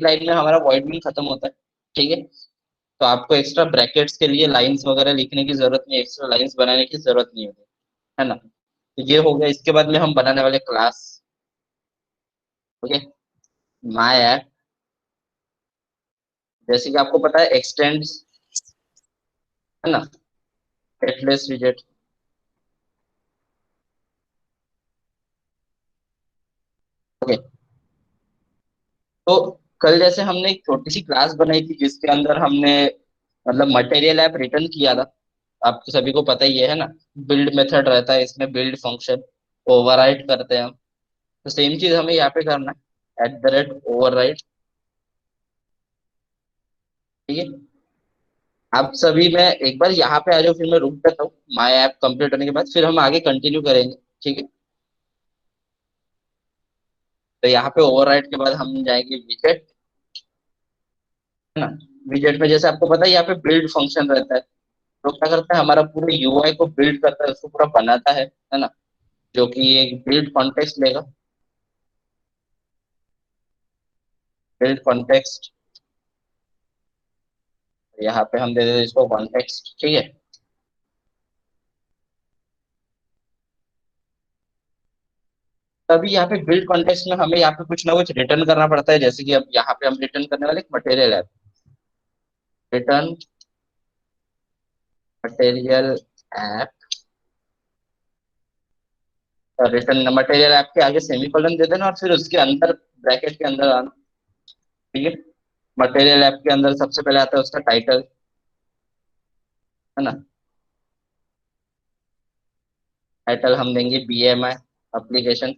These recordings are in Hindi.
लाइन में हमारा वॉइड मेन खत्म होता है। ठीक है, तो आपको एक्स्ट्रा ब्रैकेट्स के लिए लाइंस वगैरह लिखने की जरूरत नहीं, एक्स्ट्रा लाइंस बनाने की जरूरत नहीं होती है ना। तो ये हो गया, इसके बाद में हम बनाने वाले क्लास। ओके, माई ऐप, जैसे कि आपको पता है एक्सटेंड्स, है ना, एटलेस विजेट। ओके, तो कल जैसे हमने एक छोटी सी क्लास बनाई थी जिसके अंदर हमने मतलब मटेरियल ऐप रिटर्न किया था, आपको सभी को पता ही है ना। बिल्ड मेथड रहता है इसमें, बिल्ड फंक्शन ओवरराइड करते हैं हम। तो सेम चीज हमें यहाँ पे करना है, एट द रेट ओवरराइड। ठीक है, आप सभी, मैं एक बार यहाँ पे आ जाओ, फिर मैं रुक जाता हूँ माई ऐप कंप्लीट होने के बाद, फिर हम आगे कंटिन्यू करेंगे। ठीक है, तो यहाँ पे ओवरराइड के बाद हम जाएंगे विजेट, है ना। विजेट में जैसे आपको पता है यहाँ पे बिल्ड फंक्शन रहता है, तो क्या करता है हमारा पूरे यूआई को बिल्ड करता है, उसको पूरा बनाता है ना। जो कि एक बिल्ड कॉन्टेक्स्ट लेगा, बिल्ड कॉन्टेक्स्ट, यहाँ पे हम दे देते हैं इसको कॉन्टेक्स्ट। ठीक है, तभी यहाँ पे बिल्ड कॉन्टेक्स्ट में हमें यहाँ पे कुछ ना कुछ रिटर्न करना पड़ता है, जैसे कि अब यहाँ पे हम रिटर्न करने वाले मटेरियल है, return material app, return material app के आगे सेमीकोलन दे देना और फिर उसके अंदर ब्रैकेट के अंदर आना। ठीक है, मटेरियल ऐप के अंदर सबसे पहले आता है उसका टाइटल, है ना। टाइटल हम देंगे बीएमआई एप्लीकेशन।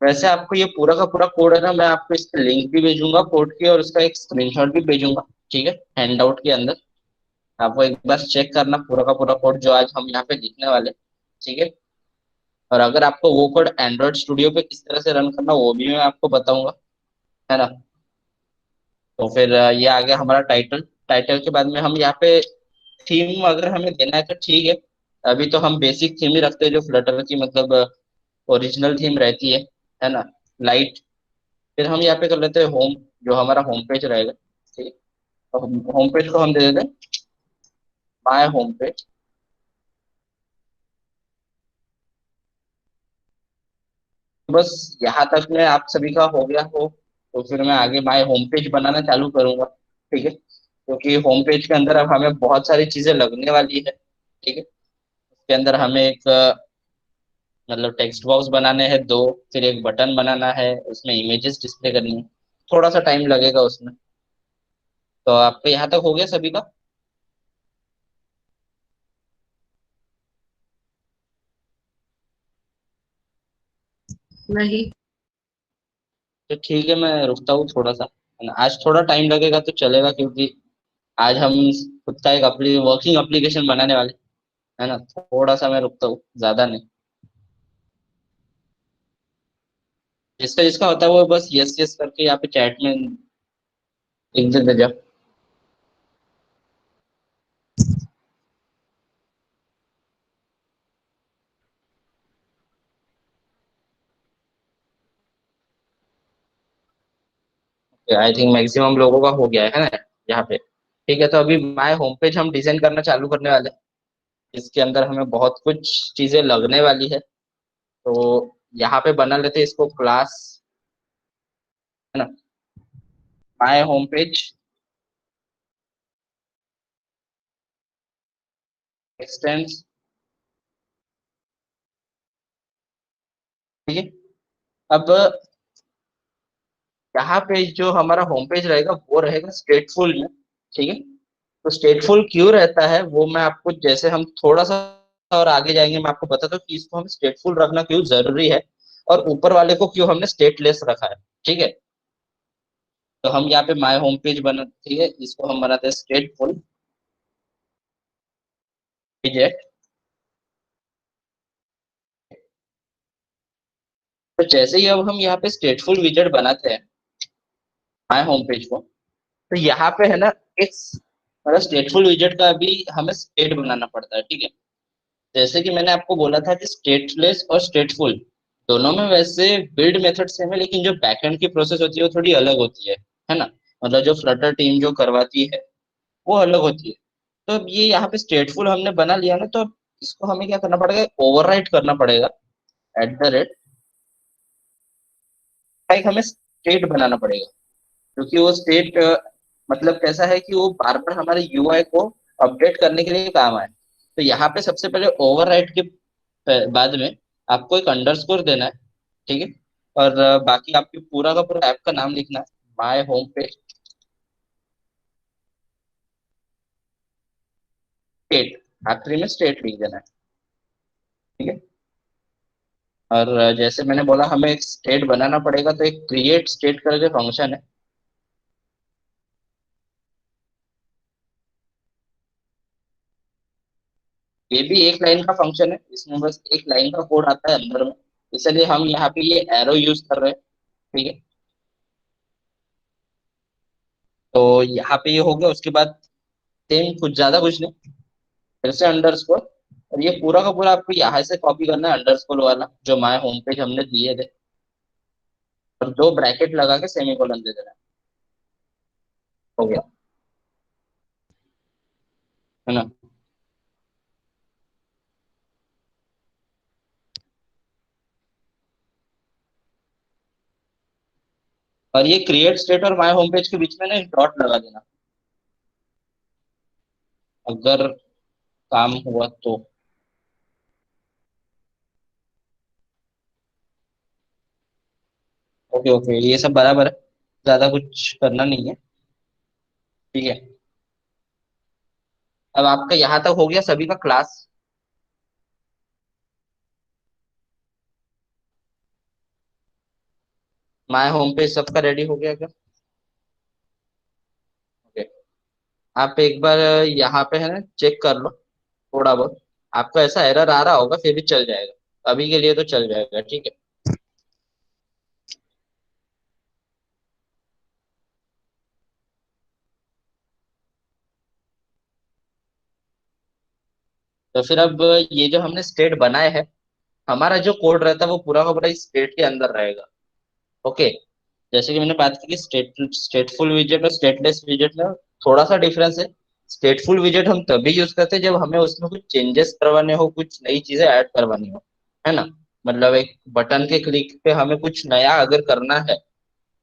वैसे आपको ये पूरा का पूरा कोड है ना, मैं आपको इसकी लिंक भी भेजूंगा कोड की, और उसका एक स्क्रीनशॉट भी भेजूंगा। ठीक है, हैंड आउट के अंदर आपको एक बार चेक करना पूरा का पूरा कोड जो आज हम यहाँ पे लिखने वाले। ठीक है, और अगर आपको वो कोड एंड्रॉइड स्टूडियो पे किस तरह से रन करना वो भी मैं आपको बताऊंगा, है ना। तो फिर ये आ गया हमारा टाइटल। टाइटल के बाद में हम यहाँ पे थीम अगर हमें देना है तो ठीक है। अभी तो हम बेसिक थीम ही रखते हैं जो फ्लटर की मतलब ओरिजिनल थीम रहती है ना, लाइट। फिर हम यहाँ पे कर लेते हैं होम, जो हमारा होम पेज रहेगा। ठीक है, तो होम पेज को हम दे देते हैं माय होम पेज। बस यहाँ तक में आप सभी का हो गया हो, तो फिर मैं आगे माय होम पेज बनाना चालू करूंगा। ठीक है, क्योंकि होम पेज के अंदर अब हमें बहुत सारी चीजें लगने वाली है। ठीक है, उसके अंदर हमें एक मतलब टेक्स्ट बॉक्स बनाने हैं दो, फिर एक बटन बनाना है, उसमें इमेजेस डिस्प्ले करनी है, थोड़ा सा टाइम लगेगा उसमें। तो आपके यहाँ तक हो गया सभी का? नहीं। तो ठीक है, मैं रुकता हूँ थोड़ा सा, है ना। आज थोड़ा टाइम लगेगा तो चलेगा, क्योंकि आज हम खुद का एक वर्किंग एप्लीकेशन बनाने वाले, है ना। थोड़ा सा मैं रुकता हूँ, ज्यादा नहीं। जिसका जिसका होता है वो बस यस यस करके यहाँ पे चैट में लिख देते जाओ। आई थिंक मैक्सिमम लोगों का हो गया है ना यहाँ पे। ठीक है, तो अभी माय होम पेज हम डिजाइन करना चालू करने वाले हैं। इसके अंदर हमें बहुत कुछ चीजें लगने वाली है, तो यहाँ पे बना लेते हैं इसको क्लास, है ना। My home page x tends. ठीक है, अब यहाँ पे जो हमारा होम पेज रहेगा वो रहेगा स्टेटफुल में। ठीक है, तो स्टेटफुल क्यों रहता है वो मैं आपको, जैसे हम थोड़ा सा और आगे जाएंगे मैं आपको बताता हूँ कि इसको हम स्टेटफुल रखना क्यों जरूरी है, और ऊपर वाले को क्यों हमने स्टेटलेस रखा है। ठीक है, तो हम यहाँ पे माय होम पेज बना, ठीक है, इसको हम बनाते हैं स्टेटफुल विजेट। तो जैसे ही अब हम यहाँ पे स्टेटफुल विजेट बनाते हैं माय होम पेज को, तो यहाँ पे है ना एक मतलब स्टेटफुल विजेट का भी हमें स्टेट बनाना पड़ता है। ठीक है, जैसे कि मैंने आपको बोला था कि स्टेटलेस और स्टेटफुल, दोनों में वैसे बिल्ड मेथड सेम है, लेकिन जो बैकएंड की प्रोसेस होती है वो थोड़ी अलग होती है ना। मतलब जो फ्लटर टीम जो करवाती है वो अलग होती है। तो अब ये यहाँ पे स्टेटफुल हमने बना लिया ना, तो अब इसको हमें क्या करना पड़ेगा, ओवरराइट करना पड़ेगा @ एक हमें स्टेट बनाना पड़ेगा। क्योंकि वो स्टेट मतलब कैसा है कि वो बार बार हमारे यूआई को अपडेट करने के लिए काम आए। तो यहाँ पे सबसे पहले ओवरराइट के बाद में आपको एक अंडरस्कोर देना है। ठीक है। और बाकी आपके पूरा का पूरा ऐप का नाम लिखना है, माय होम पेज स्टेट, आखिरी में स्टेट लिख देना है। ठीक है। और जैसे मैंने बोला हमें एक स्टेट बनाना पड़ेगा, तो एक क्रिएट स्टेट करके फंक्शन है। ये भी एक लाइन का फंक्शन है, इसमें बस एक लाइन का कोड आता है अंदर में, इसलिए हम यहाँ पे ये एरो यूज कर रहे हैं। ठीक है। तो यहाँ पे ये हो गया, उसके बाद सेम कुछ ज्यादा कुछ नहीं, फिर से अंडरस्कोर। और ये पूरा का पूरा आपको यहाँ से कॉपी करना है, अंडरस्कोर वाला जो माय होम पेज हमने दिए थे, और दो ब्रैकेट लगा के सेमीकोलन दे देना है। हो गया, है ना। और ये क्रिएट स्टेट और माय होम पेज के बीच में ना एक डॉट लगा देना, अगर काम हुआ तो। ओके ओके, ये सब बराबर है, ज्यादा कुछ करना नहीं है। ठीक है। अब आपका यहाँ तक हो गया सभी का क्लास। माय होम पेज सबका रेडी हो गया क्या? ओके। आप एक बार यहाँ पे है ना चेक कर लो थोड़ा बहुत। आपको ऐसा एरर आ रहा होगा, फिर भी चल जाएगा, अभी के लिए तो चल जाएगा। ठीक है। तो फिर अब ये जो हमने स्टेट बनाए है, हमारा जो कोड रहता है वो पूरा का पूरा इस स्टेट के अंदर रहेगा। ओके। जैसे कि मैंने बात की कि स्टेटफुल विजेट और स्टेटलेस विजेट में थोड़ा सा डिफरेंस है। स्टेटफुल विजेट हम तभी यूज करते हैं जब हमें उसमें कुछ चेंजेस करवाने हो, कुछ नई चीजें ऐड करवानी हो, है ना। मतलब एक बटन के क्लिक पे हमें कुछ नया अगर करना है,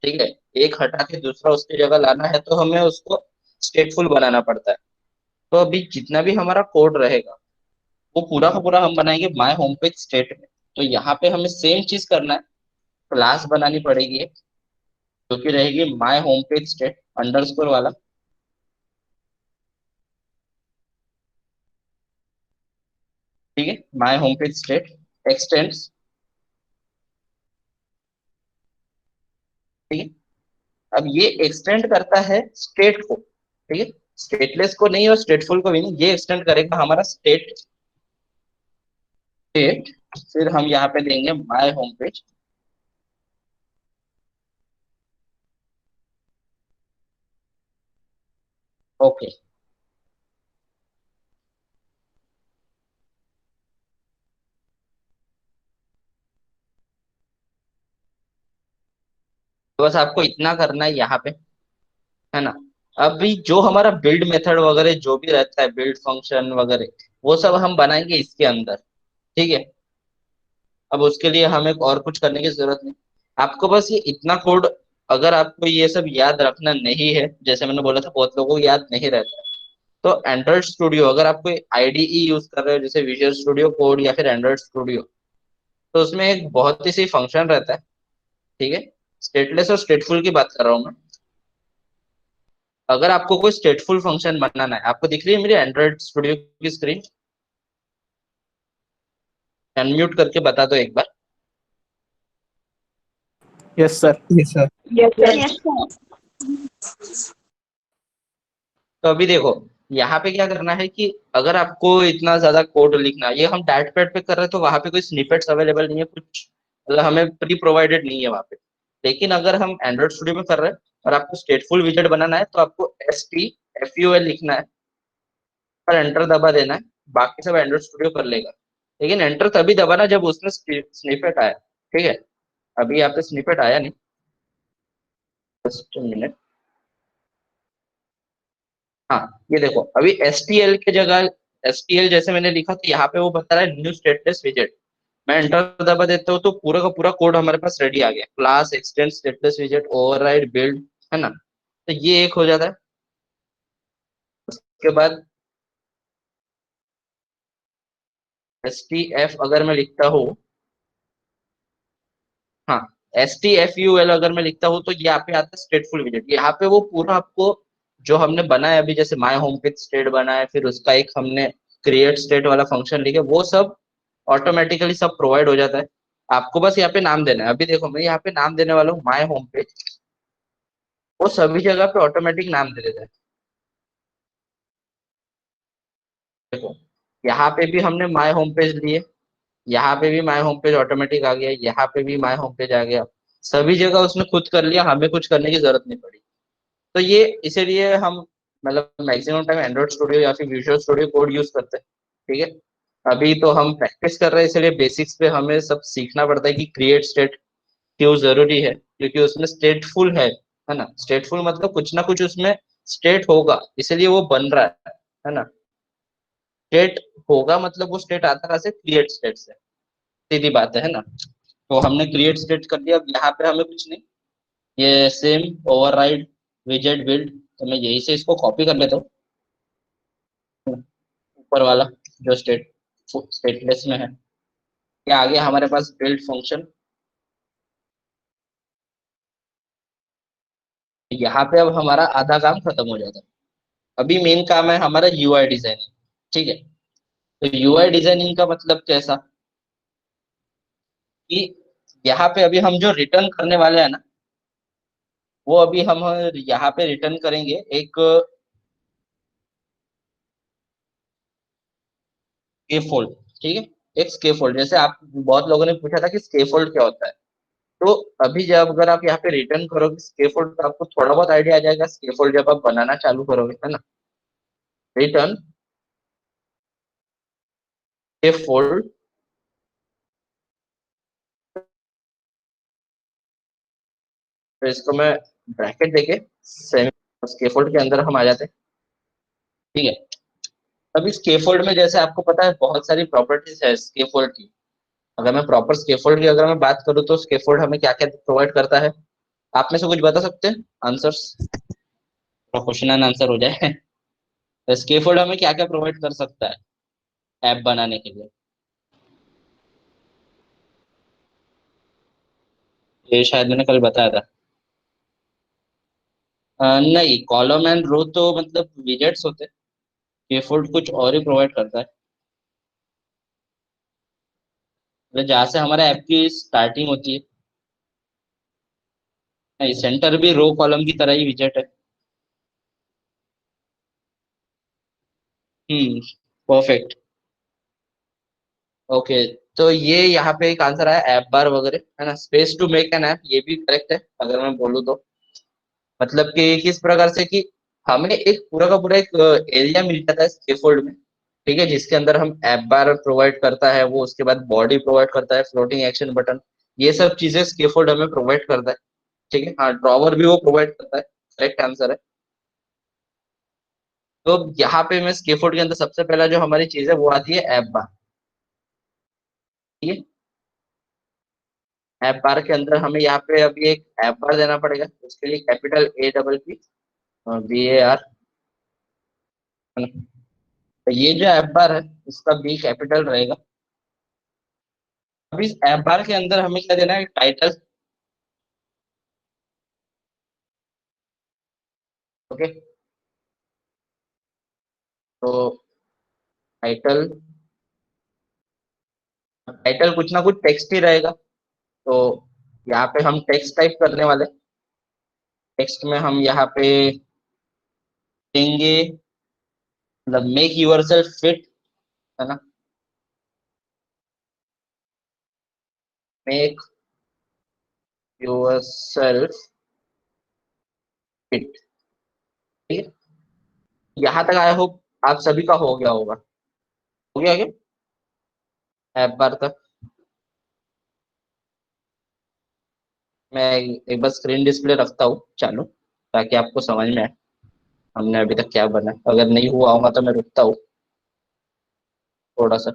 ठीक है, एक हटा के दूसरा उसकी जगह लाना है, तो हमें उसको स्टेटफुल बनाना पड़ता है। तो अभी जितना भी हमारा कोड रहेगा वो पूरा का पूरा हम बनाएंगे माय होम पेज स्टेट में। तो यहाँ पे हमें सेम चीज करना है, क्लास बनानी पड़ेगी जो कि रहेगी my home page state underscore वाला। ठीक है, my home page state x tends. ठीक है। अब ये एक्सटेंड करता है स्टेट को। ठीक है। स्टेटलेस को नहीं और स्टेटफुल को भी नहीं, ये एक्सटेंड करेगा हमारा स्टेट। स्टेट, फिर हम यहाँ पे देंगे माय होम पेज। ओके। तो बस आपको इतना करना है यहाँ पे, है ना। अभी जो हमारा बिल्ड मेथड वगैरह जो भी रहता है, बिल्ड फंक्शन वगैरह, वो सब हम बनाएंगे इसके अंदर। ठीक है। अब उसके लिए हमें और कुछ करने की जरूरत नहीं। आपको बस ये इतना कोड, अगर आपको ये सब याद रखना नहीं है, जैसे मैंने बोला था बहुत लोगों को याद नहीं रहता है, तो एंड्रॉइड स्टूडियो अगर आप कोई आईडीई यूज कर रहे हो, जैसे विजुअल स्टूडियो कोड या फिर एंड्रॉइड स्टूडियो, तो उसमें एक बहुत ही सही फंक्शन रहता है। ठीक है। स्टेटलेस और स्टेटफुल की बात कर रहा हूँ मैं। अगर आपको कोई स्टेटफुल फंक्शन बनाना है, आपको दिख रही है मेरी एंड्रॉइड स्टूडियो की स्क्रीन? अनम्यूट करके बता दो एक बार। Yes sir. Yes, sir. Yes, sir. Yes, sir. तो अभी देखो, यहाँ पे क्या करना है कि अगर आपको इतना ज्यादा कोड लिखना है, ये हम डैट पैड पे कर रहे हैं तो वहां पे कोई स्निपेट्स अवेलेबल नहीं है कुछ, मतलब हमें प्री प्रोवाइडेड नहीं है वहां पे। लेकिन अगर हम एंड्रॉइड स्टूडियो में कर रहे हैं और आपको स्टेटफुल विजेट बनाना है, तो आपको STFUL लिखना है और एंटर दबा देना है। बाकी सब एंड्रॉइड स्टूडियो कर लेगा, लेकिन एंटर तभी दबाना जब उसमें स्निपेट आए। ठीक है, अभी यहाँ पे स्निपेट आया नहीं, जस्ट मिनट। हाँ, ये देखो अभी एस टी एल के जगह एस टी एल जैसे मैंने लिखा तो यहाँ पे वो बता रहा है न्यू स्टेटलेस विजेट। मैं एंटर दबा देता हूँ तो पूरा का पूरा कोड हमारे पास रेडी आ गया, क्लास एक्सटेंड स्टेटलेस विजेट ओवरराइड बिल्ड, है ना। तो ये एक हो जाता है। उसके बाद एस टी एफ अगर मैं लिखता हूँ, हाँ, S T F U L अगर मैं लिखता हूँ तो यहाँ पे आता है स्टेटफुल विजेट। यहाँ पे वो पूरा आपको जो हमने बनाया अभी, जैसे माय होम पेज स्टेट बनाया, फिर उसका एक हमने क्रिएट स्टेट वाला फंक्शन लिखे, वो सब ऑटोमेटिकली सब प्रोवाइड हो जाता है। आपको बस यहाँ पे नाम देना है। अभी देखो मैं यहाँ पे नाम देने वाला हूँ माय होम पेज, वो सभी जगह पे ऑटोमेटिक नाम दे देता है। देखो यहाँ पे भी हमने माय होम पेज लिए, यहाँ पे भी माय होम पेज ऑटोमेटिक आ गया, यहाँ पे भी माय होम पेज आ गया। सभी जगह उसने खुद कर लिया, हमें कुछ करने की जरूरत नहीं पड़ी। तो ये इसीलिए हम मतलब मैक्सिमम टाइम एंड्रॉइड स्टूडियो या फिर विजुअल स्टूडियो कोड यूज करते हैं। ठीक है, अभी तो हम प्रैक्टिस कर रहे हैं, इसलिए बेसिक्स पे हमें सब सीखना पड़ता है कि क्रिएट स्टेट क्यों जरूरी है, क्योंकि उसमें स्टेटफुल है ना। स्टेटफुल मतलब कुछ ना कुछ उसमें स्टेट होगा, इसलिए वो बन रहा है ना। स्टेट होगा मतलब वो स्टेट आता कहाँ से, क्रिएट स्टेट से, सीधी बात है ना। तो हमने क्रिएट स्टेट कर दिया, अब यहाँ पे हमें कुछ नहीं, ये सेम ओवरराइड विजेट बिल्ड, तो मैं यही से इसको कॉपी कर लेता हूँ, ऊपर वाला जो स्टेटलेस में है। क्या आ गया हमारे पास बिल्ड फंक्शन। यहाँ पे अब हमारा आधा काम खत्म हो जाता है। अभी मेन काम है हमारा यूआई डिजाइनिंग। ठीक है, तो यूआई डिजाइनिंग का मतलब कैसा, कि यहाँ पे अभी हम जो रिटर्न करने वाले हैं ना, वो अभी हम यहाँ पे रिटर्न करेंगे एक स्केफोल्ड। ठीक है, एक स्केफोल्ड, जैसे आप बहुत लोगों ने पूछा था कि स्केफोल्ड क्या होता है। तो अभी जब अगर आप यहाँ पे रिटर्न करोगे स्केफोल्ड, तो आपको थोड़ा बहुत आइडिया आ जाएगा स्केफोल्ड जब आप बनाना चालू करोगे, है ना। रिटर्न स्केफोल्ड, तो इसको मैं ब्रैकेट देके सेमी स्केफोल्ड के अंदर हम आ जाते हैं। ठीक है, अभी स्केफोल्ड में जैसे आपको पता है बहुत सारी प्रॉपर्टीज है स्केफोल्ड की। अगर मैं प्रॉपर स्केफोल्ड की अगर मैं बात करूँ तो स्केफोल्ड हमें क्या क्या प्रोवाइड करता है, आप में से कुछ बता सकते हैं आंसर्स, क्वेश्चन एंड आंसर हो जाए। तो स्केफोल्ड हमें क्या क्या प्रोवाइड कर सकता है ऐप बनाने के लिए। ये शायद मैंने कल बताया था। नहीं, कॉलम एंड रो तो मतलब विजेट्स होते हैं, स्केफोल्ड कुछ और ही प्रोवाइड करता है। मतलब जहाँ से हमारे ऐप की स्टार्टिंग होती है। नहीं, सेंटर भी रो कॉलम की तरह ही विजेट है। परफेक्ट। ओके, तो ये यहाँ पे एक आंसर आया ऐप बार वगैरह, है ना। Space to make an app, ये भी करेक्ट है अगर मैं बोलूँ तो। मतलब कि किस प्रकार से कि हमें एक पूरा का पूरा एक एरिया मिल जाता है स्केफोल्ड में। ठीक है, जिसके अंदर हम ऐप बार प्रोवाइड करता है वो, उसके बाद बॉडी प्रोवाइड करता है, फ्लोटिंग एक्शन बटन, ये सब चीजें स्केफोल्ड हमें प्रोवाइड करता है। ठीक है, हाँ, ड्रॉवर भी वो प्रोवाइड करता है, करेक्ट आंसर है। तो यहाँ पे मैं स्केफोल्ड के अंदर सबसे पहला जो हमारी चीज है वो आती है ऐप बार। ठीक है, ऐप बार के अंदर हमें यहाँ पे अभी एक ऐप बार देना पड़ेगा, उसके लिए कैपिटल APPBAR, है ना। तो ये जो ऐप बार है इसका बी कैपिटल रहेगा। अभी इस ऐप बार के अंदर हमें क्या देना है, टाइटल। ओके, तो टाइटल, टाइटल कुछ ना कुछ टेक्स्ट ही रहेगा। तो यहाँ पे हम टेक्स्ट टाइप करने वाले, टेक्स्ट में हम यहाँ पे देंगे मतलब मेक यूर सेल्फ फिट, है ना। Make yourself fit. ठीक है, यहाँ तक आई होप आप सभी का हो गया होगा। हो गया क्या ऐप बार तक। मैं एक बार स्क्रीन डिस्प्ले रखता हूँ चालू, ताकि आपको समझ में आए हमने अभी तक क्या बना। अगर नहीं हुआ होगा तो मैं रुकता हूँ थोड़ा सा।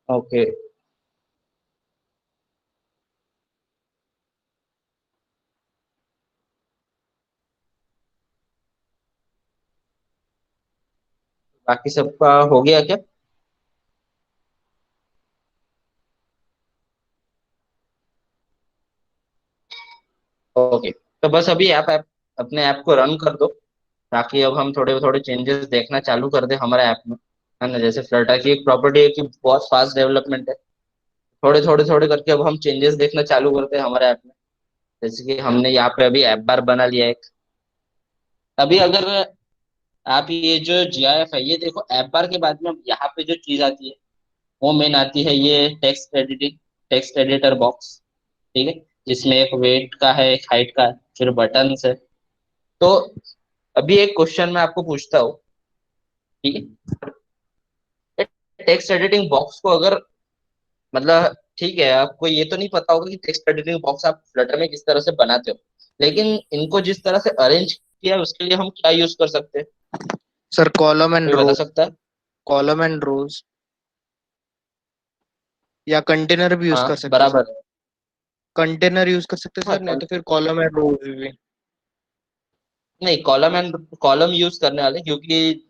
ओके। बाकी सबका हो गया क्या? ओके, तो बस अभी आप अपने ऐप को रन कर दो, ताकि अब हम थोड़े थोड़े चेंजेस देखना चालू कर दे हमारे ऐप में। है ना, जैसे फ्लटर की एक प्रॉपर्टी है कि बहुत फास्ट डेवलपमेंट है। थोड़े थोड़े थोड़े करके अब हम चेंजेस देखना चालू करते हैं हमारे ऐप में। जैसे कि हमने यहाँ पे अभी ऐप बार बना लिया है एक। अभी अगर आप ये जो GIF है, ये देखो ऐप बार के बाद में अब यहाँ पे जो चीज आती है वो मेन आती है, ये text editing, text editor box. ठीक है, जिसमें एक वेट का है, एक हाइट का है, फिर बटन्स है। तो अभी एक क्वेश्चन मैं आपको पूछता हूँ। ठीक है, टेक्स्ट एडिटिंग बॉक्स को अगर, मतलब ठीक है, आपको ये तो नहीं पता होगा कि टेक्स्ट एडिटिंग बॉक्स आप फ्लटर में किस तरह से बनाते हो, लेकिन इनको जिस तरह से अरेंज किया है उसके लिए हम क्या यूज कर सकते हैं? सर कॉलम एंड कोई रो, बता सकता है? कॉलम एंड रोज, या कंटेनर भी यूज हाँ कर सकते हैं सर। बराबर है। कंटेनर यूज कर सकते हैं हाँ सर, नहीं तो फिर कॉलम एंड रोज भी। नहीं, कॉलम यूज करने वाले, क्योंकि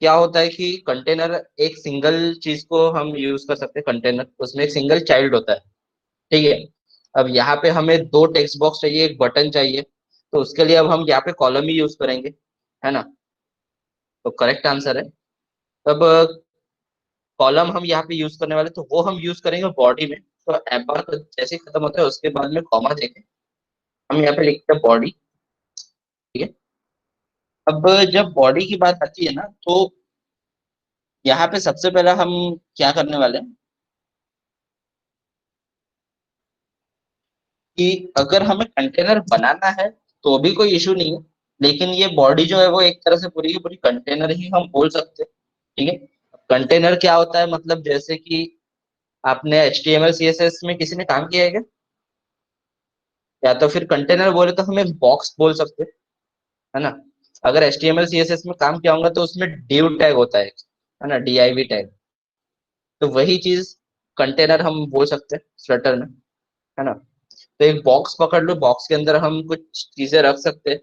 क्या होता है कि कंटेनर एक सिंगल चीज को हम यूज कर सकते हैं। कंटेनर उसमें एक सिंगल चाइल्ड होता है। ठीक है, अब यहाँ पे हमें दो टेक्स्ट बॉक्स चाहिए, एक बटन चाहिए, तो उसके लिए अब हम यहाँ पे कॉलम ही यूज करेंगे। है ना, तो करेक्ट आंसर है। तब कॉलम हम यहाँ पे यूज करने वाले, तो वो हम यूज करेंगे बॉडी में। तो एप बार जैसे ही खत्म होता है उसके बाद में कॉमा देके हम यहाँ पे लिखते हैं बॉडी। ठीक है, अब जब बॉडी की बात आती है ना, तो यहाँ पे सबसे पहले हम क्या करने वाले हैं कि अगर हमें कंटेनर बनाना है तो भी कोई इशू नहीं है, लेकिन ये बॉडी जो है वो एक तरह से पूरी की पूरी कंटेनर ही हम बोल सकते हैं। ठीक है, कंटेनर क्या होता है, मतलब जैसे कि आपने HTML CSS में किसी ने काम किया है क्या? या तो फिर कंटेनर बोले तो हम एक बॉक्स बोल सकते हैं। है ना, अगर HTML CSS में काम किया होगा तो उसमें div टैग होता है ना, DIV टैग। तो वही चीज कंटेनर हम बोल सकते हैं फ्लटर में। है ना, तो एक बॉक्स पकड़ लो, बॉक्स के अंदर हम कुछ चीजें रख सकते हैं।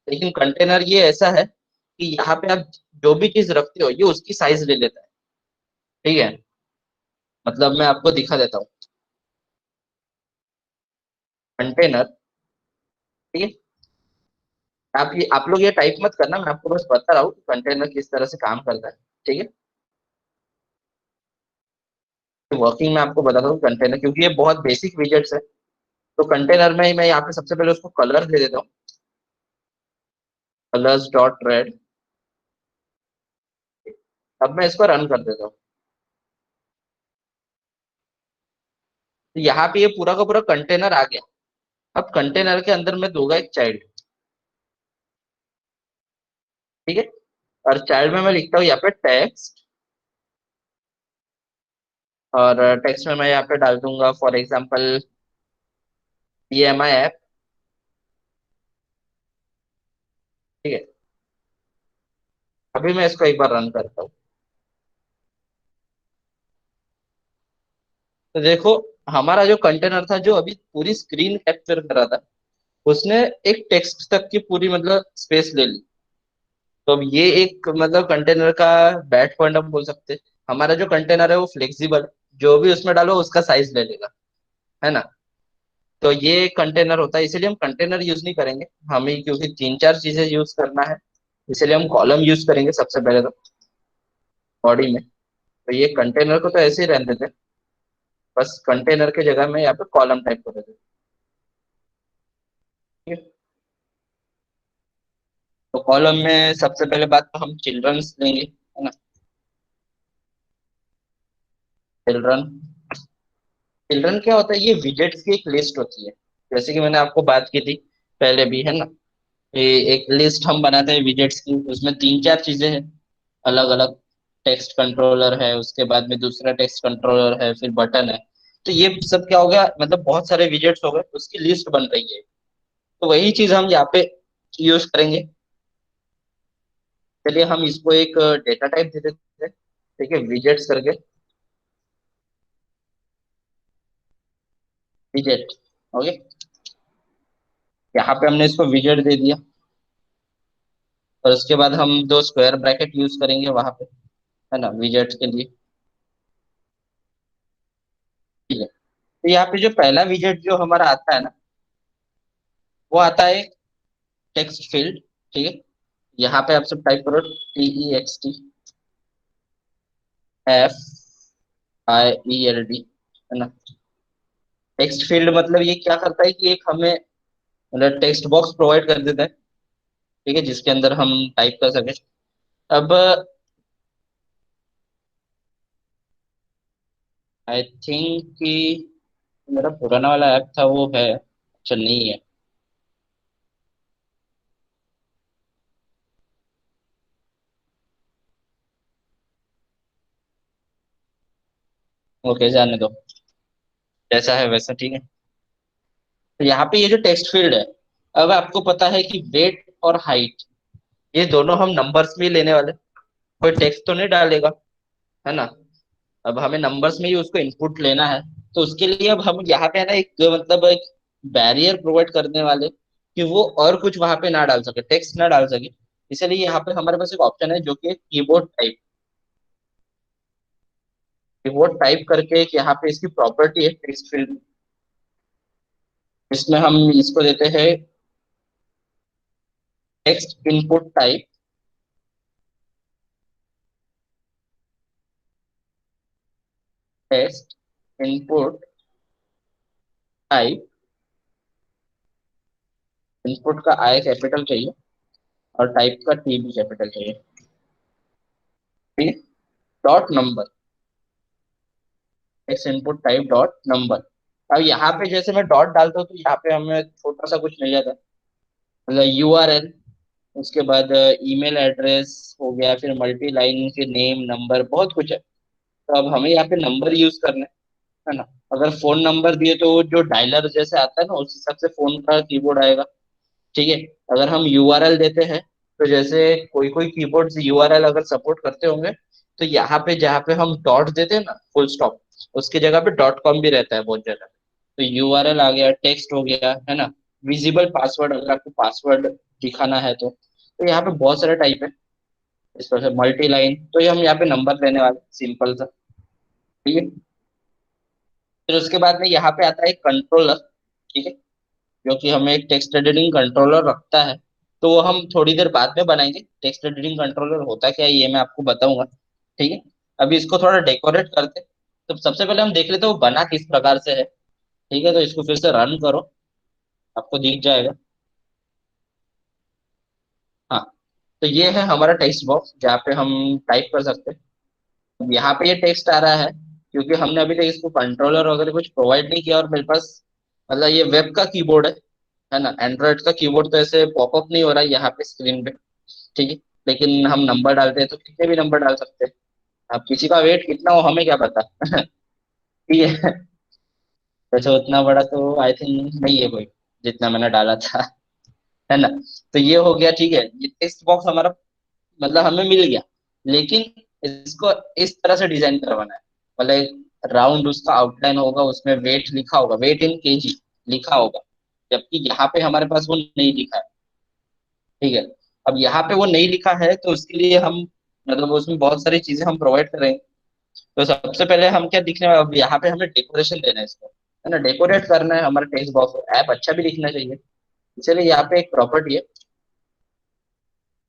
लेकिन कंटेनर ये ऐसा है कि यहाँ पे आप जो भी चीज रखते हो ये उसकी साइज ले लेता है। ठीक है, मतलब मैं आपको दिखा देता हूँ। कंटेनर, ठीक है, आप लोग ये टाइप मत करना, मैं आपको बस बता रहा हूँ कंटेनर किस तरह से काम करता है। ठीक है, वर्किंग में आपको बताता हूँ कंटेनर, क्योंकि ये बहुत बेसिक विजेट्स है। तो कंटेनर में ही मैं यहाँ पे सबसे पहले उसको कलर दे देता हूँ, कलर्स डॉट रेड। अब मैं इसको रन कर देता हूँ। तो यहाँ पे ये पूरा का पूरा कंटेनर आ गया। अब कंटेनर के अंदर मैं दूंगा एक चाइल्ड। ठीक है, और चाइल्ड में मैं लिखता हूँ यहाँ पे टेक्स्ट, और टेक्स्ट में मैं यहाँ पे डाल दूंगा फॉर एग्जाम्पल PMI ऐप। ठीक है, अभी मैं इसको एक बार रन करता हूँ। तो देखो, हमारा जो कंटेनर था जो अभी पूरी स्क्रीन कैप्चर कर रहा था, उसने एक टेक्स्ट तक की पूरी मतलब स्पेस ले ली। तो अब ये एक मतलब कंटेनर का बैड पॉइंट हम बोल सकते हैं। हमारा जो कंटेनर है वो फ्लेक्सिबल है, जो भी उसमें डालो उसका साइज ले लेगा। है ना, तो ये कंटेनर होता है, इसीलिए हम कंटेनर यूज नहीं करेंगे। हमें क्योंकि तीन चार चीजें यूज करना है, इसलिए हम कॉलम यूज करेंगे सबसे पहले तो बॉडी में। तो ये कंटेनर को तो ऐसे ही रहने देते हैं, बस कंटेनर के जगह में यहाँ पे कॉलम टाइप कर देते हैं। ठीक है? तो कॉलम में सबसे पहले बात तो हम चिल्ड्रंस लेंगे। है ना, चिल्ड्रन, चिल्ड्रन क्या होता है, ये विजेट्स की एक लिस्ट होती है। जैसे कि मैंने आपको बात की थी पहले भी, है ना, एक लिस्ट हम बनाते हैं विजेट्स की, उसमें तीन चार चीजें हैं अलग अलग। टेक्स्ट कंट्रोलर है, उसके बाद में दूसरा टेक्स्ट कंट्रोलर है, फिर बटन है। तो ये सब क्या हो गया, मतलब बहुत सारे विजेट्स हो गए, उसकी लिस्ट बन रही है। तो वही चीज हम यहाँ पे यूज करेंगे। चलिए हम इसको एक डेटा टाइप दे देते हैं, ठीक है, विजेट्स करके, विजेट। ओके, यहाँ पे हमने इसको विजेट दे दिया, और उसके बाद हम दो स्क्वायर ब्रैकेट यूज करेंगे वहां पे, है ना, विजेट के लिए। ठीक है, तो यहाँ पे जो पहला विजेट जो हमारा आता है ना, वो आता है टेक्स्ट फील्ड। ठीक है, यहाँ पे आप सब टाइप करो TEXTFIELD, है ना। टेक्स्ट फील्ड मतलब ये क्या करता है कि एक हमें मतलब टेक्स्ट बॉक्स प्रोवाइड कर देता है, ठीक है, जिसके अंदर हम टाइप कर सके। अब आई थिंक कि मेरा पुराना वाला ऐप था वो है, अच्छा नहीं है। ओके, जाने दो, जैसा है वैसा ठीक है। तो यहाँ पे ये जो टेक्स्ट फील्ड है, अब आपको पता है कि वेट और हाइट ये दोनों हम नंबर्स में ही लेने वाले, कोई टेक्स्ट तो नहीं डालेगा, है ना। अब हमें नंबर्स में ही उसको इनपुट लेना है। तो उसके लिए अब हम यहाँ पे है ना एक मतलब एक बैरियर प्रोवाइड करने वाले, कि वो और कुछ वहां पे ना डाल सके, टेक्स्ट ना डाल सके। इसलिए यहाँ पे हमारे पास एक ऑप्शन है जो कि कीबोर्ड टाइप। कीबोर्ड टाइप करके एक यहाँ पे इसकी प्रॉपर्टी है टेक्स्ट फील्ड, इसमें हम इसको देते हैं text input type. Text input type, input का आई कैपिटल चाहिए और टाइप का टी भी कैपिटल चाहिए, ठीक है। Dot number, text input type dot number. अब यहाँ पे जैसे मैं डॉट डालता हूँ तो यहाँ पे हमें छोटा सा कुछ मिल जाता है, मतलब URL, उसके बाद ईमेल एड्रेस हो गया, फिर मल्टी लाइन के नेम नंबर, बहुत कुछ है। तो अब हमें यहाँ पे नंबर यूज करना है ना। अगर फोन नंबर दिए तो वो जो डायलर जैसे आता है ना, उस हिसाब से फोन का कीबोर्ड आएगा, ठीक है। अगर हम URL देते हैं, तो जैसे कोई कोई कीबोर्ड URL अगर सपोर्ट करते होंगे, तो यहाँ पे जहाँ पे हम डॉट देते हैं ना, फुल स्टॉप, उसकी जगह पे .com भी रहता है बहुत जगह। तो URL आ गया, टेक्स्ट हो गया, है ना। विजिबल पासवर्ड, अगर आपको पासवर्ड दिखाना है तो यहाँ पे बहुत सारे टाइप है। इस तरह से मल्टी लाइन, तो ये हम यहाँ पे नंबर लेने वाले, सिंपल सा, ठीक है। फिर उसके बाद में यहाँ पे आता है कंट्रोलर, ठीक है, जो कि हमें एक टेक्स्ट एडिटिंग कंट्रोलर रखता है। तो वो हम थोड़ी देर बाद में बनाएंगे, टेक्स्ट एडिटिंग कंट्रोलर होता क्या है ये मैं आपको बताऊंगा, ठीक है। अभी इसको थोड़ा डेकोरेट करते। तो सबसे पहले हम देख लेते हैं वो बना किस प्रकार से है, ठीक है। तो इसको फिर से रन करो, आपको दिख जाएगा। हाँ, तो ये है हमारा टेक्स्ट बॉक्स जहाँ पे हम टाइप कर सकते हैं। अब यहाँ पे ये टेक्स्ट आ रहा है क्योंकि हमने अभी तक इसको कंट्रोलर वगैरह कुछ प्रोवाइड नहीं किया, और मेरे पास मतलब ये वेब का कीबोर्ड है ना। एंड्रॉइड का कीबोर्ड तो ऐसे पॉपअप नहीं हो रहा है यहाँ पे स्क्रीन पे, ठीक है। लेकिन हम नंबर डालते हैं तो कितने भी नंबर डाल सकते हैं। अब किसी का वेट कितना हो हमें क्या पता ठीक है। वैसे उतना बड़ा तो आई थिंक नहीं है कोई, जितना मैंने डाला था, है ना। तो ये हो गया, ठीक है। ये टेक्स्ट बॉक्स हमारा मतलब हमें मिल गया, लेकिन इसको इस तरह से डिजाइन करवाना है, मतलब राउंड उसका आउटलाइन होगा, उसमें वेट लिखा होगा, वेट इन केजी लिखा होगा, जबकि यहाँ पे हमारे पास वो नहीं लिखा है, ठीक है। अब यहाँ पे वो नहीं लिखा है तो उसके लिए हम मतलब उसमें बहुत सारी चीजें हम प्रोवाइड करेंगे। तो सबसे पहले हम क्या दिखने वाला, अब यहाँ पे हमें डेकोरेशन देना है इसको, है ना, डेकोरेट करना है हमारे टेक्स्ट बॉक्स, ऐप अच्छा भी दिखना चाहिए। इसलिए यहाँ पे एक प्रॉपर्टी है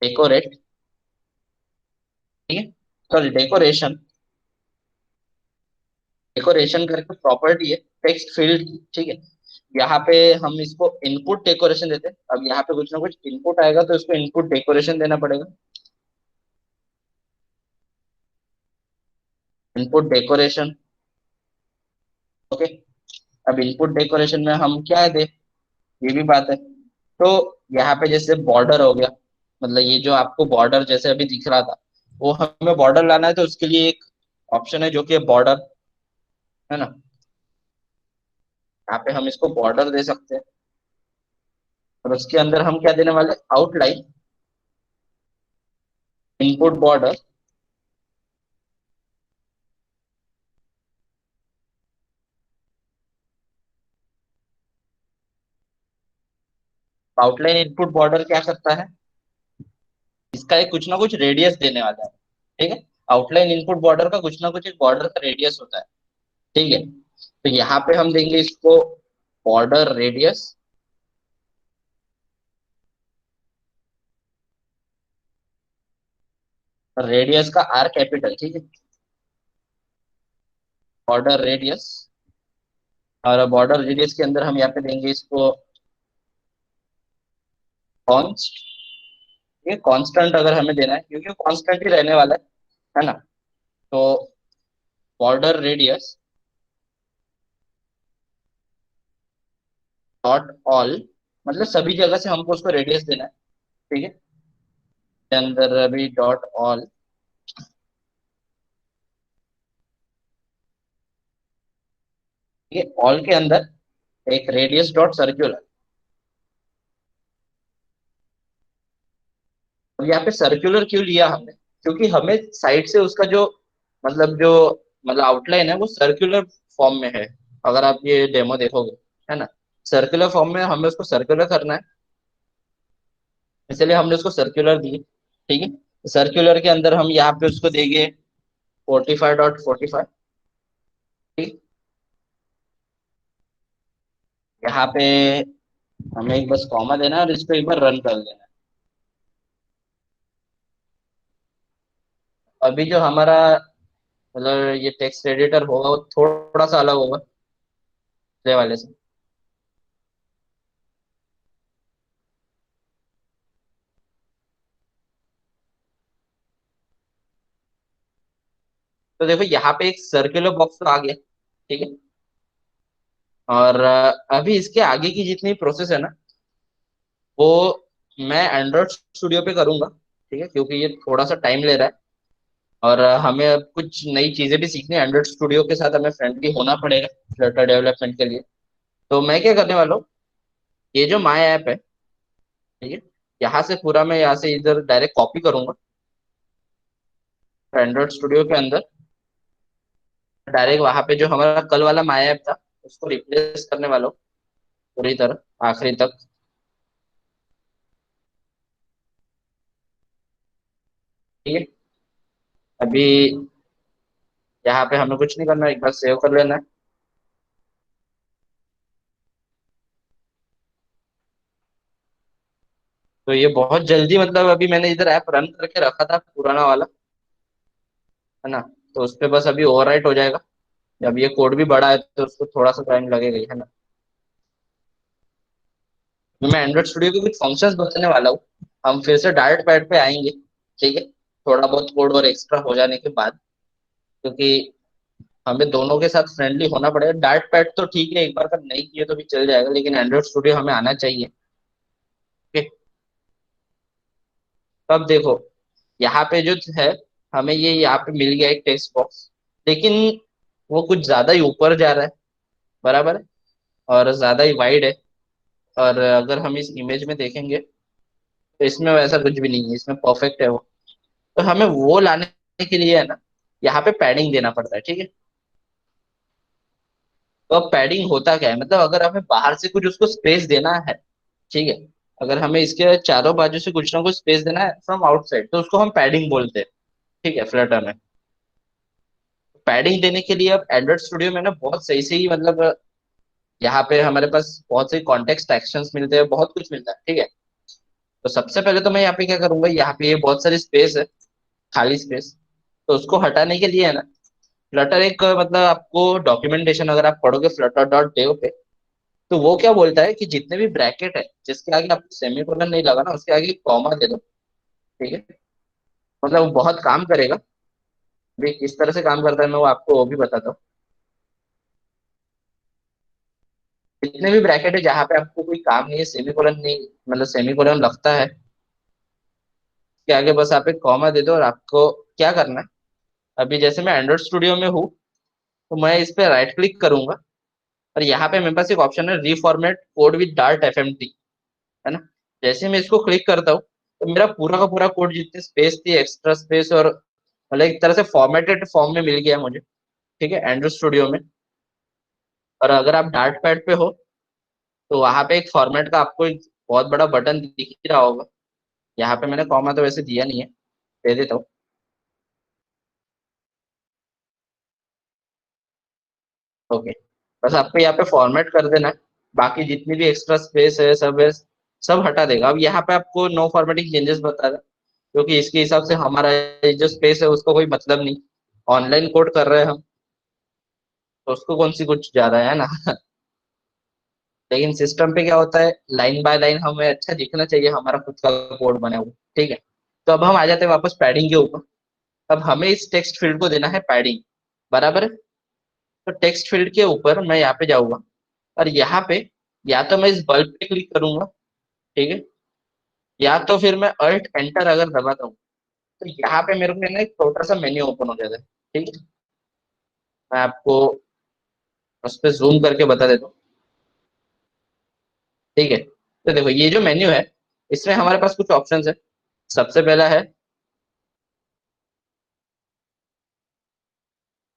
डेकोरेट, ठीक है, सॉरी डेकोरेशन, डेकोरेशन करके प्रॉपर्टी है टेक्स्ट फील्ड की, ठीक है। यहाँ पे हम इसको इनपुट डेकोरेशन देते हैं। अब यहाँ पे कुछ ना कुछ इनपुट आएगा तो इसको इनपुट डेकोरेशन देना पड़ेगा, इनपुट डेकोरेशन। ओके, अब इनपुट डेकोरेशन में हम क्या दे, ये भी बात है। तो यहाँ पे जैसे बॉर्डर हो गया, मतलब ये जो आपको बॉर्डर जैसे अभी दिख रहा था, वो हमें बॉर्डर लाना है, तो उसके लिए एक ऑप्शन है जो कि बॉर्डर, है ना। यहाँ पे हम इसको बॉर्डर दे सकते हैं, और उसके अंदर हम क्या देने वाले, outline input border. Outline input border क्या करता है, इसका एक कुछ ना कुछ रेडियस देने वाला है, ठीक है। आउटलाइन इनपुट बॉर्डर का कुछ ना कुछ एक बॉर्डर का रेडियस होता है, ठीक है। तो यहाँ पे हम देंगे इसको बॉर्डर रेडियस, रेडियस का आर कैपिटल, ठीक है, बॉर्डर रेडियस। और बॉर्डर रेडियस के अंदर हम यहाँ पे देंगे इसको कॉन्स्ट, ये कांस्टेंट अगर हमें देना है, क्योंकि कांस्टेंट ही रहने वाला है ना। तो बॉर्डर रेडियस डॉट ऑल, मतलब सभी जगह से हमको उसको रेडियस देना है, ठीक है। के अंदर अभी डॉट ऑल, ये ऑल के अंदर एक रेडियस डॉट सर्कुलर। अब यहाँ पे सर्कुलर क्यों लिया हमने, क्योंकि हमें साइड से उसका जो मतलब जो मतलब आउटलाइन है वो सर्कुलर फॉर्म में है। अगर आप ये डेमो देखोगे, है ना, सर्कुलर फॉर्म में हमें उसको सर्कुलर करना है, इसलिए हमने उसको सर्कुलर दी, ठीक है। सर्कुलर के अंदर हम यहाँ पे उसको देंगे 45.45, ठीक। यहाँ पे हमें एक बस कॉमा देना है और इसको एक बार रन कर देना है। अभी जो हमारा मतलब ये टेक्स्ट एडिटर होगा वो थोड़ा सा अलग होगा पिछले वाले से। तो देखो यहाँ पे एक सर्कुलर बॉक्स तो आ गया, ठीक है। और अभी इसके आगे की जितनी प्रोसेस है ना, वो मैं एंड्रॉइड स्टूडियो पे करूंगा, ठीक है, क्योंकि ये थोड़ा सा टाइम ले रहा है। और हमें अब कुछ नई चीजें भी सीखनी है, एंड्रॉइड स्टूडियो के साथ हमें फ्रेंडली होना पड़ेगा फ्लटर डेवलपमेंट के लिए। तो मैं क्या करने वाला हूँ, ये जो माई ऐप है, ठीक है, यहाँ से पूरा मैं यहाँ से इधर डायरेक्ट कॉपी करूंगा एंड्रॉइड स्टूडियो के अंदर, डायरेक्ट वहां पे जो हमारा कल वाला माई ऐप था उसको रिप्लेस करने वाला हूँ पूरी तरह आखिरी तक, ठीक है। अभी यहाँ पे हमें कुछ नहीं करना है, एक बार सेव कर लेना है। तो ये बहुत जल्दी, मतलब अभी मैंने इधर ऐप रन करके रखा था पुराना वाला, है ना, तो उस पे बस अभी ओवरराइट हो जाएगा। जब ये कोड भी बड़ा है तो उसको थोड़ा सा टाइम लगेगा ही, है ना। तो मैं एंड्रॉइड स्टूडियो के कुछ फंक्शंस बताने वाला हूँ, हम फिर से डायरेक्ट पैड पे आएंगे, ठीक है, थोड़ा बहुत कोड और एक्स्ट्रा हो जाने के बाद, क्योंकि हमें दोनों के साथ फ्रेंडली होना पड़ेगा। डायरेक्ट पैड तो ठीक है, एक बार का नहीं किए तो भी चल जाएगा, लेकिन एंड्रॉइड स्टूडियो हमें आना चाहिए, ठीक है। तो अब देखो यहाँ पे जो है, हमें ये यहाँ पे मिल गया एक टेक्स्ट बॉक्स, लेकिन वो कुछ ज्यादा ही ऊपर जा रहा है, बराबर है, और ज्यादा ही वाइड है। और अगर हम इस इमेज में देखेंगे तो इसमें वैसा कुछ भी नहीं है, इसमें परफेक्ट है वो। तो हमें वो लाने के लिए है ना, यहाँ पे पैडिंग देना पड़ता है, ठीक है। तो अब पैडिंग होता क्या है, मतलब अगर हमें बाहर से कुछ उसको स्पेस देना है, ठीक है, अगर हमें इसके चारों बाजू से कुछ ना कुछ स्पेस देना है फ्रॉम आउटसाइड, तो उसको हम पैडिंग बोलते हैं, ठीक है, फ्लटर में। पैडिंग देने के लिए अब एंड्रॉइड स्टूडियो में ना बहुत सही सही मतलब यहाँ पे हमारे पास बहुत से कॉन्टेक्स्ट एक्शंस मिलते हैं, बहुत कुछ मिलता है, ठीक है। तो सबसे पहले तो मैं यहाँ पे क्या करूंगा, यहाँ पे ये बहुत सारी स्पेस है, खाली स्पेस, तो उसको हटाने के लिए है ना, फ्लटर एक मतलब आपको डॉक्यूमेंटेशन अगर आप पढ़ोगे फ्लटर डॉट डेव पे, तो वो क्या बोलता है कि जितने भी ब्रैकेट है जिसके आगे आपको सेमीकोलन नहीं लगा ना, उसके आगे कॉमा दे दो, ठीक है। मतलब वो बहुत काम करेगा। अभी किस तरह से काम करता है मैं वो आपको वो भी बताता हूँ। जितने भी ब्रैकेट है जहाँ पे आपको कोई काम नहीं है, सेमीकोलन नहीं, मतलब सेमीकोलन लगता है कि आगे बस आप एक कॉमा दे दो और आपको क्या करना है। अभी जैसे मैं एंड्रॉइड स्टूडियो में हूँ, तो मैं इस पे राइट क्लिक करूंगा और यहाँ पे मेरे पास एक ऑप्शन है reformat code with dart FMT, है ना। जैसे मैं इसको क्लिक करता हूँ तो मेरा पूरा का पूरा कोड, जितनी स्पेस थी, एक्स्ट्रा स्पेस और मतलब एक तरह से फॉर्मेटेड फॉर्म में मिल गया मुझे, ठीक है, एंड्रॉइड स्टूडियो में। और अगर आप डार्ट पैड पे हो तो वहां पे एक फॉर्मेट का आपको एक बहुत बड़ा बटन दिख ही रहा होगा। यहाँ पे मैंने कॉमा तो वैसे दिया नहीं है, दे देता हूँ। ओके, बस आपको यहाँ पे फॉर्मेट कर देना है। बाकी जितनी भी एक्स्ट्रा स्पेस है सब हटा देगा। अब यहाँ पे आपको नो फॉर्मेटिंग चेंजेस बता रहा है, क्योंकि इसके हिसाब से हमारा जो स्पेस है उसको कोई मतलब नहीं। ऑनलाइन कोड कर रहे हैं हम, तो उसको कौन सी कुछ ज्यादा है ना। लेकिन सिस्टम पे क्या होता है, लाइन बाय लाइन हमें अच्छा दिखना चाहिए हमारा खुद का कोड बना हुआ, ठीक है। तो अब हम आ जाते हैं वापस पैडिंग के ऊपर। अब हमें इस टेक्स्ट फील्ड को देना है पैडिंग, बराबर है। तो टेक्स्ट फील्ड के ऊपर मैं यहाँ पे जाऊंगा और यहाँ पे या तो मैं इस बल्ब पे क्लिक करूंगा, ठीक है, या तो फिर मैं अल्ट एंटर अगर दबाता हूँ तो यहाँ पे मेरे को ना एक छोटा सा मेन्यू ओपन हो जाता है, ठीक है। मैं आपको उस पर जूम करके बता देता हूँ, ठीक है। तो देखो ये जो मेन्यू है, इसमें हमारे पास कुछ ऑप्शंस है। सबसे पहला है,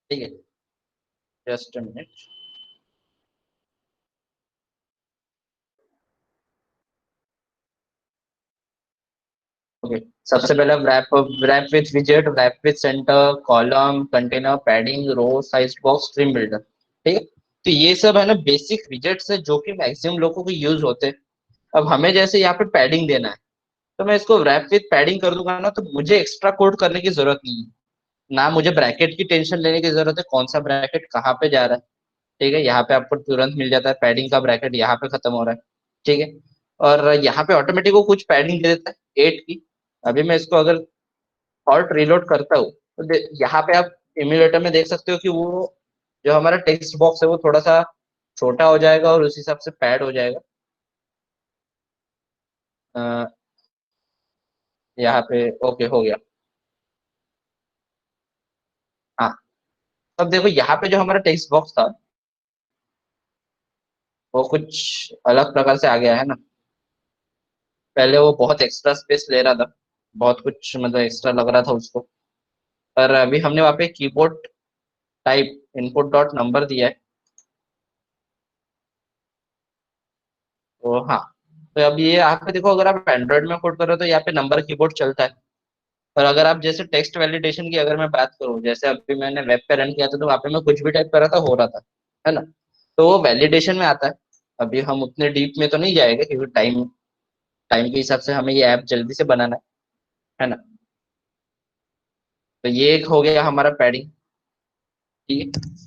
ठीक है, जस्ट अ मिनट। ओके, सबसे पहला रैप, रैप विथ विजेट, wrap with centre, column, container, padding, row, size box, stream builder, ठीक है। तो ये सब है ना बेसिक विजेट्स है जो कि मैक्सिमम लोगों को यूज होते हैं। अब हमें जैसे यहाँ पे पैडिंग देना है, तो मैं इसको रैप विथ पैडिंग कर दूंगा ना, तो मुझे एक्स्ट्रा कोड करने की जरूरत नहीं है। ना मुझे ब्रैकेट की टेंशन लेने की जरूरत है, कौन सा ब्रैकेट कहाँ पे जा रहा है, ठीक है। यहाँ पे आपको तुरंत मिल जाता है पैडिंग का ब्रैकेट यहाँ पे खत्म हो रहा है, ठीक है। और यहाँ पे ऑटोमेटिक वो कुछ पैडिंग दे देता है 8 की। अभी मैं इसको अगर ऑल्ट रीलोड करता हूँ तो यहाँ पे आप इम्यूलेटर में देख सकते हो कि वो जो हमारा टेक्स्ट बॉक्स है वो थोड़ा सा छोटा हो जाएगा और उस हिसाब से पैड हो जाएगा। अ, यहाँ पे ओके हो गया। हाँ, अब देखो यहाँ पे जो हमारा टेक्स्ट बॉक्स था वो कुछ अलग प्रकार से आ गया है ना। पहले वो बहुत एक्स्ट्रा स्पेस ले रहा था, बहुत कुछ मतलब एक्स्ट्रा लग रहा था उसको। पर अभी हमने वहाँ पे keyboard type input dot number दिया है, तो हाँ। तो अब ये यहाँ पे देखो, अगर आप एंड्रॉइड में कोड कर रहे हो तो यहाँ पे नंबर कीबोर्ड चलता है। पर अगर आप जैसे टेक्स्ट वैलिडेशन की अगर मैं बात करूँ, जैसे अभी मैंने वेब पे रन किया था तो वहाँ पे मैं कुछ भी टाइप कर रहा था, हो रहा था, है ना। तो वो वैलिडेशन में आता है। अभी हम उतने डीप में तो नहीं जाएंगे क्योंकि टाइम टाइम के हिसाब से हमें ये ऐप जल्दी से बनाना है ना। तो ये एक हो गया हमारा पैडिंग, ठीक है।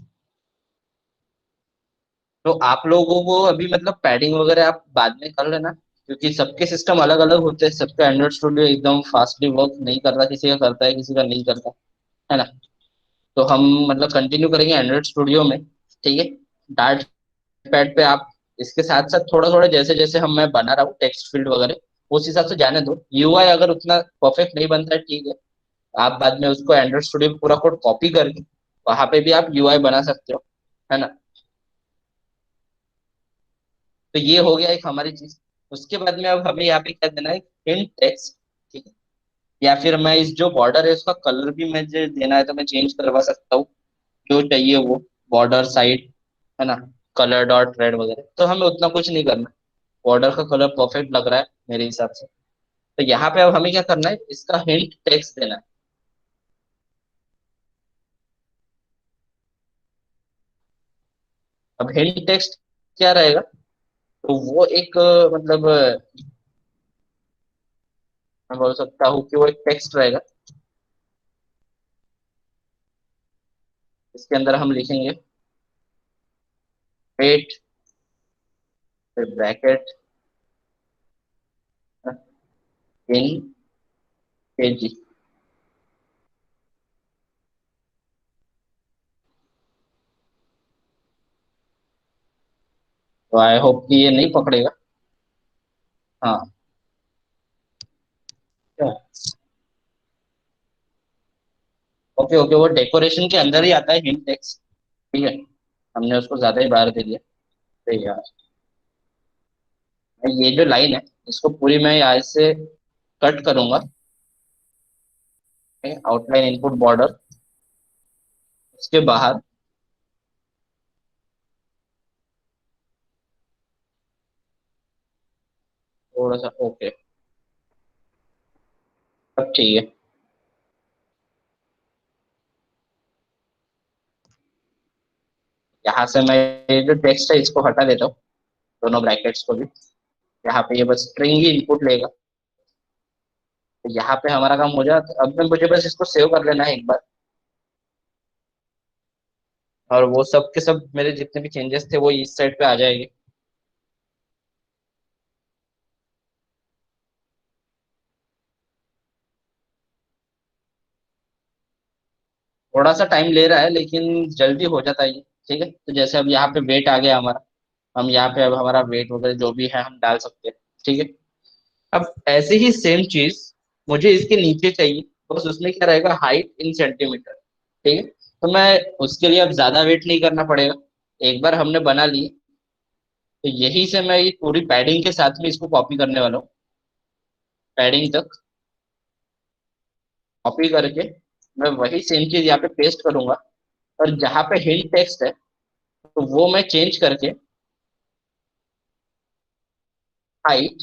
तो आप लोगों को अभी मतलब पैडिंग वगैरह आप बाद में कर लेना, क्योंकि सबके सिस्टम अलग अलग होते हैं। सबका एंड्रॉइड स्टूडियो एकदम फास्टली वर्क नहीं करता, किसी का करता है किसी का नहीं करता, है ना। तो हम मतलब कंटिन्यू करेंगे एंड्रॉइड स्टूडियो में, ठीक है। डार्ट पैड पे आप इसके साथ साथ थोड़ा थोड़ा जैसे जैसे हम मैं बना रहा हूँ टेक्स्ट फील्ड वगैरह, उस हिसाब से जाने दो। यूआई अगर उतना परफेक्ट नहीं बनता है, ठीक है, आप बाद में उसको एंड्रॉइड स्टूडियो पूरा कोड कॉपी करके वहां पे भी आप यूआई बना सकते हो, है ना। तो ये हो गया एक हमारी चीज। उसके बाद में अब हमें यहाँ पे क्या देना है, हिंट टेक्स्ट, ठीक है। या फिर मैं इस जो बॉर्डर है उसका कलर भी मुझे देना है तो मैं चेंज करवा सकता हूँ, जो चाहिए वो बॉर्डर साइड, है ना, कलर डॉट रेड वगैरह। तो हमें उतना कुछ नहीं करना, बॉर्डर का कलर परफेक्ट लग रहा है मेरे हिसाब से। तो यहाँ पे अब हमें क्या करना है, इसका हिंट टेक्स्ट देना है। अब हिंट टेक्स्ट क्या रहेगा, तो वो एक मतलब मैं बोल सकता हूँ कि वो एक टेक्स्ट रहेगा। इसके अंदर हम लिखेंगे वेट, फिर ब्रैकेट, इन केजी। तो आई होप कि ये नहीं पकड़ेगा। हाँ। ओके ओके, वो डेकोरेशन के अंदर ही आता है हिंट टेक्स्ट। ठीक है, हमने उसको ज्यादा ही बाहर दे दिया। तो यार, ये जो लाइन है, इसको पूरी मैं यहाँ से कट करूंगा। आउटलाइन इनपुट बॉर्डर, उसके बाहर थोड़ा सा। ओके, अब ठीक है। यहाँ से मैं ये जो टेक्स्ट है इसको हटा देता हूँ, दोनों ब्रैकेट्स को भी। यहाँ पे ये बस स्ट्रिंग ही इनपुट लेगा। तो यहाँ पे हमारा काम हो जाता। अब मैं मुझे बस इसको सेव कर लेना है एक बार, और वो सब के सब मेरे जितने भी चेंजेस थे वो इस साइड पे आ जाएंगे। थोड़ा सा टाइम ले रहा है लेकिन जल्दी हो जाता है ये। ठीक है, तो जैसे अब यहाँ पे वेट आ गया हमारा, हम यहाँ पे अब हमारा वेट वगैरह जो भी है हम डाल सकते हैं। ठीक है, अब ऐसे ही सेम चीज मुझे इसके नीचे चाहिए। बस उसमें क्या रहेगा, हाइट इन सेंटीमीटर। ठीक है, तो मैं उसके लिए अब ज्यादा वेट नहीं करना पड़ेगा। एक बार हमने बना ली, तो यही से मैं ये पूरी पैडिंग के साथ में इसको कॉपी करने वाला हूँ। पैडिंग तक कॉपी करके मैं वही सेम चीज यहाँ पे पेस्ट करूंगा। और जहाँ पे हिंट टेक्स्ट है, तो वो मैं चेंज करके हाइट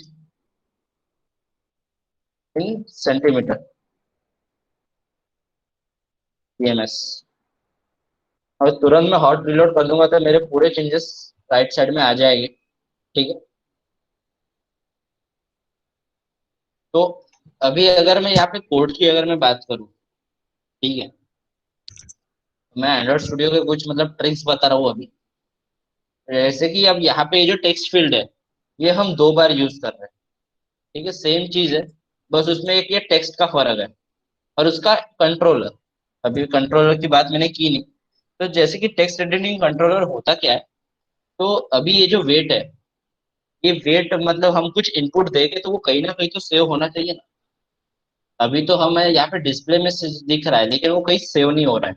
इन सेंटीमीटर, पीएमएस। और तुरंत मैं हॉट रिलोड कर दूंगा तो मेरे पूरे चेंजेस राइट साइड में आ जाएंगे। ठीक है, तो अभी अगर मैं यहाँ पे कोड की अगर मैं बात करूँ, ठीक है, मैं एंड्रॉइड स्टूडियो के कुछ मतलब ट्रिक्स बता रहा हूँ अभी। जैसे कि अब यहाँ पे ये जो टेक्स्ट फील्ड है, ये हम दो बार यूज कर रहे हैं। ठीक है, सेम चीज है, बस उसमें एक ये टेक्स्ट का फर्क है। और उसका कंट्रोलर, अभी कंट्रोलर की बात मैंने की नहीं। तो जैसे कि टेक्स्ट एडिटिंग कंट्रोलर होता क्या है, तो अभी ये जो वेट है, ये वेट मतलब हम कुछ इनपुट देंगे तो वो कहीं ना कहीं तो सेव होना चाहिए ना। अभी तो हमें यहाँ पे डिस्प्ले में दिख रहा है लेकिन वो कहीं सेव नहीं हो रहा है।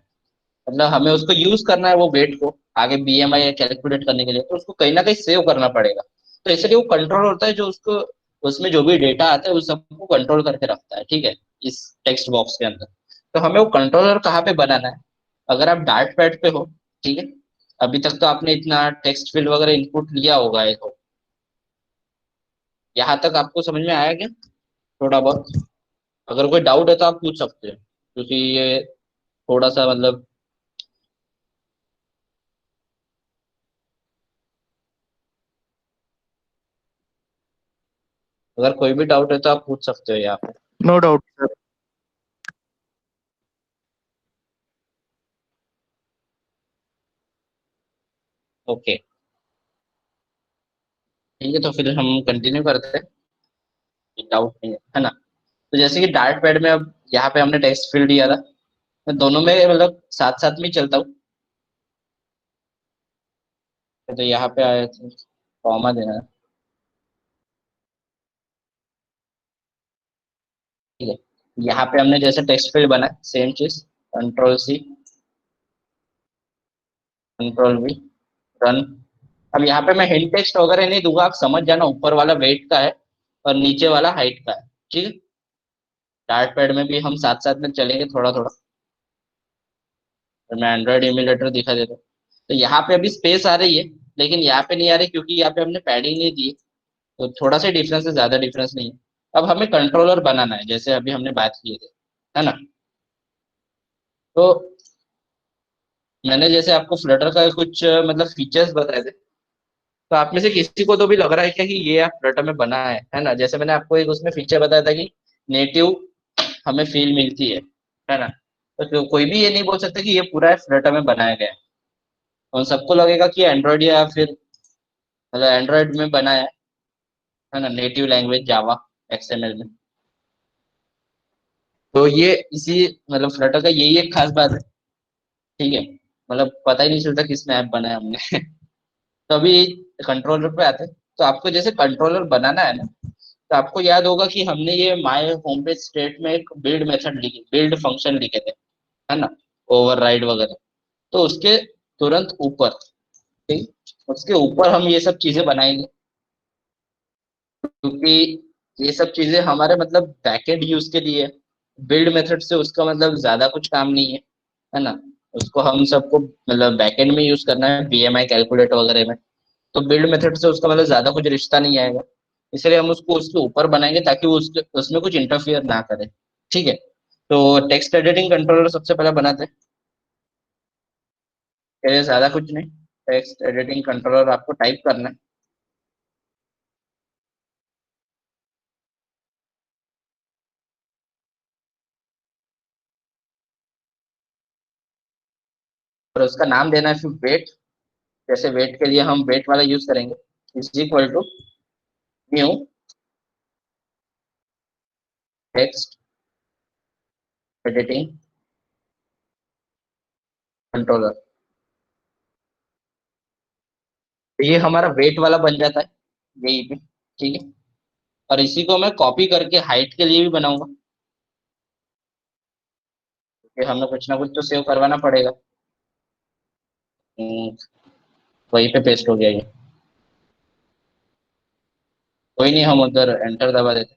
मतलब हमें उसको यूज करना है वो वेट को आगे बीएमआई कैलकुलेट करने के लिए, तो उसको कहीं ना कहीं सेव करना पड़ेगा। तो इसलिए वो कंट्रोल होता है जो उसको, उसमें जो भी डेटा आता है उस सबको कंट्रोल करके रखता है। ठीक है, इस टेक्स्ट बॉक्स के अंदर। तो हमें वो कंट्रोलर कहाँ पे बनाना है, अगर आप डार्ट पैड पे हो। ठीक है, अभी तक तो आपने इतना टेक्स्ट फील्ड वगैरह इनपुट लिया होगा, तो यहाँ तक आपको समझ में आया क्या, थोड़ा बहुत? अगर कोई डाउट है तो आप पूछ सकते हैं, क्योंकि ये थोड़ा सा मतलब। अगर कोई भी डाउट है तो आप पूछ सकते हो यहाँ पे। No doubt sir. ओके, ठीक है, तो फिर हम कंटिन्यू करते हैं। डाउट नहीं है ना? तो जैसे कि डार्ट पैड में अब यहाँ पे हमने टेक्स्ट फील्ड दिया था, मैं दोनों में मतलब साथ साथ में ही चलता हूँ। तो यहाँ पे आया कॉमा देना है। ठीक है, यहाँ पे हमने जैसे टेक्स्ट फील्ड बना सेम चीज, control C, control V, run. अब यहाँ पे मैं हिंट टेक्स्ट वगैरह नहीं दूंगा, आप समझ जाना ऊपर वाला वेट का है और नीचे वाला हाइट का है। ठीक है, डार्ट पैड में भी हम साथ साथ में चलेंगे थोड़ा थोड़ा। तो मैं एंड्रॉइड इम्यूलेटर दिखा देता हूँ। तो यहाँ पे अभी स्पेस आ रही है, लेकिन यहाँ पे नहीं आ रही क्योंकि यहाँ पे हमने पैडिंग नहीं दी। तो थोड़ा सा डिफरेंस है, ज्यादा डिफरेंस नहीं है। अब हमें कंट्रोलर बनाना है जैसे अभी हमने बात की थी, है ना? तो मैंने जैसे आपको फ्लटर का कुछ मतलब फीचर्स बताए थे, तो आप में से किसी को तो भी लग रहा है क्या कि ये आप फ्लटर में बना है ना? जैसे मैंने आपको एक उसमें फीचर बताया था कि नेटिव हमें फील मिलती है ना? तो कोई भी ये नहीं बोल सकता कि ये पूरा फ्लटर में बनाया गया है। उन सबको लगेगा कि एंड्रॉइड या फिर मतलब एंड्रॉइड में बना है ना, नेटिव लैंग्वेज जावा XML में। तो ये इसी मतलब फ्लटर का यही एक खास बात है। ठीक है, मतलब पता ही नहीं चलता किसमें ऐप बनाया हमने। तो अभी कंट्रोलर पे आते हैं। तो आपको जैसे कंट्रोलर बनाना है ना, तो आपको याद होगा कि हमने ये माय होम पेज स्टेट में एक बिल्ड मेथड लिखी, बिल्ड फंक्शन लिखे थे, है ना, ओवरराइड वगैरह। तो उसके तुरंत ऊपर, ठीक, उसके ऊपर हम ये सब चीजें बनाएंगे, क्योंकि ये सब चीजें हमारे मतलब बैकएंड यूज के लिए। बिल्ड मेथड से उसका मतलब ज्यादा कुछ काम नहीं है ना। उसको हम सबको मतलब बैकएंड में यूज करना है, बीएमआई कैलकुलेट वगैरह में। तो बिल्ड मेथड से उसका मतलब ज्यादा कुछ रिश्ता नहीं आएगा। इसलिए हम उसको उसके ऊपर बनाएंगे ताकि वो उसके उसमें कुछ इंटरफियर ना करे। ठीक है। तो टेक्स्ट एडिटिंग कंट्रोलर सबसे पहले बनाते हैं। ये ज्यादा कुछ नहीं, टेक्स्ट एडिटिंग कंट्रोलर आपको टाइप करना है। और उसका नाम देना है फिर वेट। जैसे वेट के लिए हम वेट वाला यूज करेंगे, is equal to new text editing controller. तो ये हमारा वेट वाला बन जाता है यही पे। ठीक है। और इसी को मैं कॉपी करके हाइट के लिए भी बनाऊंगा, क्योंकि हमें कुछ ना कुछ तो सेव करवाना पड़ेगा। हम्म, वहीं पे पेस्ट हो गया ये। कोई नहीं, हम उधर एंटर दबा देते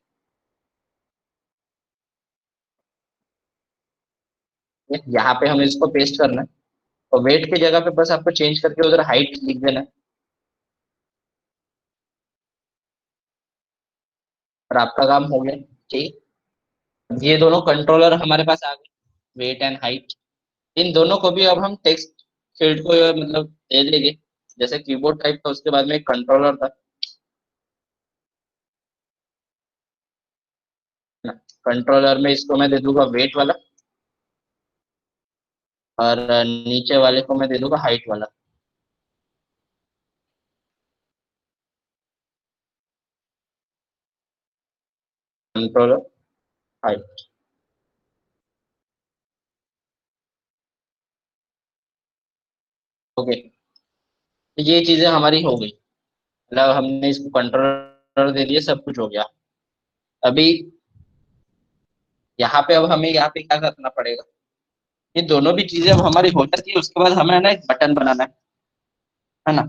हैं। यहाँ पे हमें इसको पेस्ट करना है। और वेट की जगह पे बस आपको चेंज करके उधर हाइट लिख देना है, और आपका काम हो गया। ठीक। ये दोनों कंट्रोलर हमारे पास आ गए, वेट एंड हाइट। इन दोनों को भी अब हम टेक्स्ट फील्ड को मतलब दे देंगे। जैसे कीबोर्ड टाइप था, उसके बाद में एक कंट्रोलर था ना। कंट्रोलर में इसको मैं दे दूंगा वेट वाला, और नीचे वाले को मैं दे दूंगा हाइट वाला। Controller height. ओके। तो ये चीजें हमारी हो गई, मतलब हमने इसको कंट्रोलर दे दिया, सब कुछ हो गया। अभी यहाँ पे अब हमें यहाँ पे क्या करना पड़ेगा, ये दोनों भी चीजें अब हमारी हो जाती है, उसके बाद हमें ना एक बटन बनाना है ना।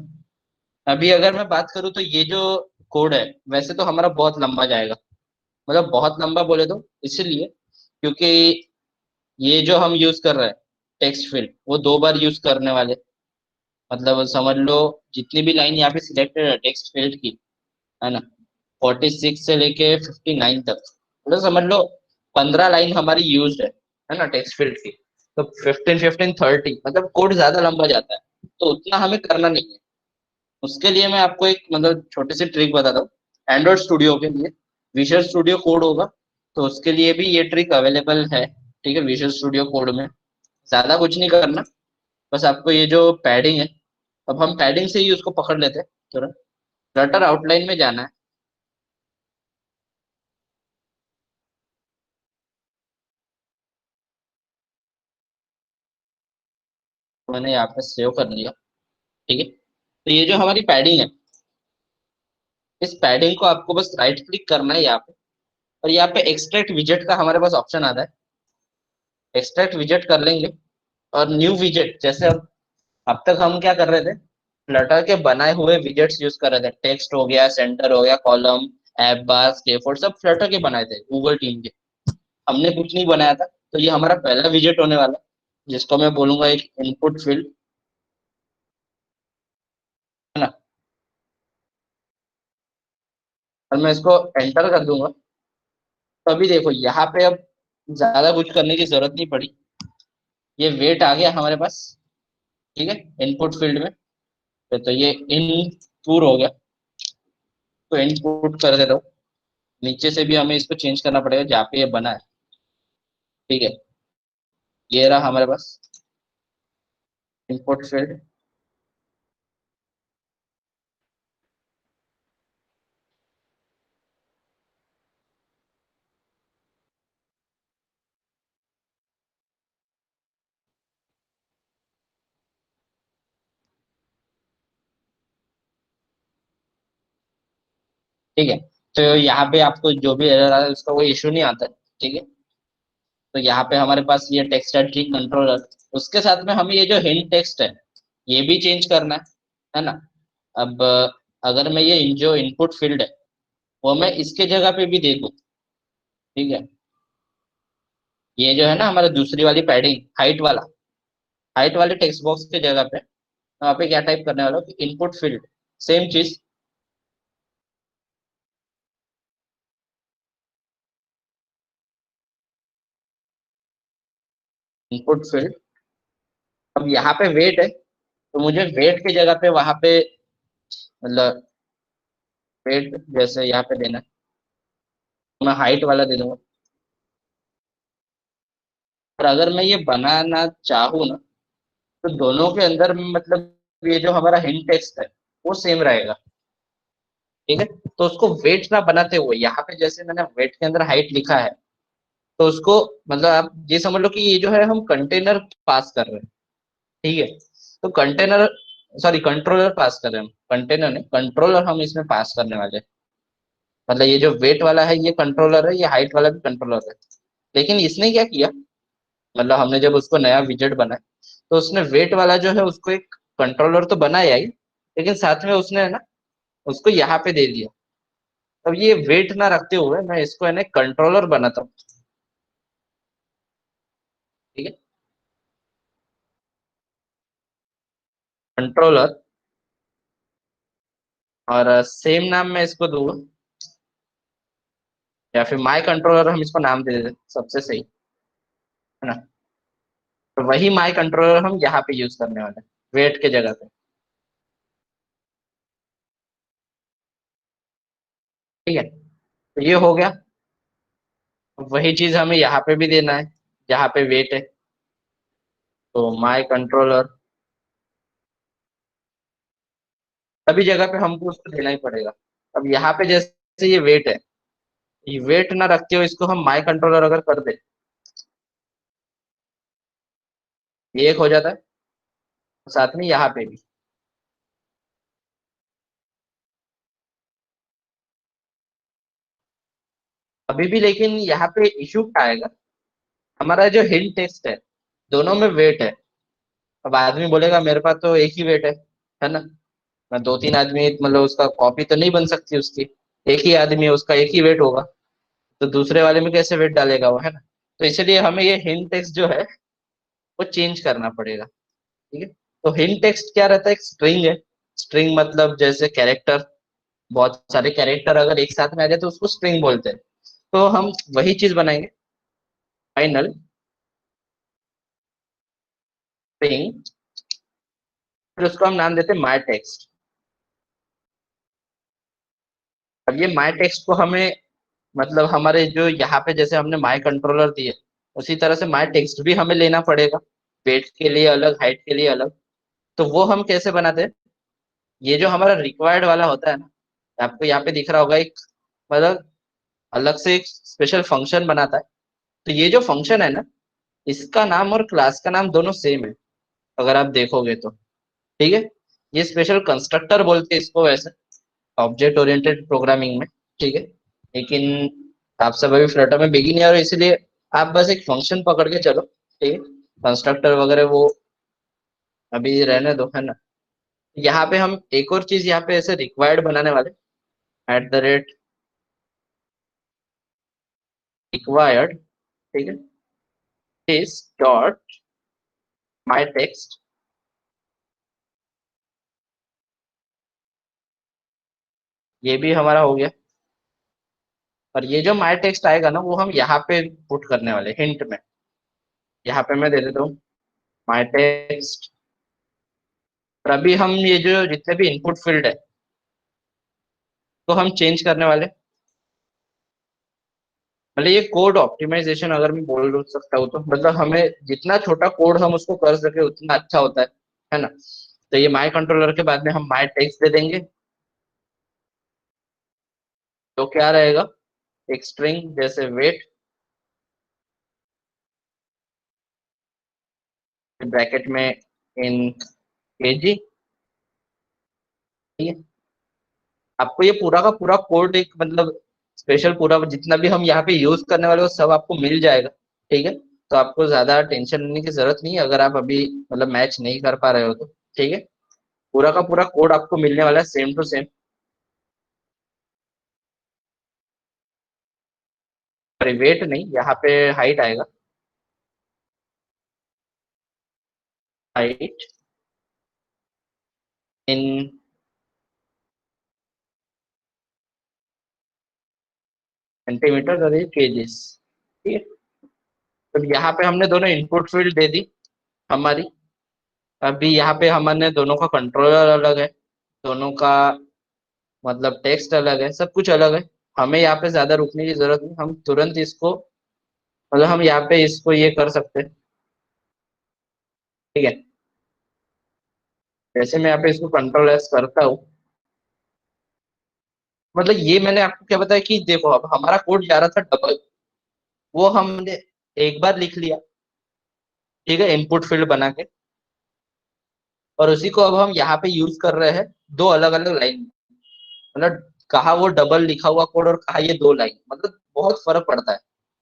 अभी अगर मैं बात करूँ तो ये जो कोड है, वैसे तो हमारा बहुत लंबा जाएगा। मतलब बहुत लंबा बोले तो इसलिए क्योंकि ये जो हम यूज कर रहे हैं टेक्स्ट फील्ड, वो दो बार यूज करने वाले। मतलब समझ लो, जितनी भी लाइन यहाँ पे सिलेक्टेड है टेक्स्ट फील्ड की, है ना, 46 से लेके 59 तक, मतलब समझ लो 15 लाइन हमारी यूज है ना टेक्स्ट फील्ड की। तो 15 15 30, मतलब कोड ज्यादा लंबा जाता है, तो उतना हमें करना नहीं है। उसके लिए मैं आपको एक मतलब छोटी सी ट्रिक बताता हूँ। एंड्रॉइड स्टूडियो के लिए विजुअल स्टूडियो कोड होगा, तो उसके लिए भी ये ट्रिक अवेलेबल है। ठीक है, विजुअल स्टूडियो कोड में ज्यादा कुछ नहीं करना, बस आपको ये जो पैडिंग है, अब हम पैडिंग से ही उसको पकड़ लेते हैं तुरंत। फ्लटर आउटलाइन में जाना है। तो मैंने यहाँ पे सेव कर लिया। ठीक है। तो ये जो हमारी पैडिंग है, इस पैडिंग को आपको बस राइट क्लिक करना है यहाँ पे, और यहाँ पे एक्सट्रैक्ट विजेट का हमारे पास ऑप्शन आता है। एक्सट्रैक्ट विजेट कर लेंगे, और न्यू विजेट, जैसे अब तक हम क्या कर रहे थे, फ्लटर के बनाए हुए विजेट्स यूज कर रहे थे। टेक्स्ट हो गया, सेंटर हो गया, कॉलम, ऐप बार, स्केपफोर्ड, सब फ्लटर के बनाए थे गूगल टीम के। हमने कुछ नहीं बनाया था। तो ये हमारा पहला विजेट होने वाला, जिसको मैं बोलूंगा एक इनपुट फील्ड, है ना। और मैं इसको एंटर कर दूंगा। तो अभी देखो यहाँ पे अब ज्यादा कुछ करने की जरूरत नहीं पड़ी। ये वेट आ गया हमारे पास। ठीक है, इनपुट फील्ड में। तो ये इन टूर हो गया। तो इनपुट कर देता हूँ। नीचे से भी हमें इसको चेंज करना पड़ेगा जहाँ पे ये बना है। ठीक है। ये रहा हमारे पास इनपुट फील्ड। ठीक है। तो यहाँ पे आपको जो भी एरर आ रहा है उसका कोई इशू नहीं आता है। ठीक है। तो यहाँ पे हमारे पास ये टेक्स्ट एडिटिंग कंट्रोलर, उसके साथ में हमें ये जो हिंट टेक्स्ट है ये भी चेंज करना है ना। अब अगर मैं ये जो इनपुट फील्ड है वो मैं इसके जगह पे भी दे दूँ, ठीक है। ये जो है ना हमारा दूसरी वाली पैडिंग हाइट वाला, हाइट वाले टेक्स्ट बॉक्स के जगह पे वहाँ पे क्या टाइप करने वाला हूँ, इनपुट फील्ड, सेम चीज, इनपुट फील्ड। अब यहाँ पे वेट है तो मुझे वेट की जगह पे वहां पे मतलब वेट जैसे यहाँ पे देना है, तो मैं हाइट वाला दे दूंगा। और अगर मैं ये बनाना चाहूँ ना तो दोनों के अंदर मतलब ये जो हमारा हिंट टेक्स्ट है वो सेम रहेगा। ठीक है। तो उसको वेट ना बनाते हुए यहाँ पे जैसे मैंने वेट के अंदर हाइट लिखा है, तो उसको मतलब आप ये समझ लो कि ये जो है हम कंटेनर पास कर रहे हैं। ठीक है। तो कंटेनर, सॉरी कंट्रोलर पास कर रहे हैं हम, कंटेनर नहीं कंट्रोलर हम इसमें पास करने वाले हैं। मतलब ये जो वेट वाला है ये कंट्रोलर है, ये हाइट वाला भी कंट्रोलर है। लेकिन इसने क्या किया, मतलब हमने जब उसको नया विजेट बनाया तो उसने वेट वाला जो है उसको एक कंट्रोलर तो बनाया ही, लेकिन साथ में उसने है ना उसको यहाँ पे दे दिया। अब ये वेट ना रखते हुए मैं इसको है ना कंट्रोलर बनाता हूँ। ठीक है। कंट्रोलर, और सेम नाम मैं इसको दूंगा, या फिर माई कंट्रोलर हम इसको नाम दे देते सबसे सही, है ना। तो वही माई कंट्रोलर हम यहाँ पे यूज करने वाले हैं वेट के जगह पे। ठीक है। तो ये हो गया। वही चीज हमें यहाँ पे भी देना है जहाँ पे वेट है, तो माई कंट्रोलर सभी जगह पे हमको उसको देना ही पड़ेगा। अब यहाँ पे जैसे ये वेट है, ये वेट ना रखते हुए इसको हम माई कंट्रोलर अगर कर दे, ये एक हो जाता है। साथ में यहाँ पे भी अभी भी, लेकिन यहाँ पे इशू क्या आएगा, हमारा जो हिंट टेक्स्ट है दोनों में वेट है। अब आदमी बोलेगा मेरे पास तो एक ही वेट है ना। मैं दो तीन आदमी मतलब उसका कॉपी तो नहीं बन सकती उसकी, एक ही आदमी है उसका एक ही वेट होगा, तो दूसरे वाले में कैसे वेट डालेगा वो, है ना। तो इसलिए हमें ये हिंट टेक्स्ट जो है वो चेंज करना पड़ेगा। ठीक है। तो हिंट टेक्स्ट क्या रहता है, एक स्ट्रिंग है। स्ट्रिंग मतलब जैसे कैरेक्टर, बहुत सारे कैरेक्टर अगर एक साथ में आ जाए तो उसको स्ट्रिंग बोलते हैं। तो हम वही चीज बनाएंगे, फाइनल स्ट्रिंग, फिर उसको हम नाम देते हैं माई टेक्स्ट। अब ये माई टेक्स्ट को हमें मतलब हमारे जो यहाँ पे जैसे हमने माई कंट्रोलर दिए उसी तरह से माई टेक्स्ट भी हमें लेना पड़ेगा, वेट के लिए अलग हाइट के लिए अलग। तो वो हम कैसे बनाते हैं, ये जो हमारा रिक्वायर्ड वाला होता है ना, आपको यहाँ पे दिख रहा होगा एक, मतलब अलग से एक स्पेशल फंक्शन बनाता है। तो ये जो फंक्शन है ना इसका नाम और क्लास का नाम दोनों सेम है अगर आप देखोगे तो। ठीक है। ये स्पेशल कंस्ट्रक्टर बोलते हैं इसको वैसे, ऑब्जेक्ट ओरिएंटेड प्रोग्रामिंग में। ठीक है। लेकिन आप सब अभी फ्लटर में बिगिनर हो इसलिए आप बस एक फंक्शन पकड़ के चलो। ठीक है। कंस्ट्रक्टर वगैरह वो अभी रहने दो, है ना। यहाँ पे हम एक और चीज यहाँ पे ऐसे रिक्वायर्ड बनाने वाले, एट द रेट रिक्वायर्ड, ठीक है, दिस डॉट माई टेक्स्ट। ये भी हमारा हो गया। और ये जो माई टेक्स्ट आएगा ना वो हम यहाँ पे पुट करने वाले हिंट में। यहाँ पे मैं दे देता हूँ माई टेक्स्ट। और अभी हम ये जो जितने भी इनपुट फील्ड है तो हम चेंज करने वाले, मतलब ये कोड ऑप्टिमाइजेशन अगर मैं बोल सकता हूँ तो, मतलब हमें जितना छोटा कोड हम उसको कर सके उतना अच्छा होता है ना। तो ये माई कंट्रोलर के बाद में हम माई टेक्स्ट दे देंगे, तो क्या रहेगा, एक स्ट्रिंग जैसे वेट, ब्रैकेट में इन केजी। ठीक है। आपको ये पूरा का पूरा कोड एक मतलब स्पेशल पूरा जितना भी हम यहाँ पे यूज करने वाले वो सब आपको मिल जाएगा। ठीक है, तो आपको ज्यादा टेंशन लेने की जरूरत नहीं है अगर आप अभी मतलब मैच नहीं कर पा रहे हो तो। ठीक है, पूरा का पूरा कोड आपको मिलने वाला है सेम टू सेम। वेट नहीं, यहाँ पे हाइट आएगा। हाइट इन सेंटीमीटर और ये केजीस। ठीक है, तो यहाँ पे हमने दोनों इनपुट फील्ड दे दी हमारी। अभी यहाँ पे हमने दोनों का कंट्रोलर अलग है, दोनों का मतलब टेक्स्ट अलग है, सब कुछ अलग है। हमें यहाँ पे ज्यादा रुकने की जरूरत नहीं, हम तुरंत इसको मतलब हम यहाँ पे इसको ये कर सकते हैं। ठीक है, जैसे मैं यहाँ पे इसको कंट्रोल एस करता हूँ, मतलब ये मैंने आपको क्या बताया कि देखो अब हमारा कोड जा रहा था डबल, वो हमने एक बार लिख लिया। ठीक है, इनपुट फील्ड बना के, और उसी को अब हम यहाँ पे यूज कर रहे हैं दो अलग अलग लाइन। मतलब कहा वो डबल लिखा हुआ कोड और कहा ये दो लाइन, मतलब बहुत फर्क पड़ता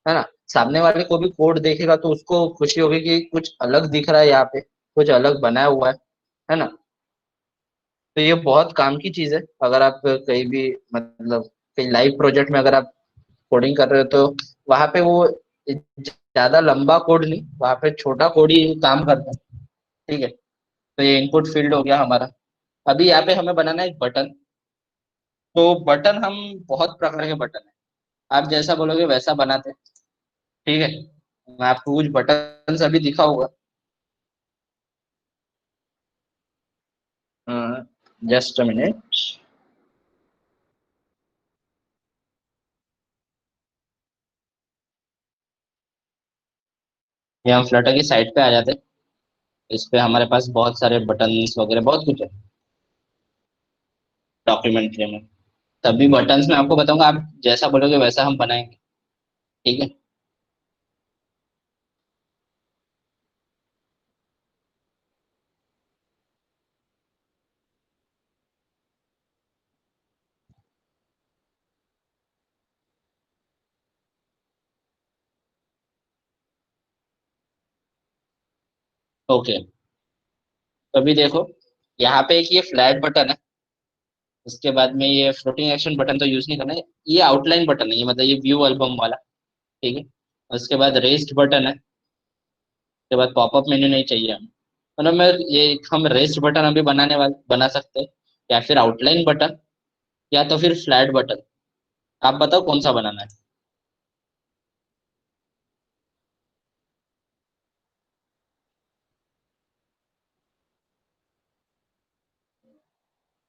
है ना। सामने वाले को भी कोड देखेगा तो उसको खुशी होगी कि कुछ अलग दिख रहा है यहाँ पे, कुछ अलग बनाया हुआ है ना। तो ये बहुत काम की चीज है अगर आप कहीं भी मतलब कहीं लाइव प्रोजेक्ट में अगर आप कोडिंग कर रहे हो तो वहां पे वो ज्यादा लंबा कोड नहीं, वहां पे छोटा कोड ही काम करता है। ठीक है, तो ये इनपुट फील्ड हो गया हमारा। अभी यहाँ पे हमें बनाना है एक बटन। तो बटन हम बहुत प्रकार के बटन है, आप जैसा बोलोगे वैसा बनाते हैं। ठीक है, मैं आपको कुछ बटन अभी दिखाऊंगा। Just a minute. ये हम फ्लटर की साइट पे आ जाते हैं। इस पे हमारे पास बहुत सारे बटन्स वगैरह बहुत कुछ है डॉक्यूमेंट्री में। तभी बटन्स में आपको बताऊंगा, आप जैसा बोलोगे वैसा हम बनाएंगे। ठीक है। ओके, तो अभी देखो यहाँ पे एक ये फ्लैट बटन है। उसके बाद में ये फ्लोटिंग एक्शन बटन तो यूज नहीं करना है। ये आउटलाइन बटन है, ये मतलब ये व्यू एल्बम वाला। ठीक है, उसके बाद रेस्ट बटन है। उसके बाद पॉपअप मेन्यू नहीं चाहिए हमें। मतलब मैं ये हम रेस्ट बटन अभी बनाने वाले बना सकते हैं, या फिर आउटलाइन बटन, या तो फिर फ्लैट बटन। आप बताओ कौन सा बनाना है।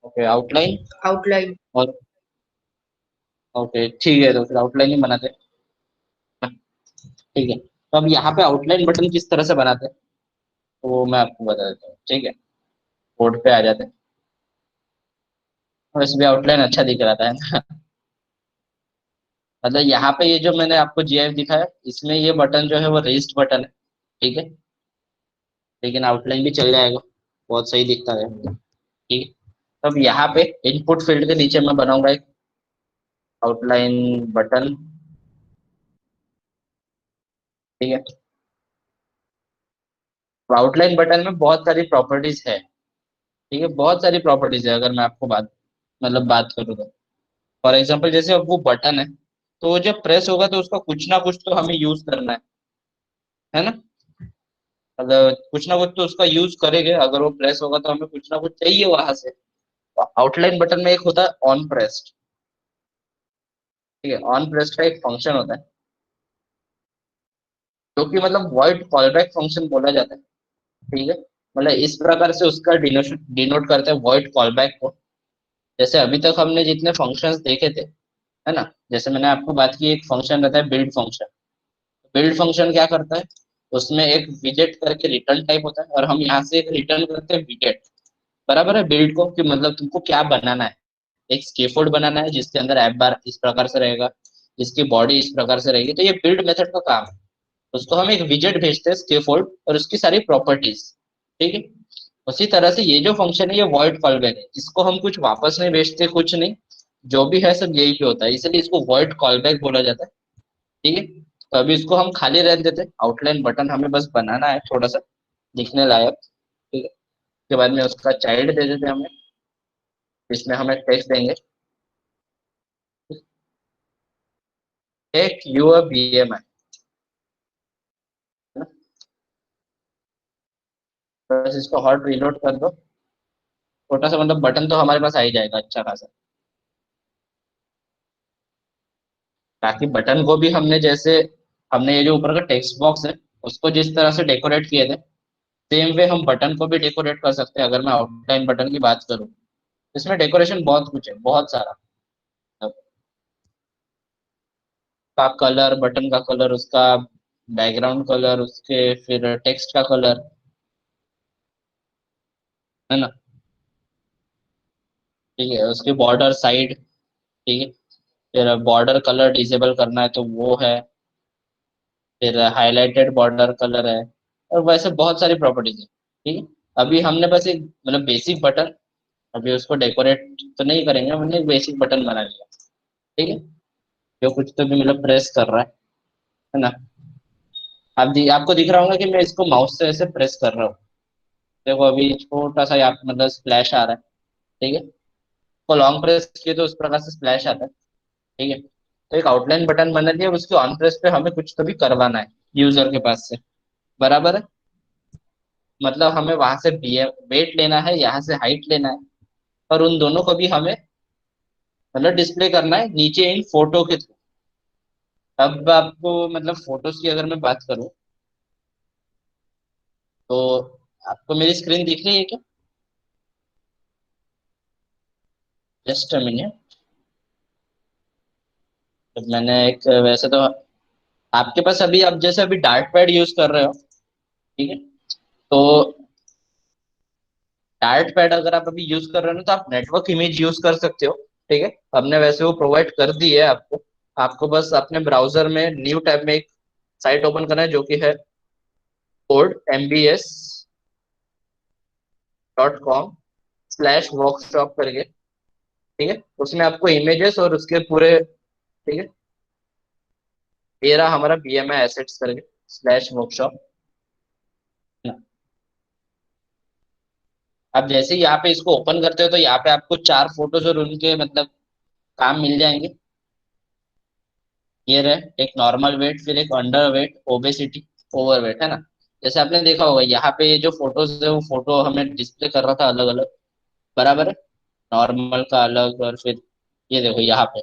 Okay, outline. आउटलाइन। और ओके ठीक है, तो फिर आउटलाइन ही बनाते हैं। ठीक है, तो अब यहाँ पे आउटलाइन बटन किस तरह से बनाते हैं तो वो मैं आपको बता देता हूँ। ठीक है, कोड पे आ जाते हैं। और इसमें आउटलाइन अच्छा दिख रहा था है ना। मतलब यहाँ पे ये जो मैंने आपको जीआईएफ दिखाया इसमें ये बटन जो है वो रेस्ट बटन है। ठीक है, लेकिन आउटलाइन भी चल जाएगा, बहुत सही दिखता है। ठीक है, अब यहाँ पे इनपुट फील्ड के नीचे मैं बनाऊंगा एक आउटलाइन बटन। ठीक है, आउटलाइन बटन में बहुत सारी प्रॉपर्टीज है। ठीक है, बहुत सारी प्रॉपर्टीज है, अगर मैं आपको बात करूँ तो फॉर एग्जाम्पल जैसे अब वो बटन है, तो वो जब प्रेस होगा तो उसका कुछ ना कुछ तो हमें यूज करना है ना। अगर कुछ ना कुछ तो उसका यूज करेंगे, अगर वो प्रेस होगा तो हमें कुछ ना कुछ चाहिए वहां से। आउटलाइन बटन में एक होता है ऑन प्रेस्ड। ठीक है, ऑन प्रेस्ड का एक फंक्शन होता है जो कि मतलब वॉइड कॉलबैक फंक्शन बोला जाता है। ठीक है, मतलब इस प्रकार से उसका डिनोट करते हैं वॉइड कॉलबैक को। जैसे अभी तक हमने जितने फंक्शंस देखे थे, है ना, जैसे मैंने आपको बात की एक फंक्शन रहता है बिल्ड फंक्शन। बिल्ड फंक्शन क्या करता है, उसमें एक विजेट करके रिटर्न टाइप होता है और हम यहाँ से एक रिटर्न करते हैं विजेट। बराबर है, बिल्ड को कि मतलब तुमको क्या बनाना है। एक स्केफोल्ड बनाना है जिसके अंदर ऐप बार इस प्रकार से रहेगा, जिसकी बॉडी इस प्रकार से रहेगी, तो ये बिल्ड मेथड का काम है। उसको हम एक विजेट भेजते हैं स्केफोल्ड और उसकी सारी प्रॉपर्टीज। ठीक है, उसी तरह से ये जो फंक्शन है ये वॉइड कॉलबैक है, इसको हम कुछ वापस नहीं भेजते कुछ नहीं, जो भी है सब यही पे होता है, इसलिए इसको वॉइड कॉलबैक बोला जाता है। ठीक है, तो अभी इसको हम खाली रहने देते हैं, आउटलाइन बटन हमें बस बनाना है थोड़ा सा दिखने लायक। ठीक है, उसके बाद में उसका चाइल्ड दे देते हैं हमें, इसमें हमें टेक्स्ट देंगे, टेक यूर BMI। बस इसको हॉट रीलोड कर दो, छोटा सा मतलब बटन तो हमारे पास आ ही जाएगा अच्छा खासा। बाकी बटन को भी हमने जैसे, हमने ये जो ऊपर का टेक्स्ट बॉक्स है उसको जिस तरह से डेकोरेट किए थे, सेम वे हम बटन को भी डेकोरेट कर सकते हैं। अगर मैं आउटलाइन बटन की बात करूँ, इसमें डेकोरेशन बहुत कुछ है, बहुत सारा। का कलर, बटन का कलर, उसका बैकग्राउंड कलर, उसके फिर टेक्स्ट का कलर, है ना। ठीक है, उसकी बॉर्डर साइड। ठीक है, फिर बॉर्डर कलर डिसेबल करना है तो वो है, फिर हाईलाइटेड बॉर्डर कलर है, और वैसे बहुत सारी प्रॉपर्टीज है। ठीक है, अभी हमने बस एक मतलब बेसिक बटन, अभी उसको डेकोरेट तो नहीं करेंगे, हमने एक बेसिक बटन बना लिया। ठीक है, जो कुछ तो भी मतलब प्रेस कर रहा है ना। आपको दिख रहा होगा कि मैं इसको माउस से ऐसे प्रेस कर रहा हूँ। देखो अभी छोटा सा यहाँ पे मतलब स्प्लैश आ रहा है। ठीक है, को लॉन्ग प्रेस किए तो उस प्रकार से स्प्लैश आता है। ठीक है, तो एक आउटलाइन बटन बना दिया, उसके ऑन प्रेस पे हमें कुछ तो भी करवाना है यूजर के पास से, बराबर है। मतलब हमें वहां से वेट लेना है, यहाँ से हाइट लेना है, और उन दोनों को भी हमें मतलब डिस्प्ले करना है नीचे इन फोटो के थ्रू। अब आपको मतलब फोटोज की अगर मैं बात करूँ, तो आपको मेरी स्क्रीन दिख रही है क्या? Just a minute. तो मैंने एक वैसे तो आपके पास अभी, आप जैसे अभी डार्ट पैड यूज कर रहे हो, ठीक है, तो डार्ट पैड अगर आप अभी यूज कर रहे हो ना, तो आप नेटवर्क इमेज यूज कर सकते हो। ठीक है, हमने वैसे वो प्रोवाइड कर दी है आपको। आपको बस अपने ब्राउजर में न्यू टैब में एक साइट ओपन करना है, जो कि है codembs.com/workshop करके। ठीक है, उसमें आपको इमेजेस और उसके पूरे, ठीक है, ये रहा हमारा BMI एसेट्स करके /workshop। अब जैसे ही यहाँ पे इसको ओपन करते हो, तो यहाँ पे आपको 4 फोटोज और उनके मतलब काम मिल जाएंगे। ये रहे, एक नॉर्मल वेट, फिर एक under weight, obesity, over weight, है ना। जैसे आपने देखा होगा यहाँ पे ये जो फोटोज है, वो फोटो हमें डिस्प्ले कर रहा था अलग अलग, बराबर है, नॉर्मल का अलग, और फिर ये देखो यहाँ पे,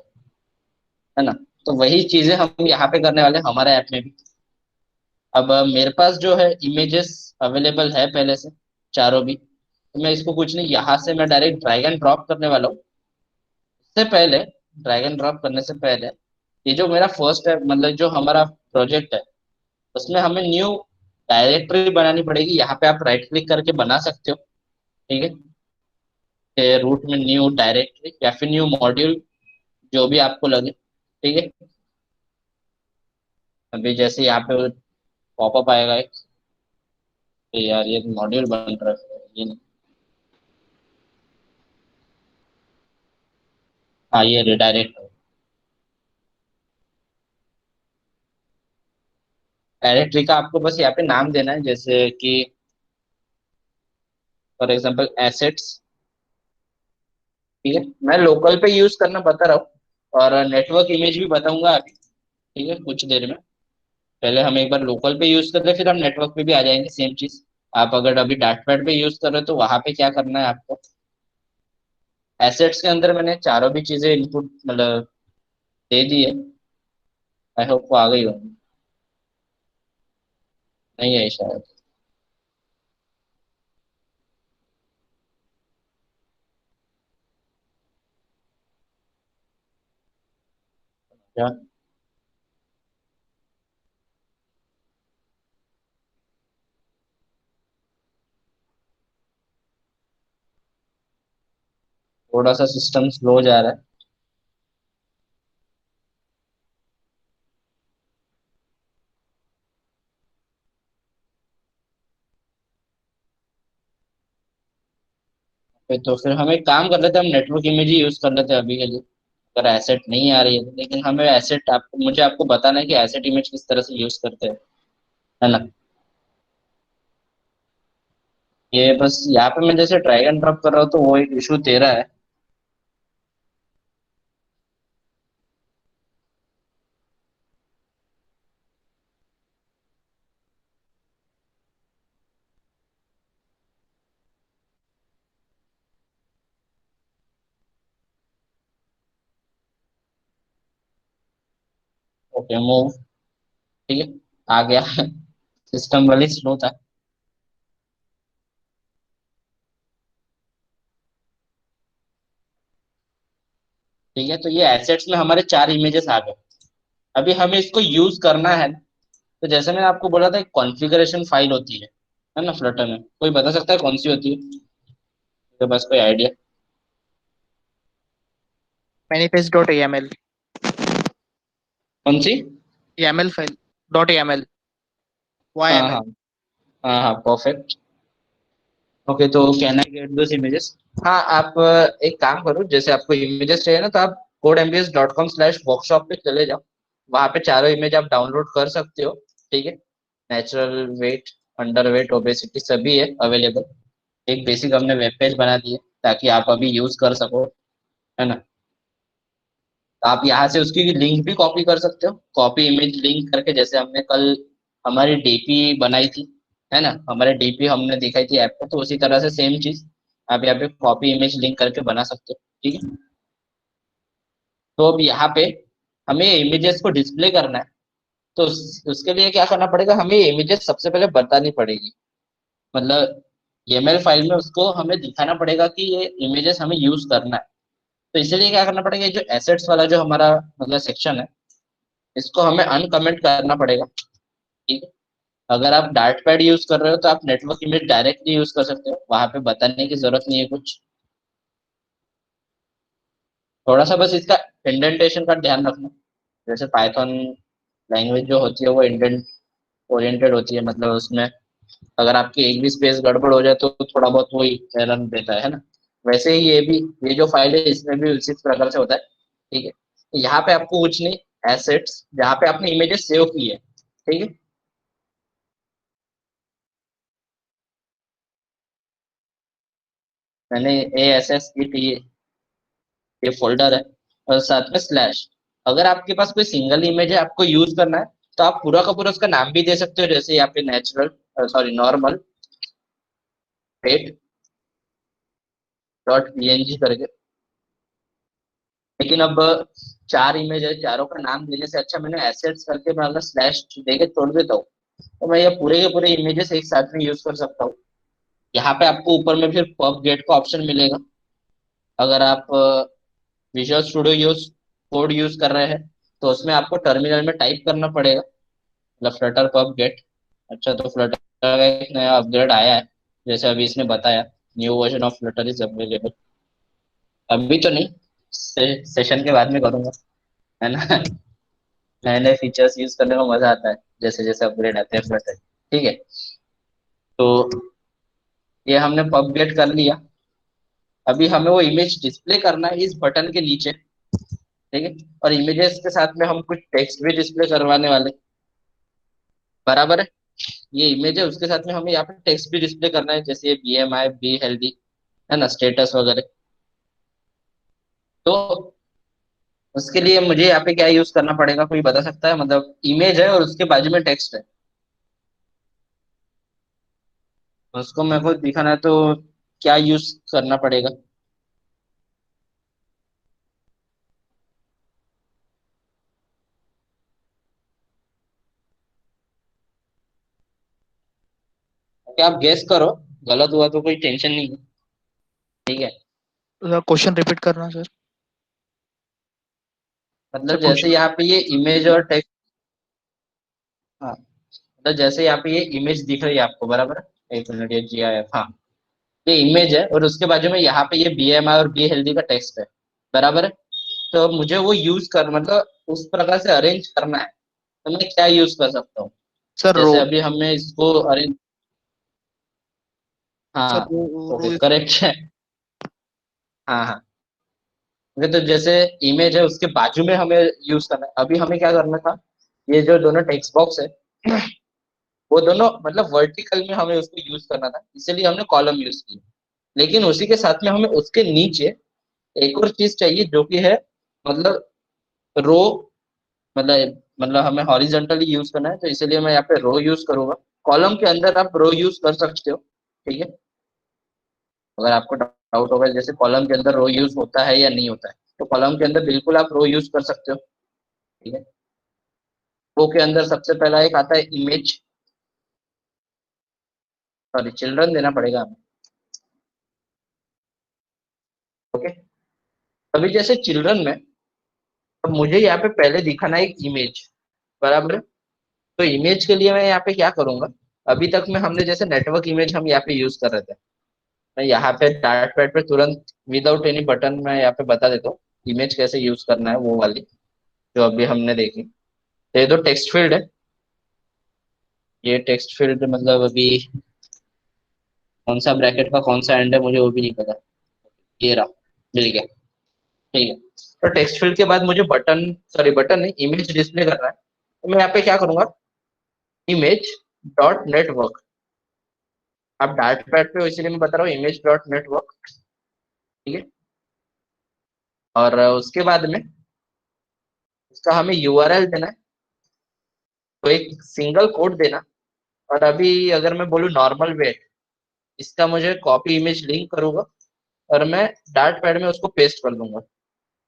है ना। तो वही चीजें हम यहाँ पे करने वाले हैं हमारे ऐप में भी। अब मेरे पास जो है इमेजेस अवेलेबल है पहले से, चारों भी, तो मैं इसको कुछ नहीं, यहाँ से मैं डायरेक्ट ड्रैग एंड ड्रॉप करने वाला हूँ। उससे पहले, ड्रैग एंड ड्रॉप करने से पहले, ये जो मेरा फर्स्ट है मतलब जो हमारा प्रोजेक्ट है, उसमें हमें न्यू डायरेक्टरी बनानी पड़ेगी। यहाँ पे आप राइट क्लिक करके बना सकते हो। ठीक है, रूट में न्यू डायरेक्टरी या फिर न्यू मॉड्यूल, जो भी आपको लगे। ठीक है, अभी जैसे यहाँ पे पॉपअप आएगा एक, तो यार ये मॉड्यूल बन रहा है ये नहीं। हाँ, ये रिडायरेक्ट, डायरेक्टरी का आपको बस यहाँ पे नाम देना है, जैसे कि फॉर एग्जांपल एसेट्स। ठीक है, मैं लोकल पे यूज करना बता रहा हूँ, और नेटवर्क इमेज भी बताऊंगा अभी। ठीक है, कुछ देर में। पहले हम एक बार लोकल पे यूज कर रहे, फिर हम नेटवर्क पे भी आ जाएंगे, सेम चीज। आप अगर अभी डाट पैड पे यूज कर रहे हो, तो वहां पे क्या करना है आपको, एसेट्स के अंदर मैंने चारों भी चीजें इनपुट मतलब दे दी है। आई होप वो आ गई होगी। नहीं है शायद। क्या? थोड़ा सा सिस्टम स्लो जा रहा है। तो फिर हम एक काम कर लेते हैं, हम नेटवर्क इमेज ही यूज कर लेते हैं अभी के लिए। अगर एसेट नहीं आ रही है लेकिन हमें एसेट आपको मुझे आपको बताना है कि एसेट इमेज किस तरह से यूज करते हैं, है ना। ये बस यहाँ पे मैं जैसे ड्रैग एंड ड्रॉप कर रहा हूँ तो वो एक इशू दे रहा है। ओके मूव, ठीक है, आ गया। सिस्टम वाली स्लो था। ठीक है, तो ये एसेट्स में हमारे चार इमेजेस आ गए। अभी हमें इसको यूज करना है। तो जैसे मैंने आपको बोला था एक कॉन्फ़िगरेशन फाइल होती है ना फ्लटर में, कोई बता सकता है कौन सी होती है, तो बस कोई आइडिया। manifest.aml, कौन सी? YAML फाइल, .aml, हाँ हाँ, YAML। हाँ हाँ, परफेक्ट। ओके, तो can I get those images? हाँ, आप एक काम करो, जैसे आपको इमेजेस चाहिए ना तो आप codembs.com/workshop पे चले जाओ। वहाँ पे चारों इमेज आप डाउनलोड कर सकते हो। ठीक है, natural weight, underweight, obesity सभी है अवेलेबल। एक बेसिक हमने वेब पेज बना दी है ताकि आप अभी यूज कर सको, है ना। तो आप यहाँ से उसकी लिंक भी कॉपी कर सकते हो, कॉपी इमेज लिंक करके, जैसे हमने कल हमारी डीपी बनाई थी, है ना, हमारे डीपी हमने दिखाई थी ऐप पे, तो उसी तरह से सेम चीज आप यहाँ पे कॉपी इमेज लिंक करके बना सकते हो। ठीक है, तो अब यहाँ पे हमें इमेजेस को डिस्प्ले करना है। तो उसके लिए क्या करना पड़ेगा, हमें इमेजेस सबसे पहले बतानी पड़ेगी। मतलब ईएमएल फाइल में उसको हमें दिखाना पड़ेगा कि ये इमेजेस हमें यूज करना है। तो इसलिए क्या करना पड़ेगा, ये जो एसेट्स वाला जो हमारा मतलब सेक्शन है, इसको हमें अनकमेंट करना पड़ेगा। ठीक है, अगर आप डार्ट पैड यूज कर रहे हो तो आप नेटवर्क इमेज डायरेक्टली यूज कर सकते हो, वहां पे बताने की जरूरत नहीं है कुछ। थोड़ा सा बस इसका इंडेंटेशन का ध्यान रखना। जैसे पाइथन लैंग्वेज जो होती है वो इंडेंट ओरिएंटेड होती है, मतलब उसमें अगर आपकी एक भी स्पेस गड़बड़ हो जाए तो थोड़ा बहुत वही एरर देता है ना। वैसे ही ये भी, ये जो फाइल है इसमें भी उसी प्रकार से होता है। ठीक है, तो यहाँ पे आपको कुछ नहीं, एसेट्स जहाँ पे आपने इमेजेस सेव की है, ठीक है, मैंने ASS ये फोल्डर है, और साथ में स्लैश। अगर आपके पास कोई सिंगल इमेज है आपको यूज करना है तो आप पूरा का पूरा उसका नाम भी दे सकते हो, जैसे यहाँ पे नेचुरल सॉरी नॉर्मल png करके। लेकिन अब चार इमेज है, चारों का नाम देने से अच्छा मैंने एसेट्स करके मैं अगर स्लैश दे के छोड़ देता हूँ तो मैं ये पूरे के पूरे इमेजेस एक साथ में यूज कर सकता हूँ। यहाँ पे आपको ऊपर में फिर पब गेट का ऑप्शन मिलेगा। अगर आप visual studio use code use कर रहे हैं तो उसमें आपको टर्मिनल में टाइप करना पड़ेगा, मतलब फ्लटर पब गेट। अच्छा, तो फ्लटर का एक नया अपग्रेड आया है, जैसे अभी इसने बताया, new version of Flutter is available. अभी तो नहीं, सेशन के बाद में करूंगा, है ना। नए नए फीचर्स यूज करने में मजा आता है जैसे जैसे अपग्रेड आते हैं फ्लटर। ठीक है, तो ये हमने पब गेट कर लिया। अभी हमें वो इमेज डिस्प्ले करना है इस बटन के नीचे। ठीक है, और इमेजेस के साथ में हम कुछ टेक्स्ट भी डिस्प्ले करवाने वाले, बराबर है। ये इमेज है उसके साथ में हमें यहाँ पे टेक्स्ट भी डिस्प्ले करना है, जैसे BMI बी हेल्दी, है ना, स्टेटस वगैरह। तो उसके लिए मुझे यहाँ पे क्या यूज करना पड़ेगा, कोई बता सकता है? मतलब इमेज है और उसके बाजू में टेक्स्ट है, उसको मेरे को दिखाना है तो क्या यूज करना पड़ेगा? क्या आप गेस करो, गलत हुआ तो कोई टेंशन नहीं है। ठीक है, क्वेश्चन रिपीट करना सर। सर मतलब जैसे क्वेश्चन। यहाँ पे ये इमेज और टेक्स्ट, हाँ, मतलब जैसे यहाँ पे ये इमेज दिख रही है आपको, बराबर है, एक मिनट, ये GIF, हाँ, ये इमेज है और उसके बाजू में यहाँ पे ये BMI और बी हेल्दी का टेक्स्ट है, बराबर है। तो मुझे वो यूज कर, मतलब उस प्रकार से अरेंज करना है, तो मैं क्या यूज कर सकता हूँ? सर रो। जैसे अभी हमने इसको अरेंज, सर हाँ, रो, ओके रो। करेक्ट है, हाँ हाँ, तो जैसे इमेज है उसके बाजू में हमें यूज करना है। अभी हमें क्या करना था, ये जो दोनों टेक्स्ट बॉक्स है वो दोनों मतलब वर्टिकल में हमें उसको यूज करना था, इसीलिए हमने कॉलम यूज की। लेकिन उसी के साथ में हमें उसके नीचे एक और चीज चाहिए जो कि है मतलब रो, मतलब हमें हॉरिजॉन्टली यूज करना है, तो इसीलिए मैं यहाँ पे रो यूज करूंगा। कॉलम के अंदर आप रो यूज कर सकते हो, ठीक है। अगर आपको डाउट होगा जैसे कॉलम के अंदर रो यूज होता है या नहीं होता है, तो कॉलम के अंदर बिल्कुल आप रो यूज कर सकते हो, ठीक है। रो के अंदर सबसे पहला एक आता है इमेज, सॉरी चिल्ड्रन देना पड़ेगा हमें, ओके। अभी जैसे चिल्ड्रन में, अब मुझे यहाँ पे पहले दिखाना है एक इमेज, बराबर है। तो इमेज के लिए मैं यहाँ पे क्या करूंगा, अभी तक में हमने जैसे नेटवर्क इमेज हम यहाँ पे यूज कर रहे थे, मैं यहाँ पे डार्ट पैड पे तुरंत विदाउट एनी बटन मैं यहाँ पे बता देता हूँ इमेज कैसे यूज करना है, वो वाली जो अभी हमने देखी। तो ये तो टेक्स्ट फील्ड है, ये टेक्स्ट फील्ड मतलब अभी कौन सा ब्रैकेट का कौन सा एंड है मुझे वो भी नहीं पता। ये रहा, मिल गया, ठीक है। तो टेक्स्ट फील्ड के बाद मुझे बटन, सॉरी बटन नहीं, इमेज डिस्प्ले करना है। तो मैं यहाँ पे क्या करूंगा, इमेज डॉट नेटवर्क। आप डार्ट पैड पे हो इसीलिए मैं बता रहा हूँ इमेज डॉट नेटवर्क, ठीक है। और उसके बाद में उसका हमें यूआरएल देना है, तो एक सिंगल कोड देना। और अभी अगर मैं बोलूँ नॉर्मल वेट, इसका मुझे कॉपी इमेज लिंक करूंगा और मैं डार्ट पैड में उसको पेस्ट कर दूंगा।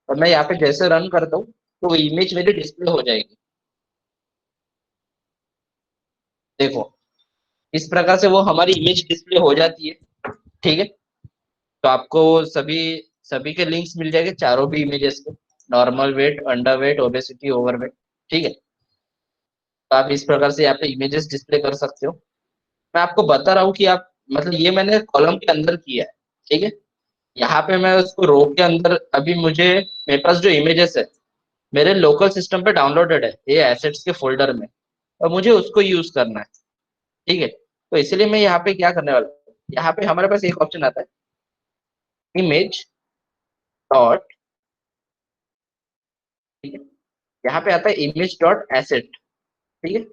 और मैं यहाँ पे जैसे रन करता हूँ तो वो इमेज मेरी डिस्प्ले हो जाएगी, देखो इस प्रकार से वो हमारी इमेज डिस्प्ले हो जाती है, ठीक है। तो आपको सभी सभी के लिंक्स मिल जाएंगे, चारों भी इमेजेस के, normal weight, underweight, obesity, over weight, ठीक है। तो आप इस प्रकार से यहाँ पे इमेजेस डिस्प्ले कर सकते हो। मैं आपको बता रहा हूँ कि आप मतलब ये मैंने कॉलम के अंदर किया है, ठीक है। यहाँ पे मैं उसको रो के अंदर, अभी मुझे मेरे पास जो इमेजेस है मेरे लोकल सिस्टम पे डाउनलोडेड है ये एसेट्स के फोल्डर में, और मुझे उसको यूज करना है, ठीक है। तो इसलिए मैं यहाँ पे क्या करने वाला हूँ, यहाँ पे हमारे पास एक ऑप्शन आता है इमेज डॉट, ठीक है। यहाँ पे आता है इमेज डॉट एसेट, ठीक है।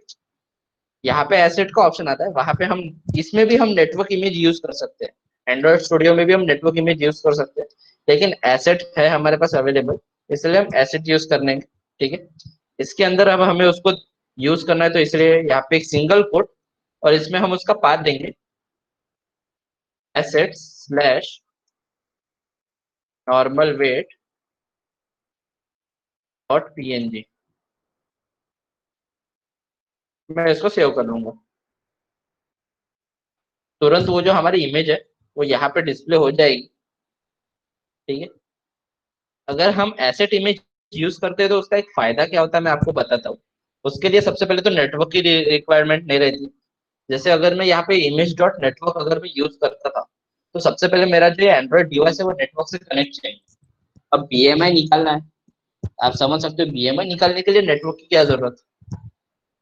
यहाँ पे एसेट का ऑप्शन आता है, वहां पे हम इसमें भी हम नेटवर्क इमेज यूज कर सकते हैं, एंड्रॉइड स्टूडियो में भी हम नेटवर्क इमेज यूज कर सकते हैं, लेकिन एसेट है हमारे पास अवेलेबल, इसलिए हम एसेट यूज कर लेंगे, ठीक है। इसके अंदर अब हमें उसको यूज करना है, तो इसलिए यहाँ पे एक सिंगल कोड, और इसमें हम उसका पाथ देंगे asset slash normal weight dot PNG. मैं इसको सेव कर लूंगा, तुरंत वो जो हमारी इमेज है वो यहाँ पे डिस्प्ले हो जाएगी, ठीक है। अगर हम एसेट इमेज यूज करते हैं तो उसका एक फायदा क्या होता है मैं आपको बताता हूँ। उसके लिए सबसे पहले तो नेटवर्क की रिक्वायरमेंट नहीं रहती। जैसे अगर मैं यहाँ पे इमेज डॉट नेटवर्क अगर मैं यूज करता था, तो सबसे पहले मेरा जो एंड्रॉइड डिवाइस है वो नेटवर्क से कनेक्ट चाहिए। अब बीएमआई निकालना है, आप समझ सकते हो बीएमआई निकालने के लिए नेटवर्क की क्या जरूरत है।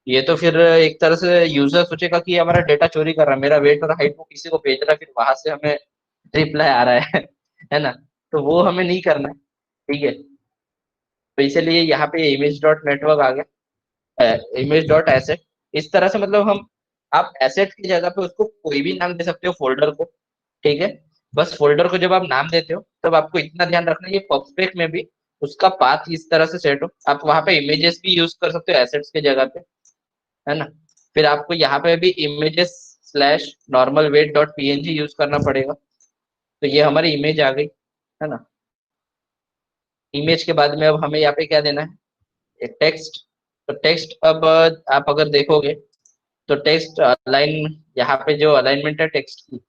ये तो फिर एक तरह से यूजर सोचेगा कि ये हमारा डेटा चोरी कर रहा है, मेरा वेट और हाइट वो किसी को भेज रहा है, फिर वहां से हमें रिप्लाई आ रहा है है ना। तो वो हमें नहीं करना है, ठीक है। तो इसीलिए यहाँ पे इमेज डॉट नेटवर्क आ गया, इमेज डॉट एसेट। इस तरह से मतलब हम, आप एसेट की जगह पे उसको कोई भी नाम दे सकते हो फोल्डर को, ठीक है। बस फोल्डर को जब आप नाम देते हो तब आपको इतना ध्यान रखना है ये पब्सपेक में भी उसका पाथ इस तरह से सेट हो। आप वहां पे इमेजेस भी यूज कर सकते हो एसेट्स की जगह पे, है ना। फिर आपको यहाँ पे भी images slash normal weight dot PNG use करना पड़ेगा। तो ये हमारी इमेज आ गई, है ना। इमेज के बाद में अब हमें यहाँ पे क्या देना है, टेक्स्ट। तो टेक्स्ट अब आप अगर देखोगे तो टेक्स्ट अलाइन, यहाँ पे जो अलाइनमेंट है टेक्स्ट की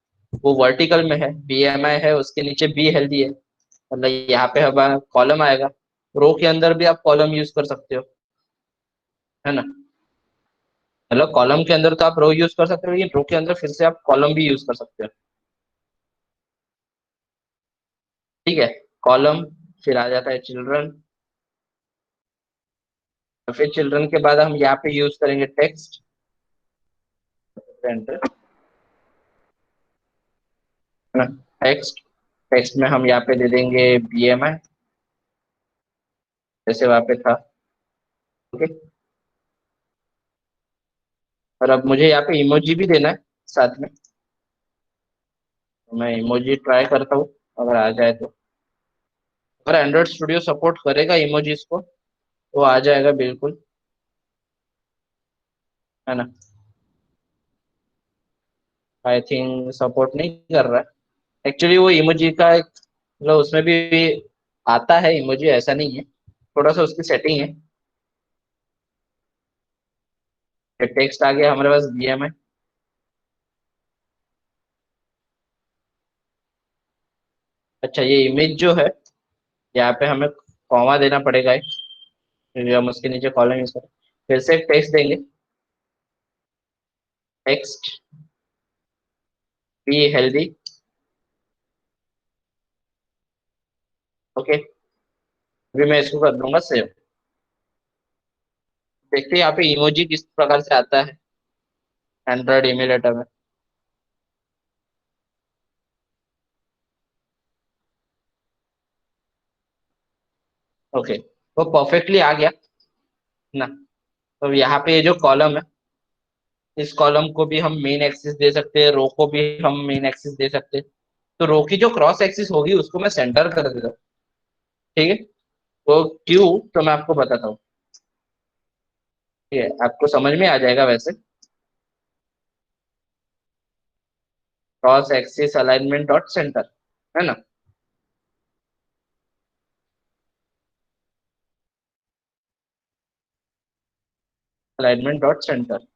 वो वर्टिकल में है, बीएमआई है, उसके नीचे बी हेल्दी है, मतलब यहाँ पे हमारा कॉलम आएगा। रो के अंदर भी आप कॉलम यूज कर सकते हो, है ना। मतलब कॉलम के अंदर तो आप रो यूज कर सकते हो, लेकिन रो के अंदर फिर से आप कॉलम भी यूज कर सकते हो, ठीक है। कॉलम, फिर आ जाता है चिल्ड्रन, फिर चिल्ड्रन के बाद हम यहाँ पे यूज करेंगे टेक्स्ट, टेक्स्ट। टेक्स्ट में हम यहाँ पे दे देंगे बीएमआई, जैसे वहां पे था। ओके। और अब मुझे यहाँ पे इमोजी भी देना है साथ में। तो मैं इमोजी ट्राई करता हूँ, अगर आ जाए तो। अगर एंड्रॉइड स्टूडियो सपोर्ट करेगा इमोजीज को तो आ जाएगा बिल्कुल, है ना। आई थिंक सपोर्ट नहीं कर रहा है एक्चुअली वो इमोजी का एक, मतलब उसमें भी आता है इमोजी, ऐसा नहीं है, थोड़ा सा उसकी सेटिंग है। टेक्स्ट आ गया हमारे पास बीएमआई। अच्छा ये इमेज जो है, यहाँ पे हमें कॉमा देना पड़ेगा एक, फिर हम उसके नीचे कॉलम यूज करें। फिर से एक टेक्स्ट देंगे, टेक्स्ट बी हेल्दी। ओके। अभी मैं इसको कर दूंगा सेव। देखते हैं यहाँ पे इमोजी किस प्रकार से आता है एंड्रॉइड इम्यूलेटर में। ओके, वो परफेक्टली आ गया ना। तो यहाँ पे ये जो कॉलम है, इस कॉलम को भी हम मेन एक्सिस दे सकते हैं, रो को भी हम मेन एक्सिस दे सकते हैं। तो रो की जो क्रॉस एक्सिस होगी उसको मैं सेंटर कर देता हूँ। ठीक है। वो क्यों, तो मैं आपको बताता हूँ। ठीक है, आपको समझ में आ जाएगा वैसे। Cross axis alignment dot centre, है ना। Alignment dot centre.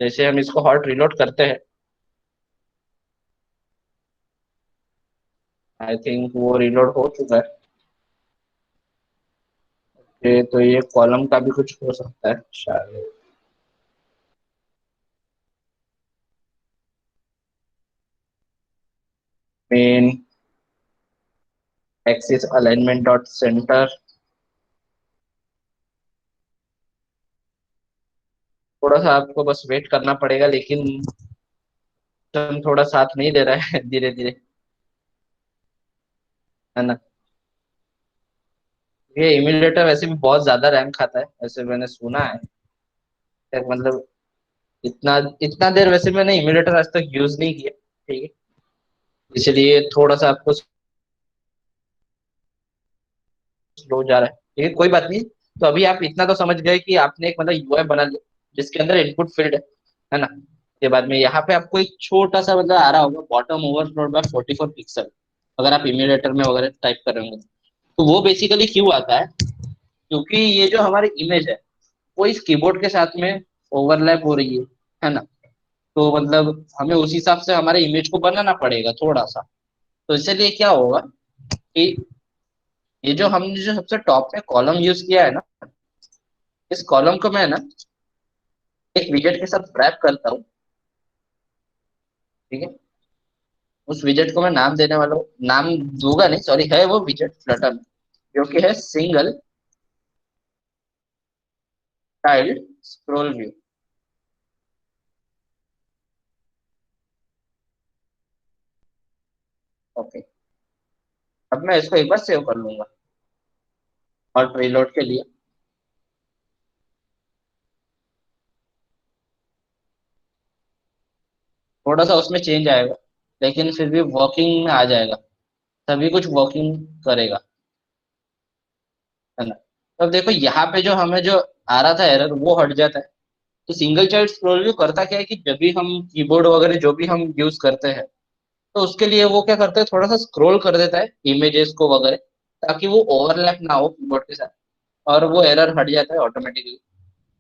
जैसे हम इसको हॉट रिलोड करते हैं, आई थिंक वो रिलोड हो चुका है। तो ये कॉलम का भी कुछ हो सकता है शायद। Main axis alignment dot centre. थोड़ा सा आपको बस वेट करना पड़ेगा, लेकिन हम थोड़ा साथ नहीं दे रहा है धीरे धीरे, है ना। ये इम्यूलेटर वैसे भी बहुत ज्यादा रैम खाता है, ऐसे मैंने सुना है। मतलब इतना इतना देर वैसे मैंने इम्यूलेटर आज तक यूज नहीं किया। ठीक है, इसलिए थोड़ा सा आपको स्लो जा रहा है, लेकिन कोई बात नहीं। तो अभी आप इतना तो समझ गए कि आपने एक मतलब यूआई बना लिया जिसके अंदर इनपुट फील्ड है ना। के बाद में यहाँ पे आपको एक छोटा सा मतलब आ रहा होगा बॉटम ओवरफ्लो बाय 44 पिक्सल, अगर आप इम्यूलेटर में वगैरह टाइप कर रहे होंगे। तो वो बेसिकली क्यों आता है, क्योंकि ये जो हमारी इमेज है वो इस कीबोर्ड के साथ में ओवरलैप हो रही है ना। तो मतलब हमें उस हिसाब से हमारे इमेज को बनाना पड़ेगा थोड़ा सा। तो इसलिए क्या होगा कि ये जो हमने जो सबसे टॉप में कॉलम यूज किया है ना, इस कॉलम को मैं ना एक विजेट के साथ रैप करता हूँ। ठीक है। उस विजेट को मैं नाम देने वाला हूँ, नाम दूंगा नहीं, सॉरी, है वो विजेट फ्लटर में, जो कि है single tiled scroll view. Okay. अब मैं इसको एक बार सेव कर लूंगा और रीलोड के लिए। थोड़ा सा उसमें चेंज आएगा, लेकिन फिर भी वर्किंग में आ जाएगा, सभी कुछ वर्किंग करेगा, है ना। तो अब देखो यहाँ पे जो हमें जो आ रहा था एरर वो हट जाता है। तो सिंगल चाइल्ड स्क्रॉल व्यू करता क्या है कि जब भी हम कीबोर्ड वगैरह जो भी हम यूज करते हैं, तो उसके लिए वो क्या करता है, थोड़ा सा स्क्रॉल कर देता है इमेजेस को वगैरह, ताकि वो ओवरलैप ना हो कीबोर्ड के साथ, और वो एरर हट जाता है ऑटोमेटिकली।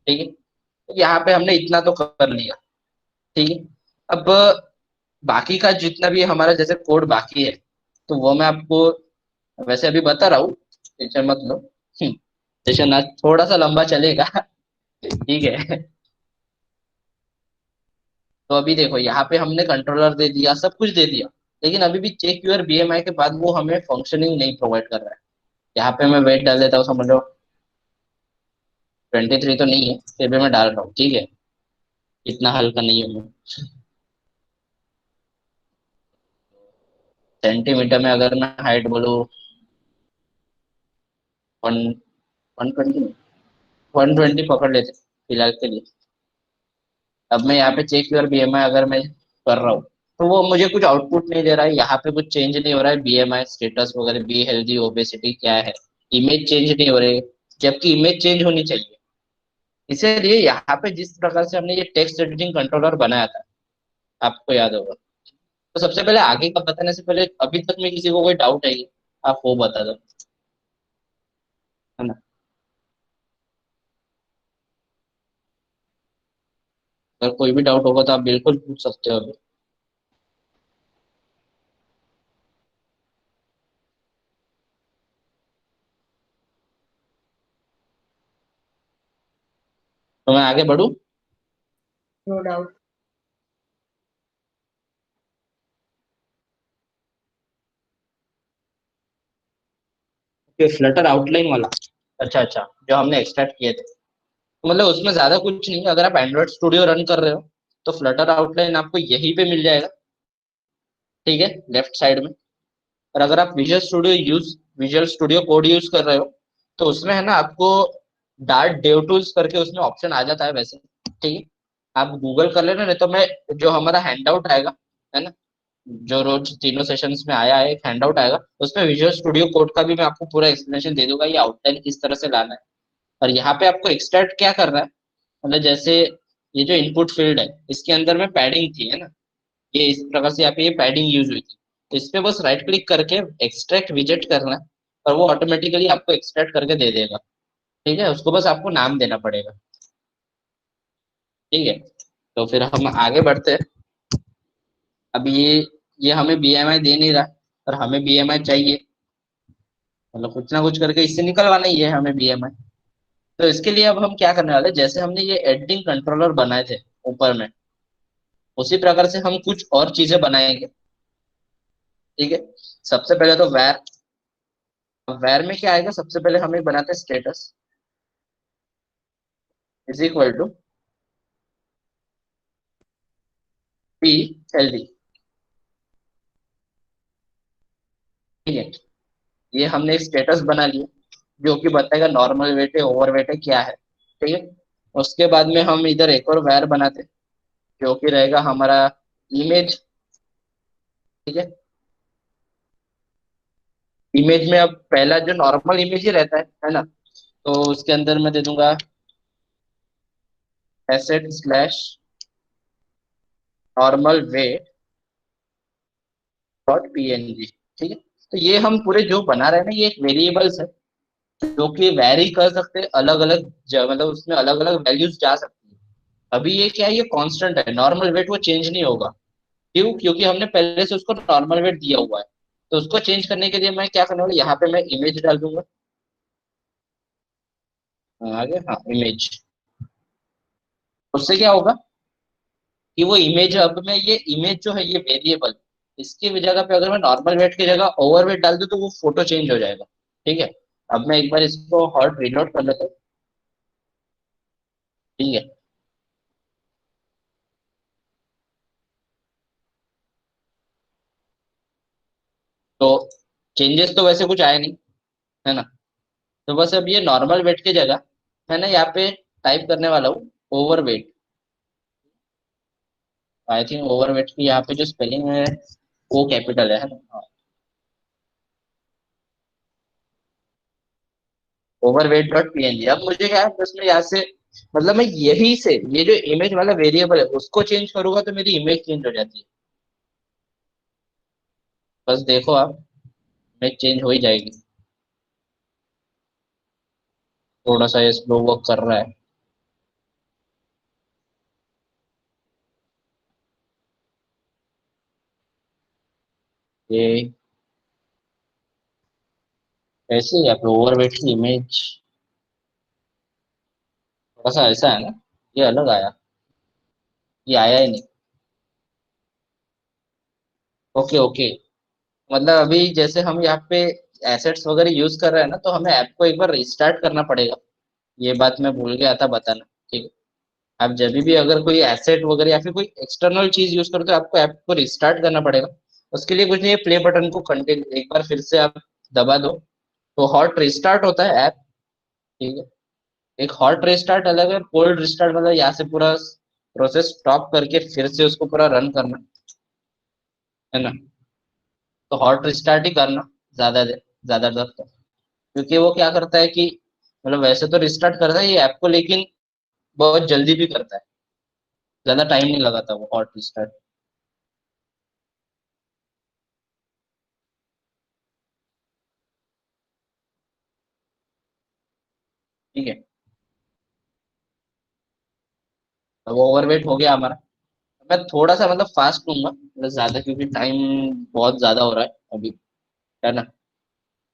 ठीक है। तो यहाँ पे हमने इतना तो कर लिया। ठीक है। अब बाकी का जितना भी हमारा जैसे कोड बाकी है, तो वो मैं आपको वैसे अभी बता रहा हूँ, टेंशन मत लो। सेशन आज थोड़ा सा लंबा चलेगा। ठीक है। तो अभी देखो यहाँ पे हमने कंट्रोलर दे दिया, सब कुछ दे दिया, लेकिन अभी भी चेक यूर बीएमआई के बाद वो हमें फंक्शनिंग नहीं प्रोवाइड कर रहा है। यहाँ पे मैं वेट डाल देता हूँ, समझ लो 23 तो नहीं है, फिर भी मैं डाल रहा हूँ। ठीक है, इतना हल्का नहीं हूँ मैं। सेंटीमीटर में अगर मैं हाइट बोलूँ 120, 120 पकड़ लेते फिलहाल के लिए। अब मैं यहाँ पे चेक योर बीएमआई अगर मैं कर रहा हूँ, तो वो मुझे कुछ आउटपुट नहीं दे रहा है, यहाँ पे कुछ चेंज नहीं हो रहा है, बीएमआई स्टेटस वगैरह, बी हेल्दी, ओबेसिटी क्या है, इमेज चेंज नहीं हो रही है, जबकि इमेज चेंज होनी चाहिए। इसीलिए यहाँ पे जिस प्रकार से हमने ये टेक्स्ट एडिटिंग कंट्रोलर बनाया था, आपको याद होगा। तो सबसे पहले आगे का बताने से पहले अभी तक में किसी को कोई डाउट है क्या? आप वो बता दो, है ना। अगर कोई भी डाउट होगा तो आप बिल्कुल पूछ सकते हो अभी। तो मैं आगे बढ़ूँ? No doubt. ये फ्लटर आउटलाइन वाला, अच्छा अच्छा, जो हमने एक्सट्रैक्ट किए थे, तो मतलब उसमें ज्यादा कुछ नहीं है। अगर आप एंड्रॉइड स्टूडियो रन कर रहे हो तो फ्लटर आउटलाइन आपको यहीं पे मिल जाएगा, ठीक है, लेफ्ट साइड में। और अगर आप विजुअल स्टूडियो कोड यूज कर रहे हो, तो उसमें है ना आपको डार्ट डेव टूल्स करके उसमें ऑप्शन आ जाता है वैसे, ठीक है। आप गूगल कर लेना, नहीं तो मैं जो हमारा हैंडआउट आएगा, है ना, जो रोज तीनों सेशंस में आया है, एक हैंडआउट आएगा, उसमें विजुअल स्टूडियो कोड का भी मैं आपको पूरा एक्सप्लेनेशन दे दूंगा, ये आउटलाइन किस तरह से लाना है। और यहाँ पे आपको एक्सट्रैक्ट क्या करना है, मतलब जैसे ये जो इनपुट फील्ड है, इसके अंदर में पैडिंग थी, है ना, ये इस प्रकार से यहाँ पे ये पैडिंग यूज हुई थी, तो इस पे बस राइट क्लिक करके एक्सट्रैक्ट विजेट करना है, और वो ऑटोमेटिकली आपको एक्सट्रैक्ट करके दे देगा, ठीक है। उसको बस आपको नाम देना पड़ेगा, ठीक है। तो फिर हम आगे बढ़ते हैं। अब ये हमें बीएमआई दे नहीं रहा, और हमें बीएमआई चाहिए, मतलब कुछ ना कुछ करके इससे निकलवाना ही है हमें बीएमआई। तो इसके लिए अब हम क्या करने वाले हैं, जैसे हमने ये एडिटिंग कंट्रोलर बनाए थे ऊपर में, उसी प्रकार से हम कुछ और चीजें बनाएंगे, ठीक है। सबसे पहले तो वैर, वैर में क्या आएगा, सबसे पहले हम एक बनाते हैं status is equal to P L D, ठीक है। ये हमने एक स्टेटस बना लिया जो कि बताएगा नॉर्मल वेट है, ओवर वेट है, क्या है, ठीक है। उसके बाद में हम इधर एक और वैर बनाते हैं, जो कि रहेगा हमारा इमेज, ठीक है। इमेज में अब पहला जो नॉर्मल इमेज ही रहता है ना, तो उसके अंदर मैं दे दूंगा asset slash normal weight dot PNG, ठीक है। तो ये हम पूरे जो बना रहे हैं ना, ये एक वेरिएबल्स है जो कि वैरी कर सकते हैं, अलग अलग मतलब उसमें अलग अलग वैल्यूज जा सकती है। अभी ये क्या है, ये कांस्टेंट है, नॉर्मल वेट वो चेंज नहीं होगा। क्यों? क्योंकि हमने पहले से उसको नॉर्मल वेट दिया हुआ है। तो उसको चेंज करने के लिए मैं क्या करने वाला, यहाँ पे मैं इमेज डाल दूंगा, आगे हाँ इमेज। उससे क्या होगा कि वो इमेज, अब मैं ये इमेज जो है ये वेरिएबल, इसकी जगह पे अगर मैं नॉर्मल वेट की जगह ओवर वेट डाल दूं तो वो फोटो चेंज हो जाएगा, ठीक है। अब मैं एक बार इसको हॉट रीलोड कर लेता हूँ, ठीक है। तो चेंजेस तो वैसे कुछ आया नहीं, है ना। तो बस अब ये नॉर्मल वेट की जगह मैं ना यहाँ पे टाइप करने वाला हूँ over weight. I think over weight की यहाँ पे जो स्पेलिंग है वो कैपिटल है ना, ओवर वेट डॉट पीएनजी। अब मुझे क्या है, बस मैं यहाँ से, मतलब मैं यही से ये जो इमेज वाला वेरिएबल है उसको चेंज करूंगा तो मेरी इमेज चेंज हो जाती है। बस देखो आप, इमेज चेंज हो ही जाएगी। थोड़ा सा ये स्लो वर्क कर रहा है। ये ऐसे ही आप ओवर वेट की इमेज, थोड़ा सा ऐसा है ना, ये अलग आया, ये आया ही नहीं। ओके ओके, मतलब अभी जैसे हम यहाँ पे एसेट्स वगैरह यूज कर रहे हैं ना, तो हमें ऐप को एक बार रिस्टार्ट करना पड़ेगा। ये बात मैं भूल गया था बताना, ठीक है। आप जब भी अगर कोई एसेट वगैरह या फिर कोई एक्सटर्नल चीज यूज करते हो, आपको ऐप को रिस्टार्ट करना पड़ेगा। उसके लिए कुछ नहीं है, प्ले बटन को कंटिन्यू एक बार फिर से आप दबा दो तो हॉट रिस्टार्ट होता है ऐप। ठीक है, एक हॉट रिस्टार्ट अलग है, कोल्ड रिस्टार्ट मतलब यहाँ से पूरा प्रोसेस स्टॉप करके फिर से उसको पूरा रन करना है ना। तो हॉट रिस्टार्ट ही करना ज्यादा देर तक, क्योंकि वो क्या करता है कि मतलब वैसे तो रिस्टार्ट करता है ये ऐप को, लेकिन बहुत जल्दी भी करता है, ज्यादा टाइम नहीं लगाता वो हॉट रिस्टार्ट। ठीक है, तो वो ओवरवेट हो गया हमारा। मैं थोड़ा सा मतलब फास्ट लूंगा, मतलब ज्यादा, क्योंकि टाइम बहुत ज्यादा हो रहा है अभी, है ना।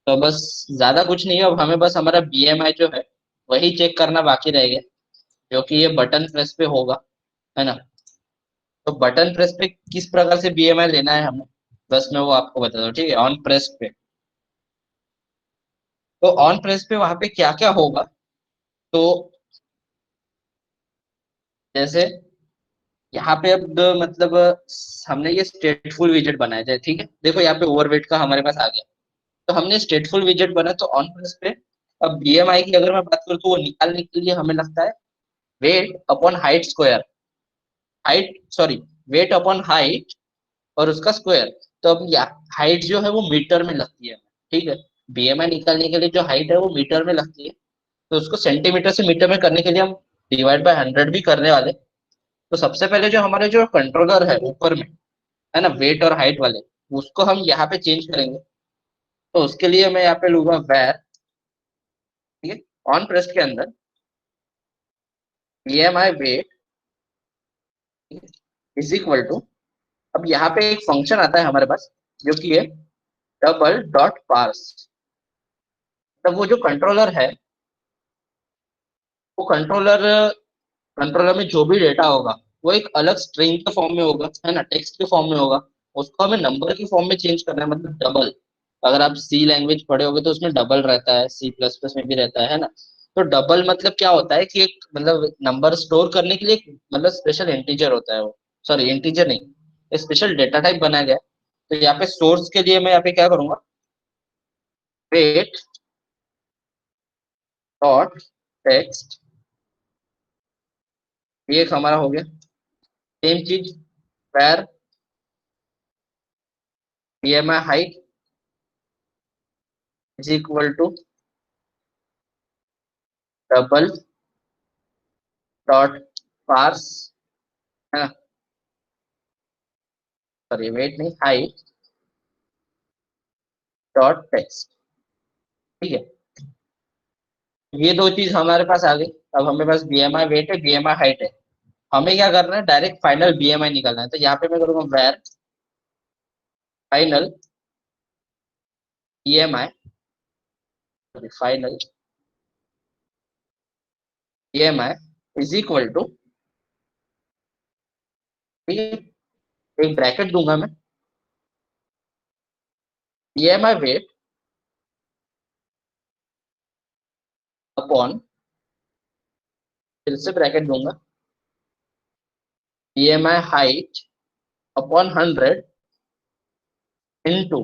तो बस ज्यादा कुछ नहीं है, अब हमें बस हमारा बीएमआई जो है वही चेक करना बाकी रह गया, जो कि ये बटन प्रेस पे होगा, है ना। तो बटन प्रेस पे किस प्रकार से बीएमआई लेना है हमें, बस मैं वो आपको बता दूं। ठीक है, ऑन प्रेस पे, तो ऑन प्रेस पे वहां पे क्या क्या होगा, तो जैसे यहाँ पे अब मतलब हमने ये स्टेटफुल विजेट बनाया जाए। ठीक है, देखो यहाँ पे ओवरवेट का हमारे पास आ गया, तो हमने स्टेटफुल विजेट बना तो ऑन प्रेस पे। अब बीएमआई की अगर मैं बात करूँ तो वो निकालने के लिए हमें लगता है weight upon height square, height sorry, weight upon height और उसका स्क्वायर। तो अब हाइट जो है वो मीटर में लगती है। ठीक है, बीएमआई निकालने के लिए जो हाइट है वो मीटर में लगती है, तो उसको सेंटीमीटर से मीटर में करने के लिए हम डिवाइड बाय 100 भी करने वाले। तो सबसे पहले जो हमारे जो कंट्रोलर है ऊपर में, है ना, वेट और हाइट वाले, उसको हम यहाँ पे चेंज करेंगे। तो उसके लिए मैं यहाँ पे लूंगा वेर, ठीक है, ऑन प्रेस के अंदर BMI weight is equal to, अब यहाँ पे एक फंक्शन आता है हमारे पास जो कि है डबल डॉट पार्स। तब वो जो कंट्रोलर है, वो कंट्रोलर में जो भी डेटा होगा वो एक अलग स्ट्रिंग के फॉर्म में होगा, है ना, टेक्स्ट के फॉर्म में होगा। उसको हमें नंबर की फॉर्म में चेंज करना है, मतलब डबल। अगर आप सी लैंग्वेज पढ़े होगे तो उसमें डबल रहता है, सी प्लस प्लस में भी रहता है ना। तो डबल मतलब क्या होता है कि एक मतलब नंबर स्टोर करने के लिए एक मतलब स्पेशल इंटीजर होता है वो, सॉरी इंटीजर नहीं, स्पेशल डेटा टाइप बनाया गया है। तो यहाँ पे सोर्स के लिए मैं यहाँ पे क्या करूंगा, वेट डॉट टेक्स्ट, ये एक हमारा हो गया। सेम चीज where BMI height is equal to double dot parse, है ना, सॉरी वेट नहीं, हाइट डॉट टेक्स्ट। ठीक है, ये दो चीज हमारे पास आ गई। अब हमें पास बीएमआई वेट है, बीएमआई हाइट है। हमें क्या करना है, डायरेक्ट फाइनल बीएमआई निकालना है। तो यहाँ पे मैं करूंगा where final BMI, final BMI is equal to, ठीक है, एक ब्रैकेट दूंगा मैं, बीएमआई वेट अपॉन, फिर से ब्रैकेट दूंगा, बीएमआई हाइट अपॉन 100 इनटू,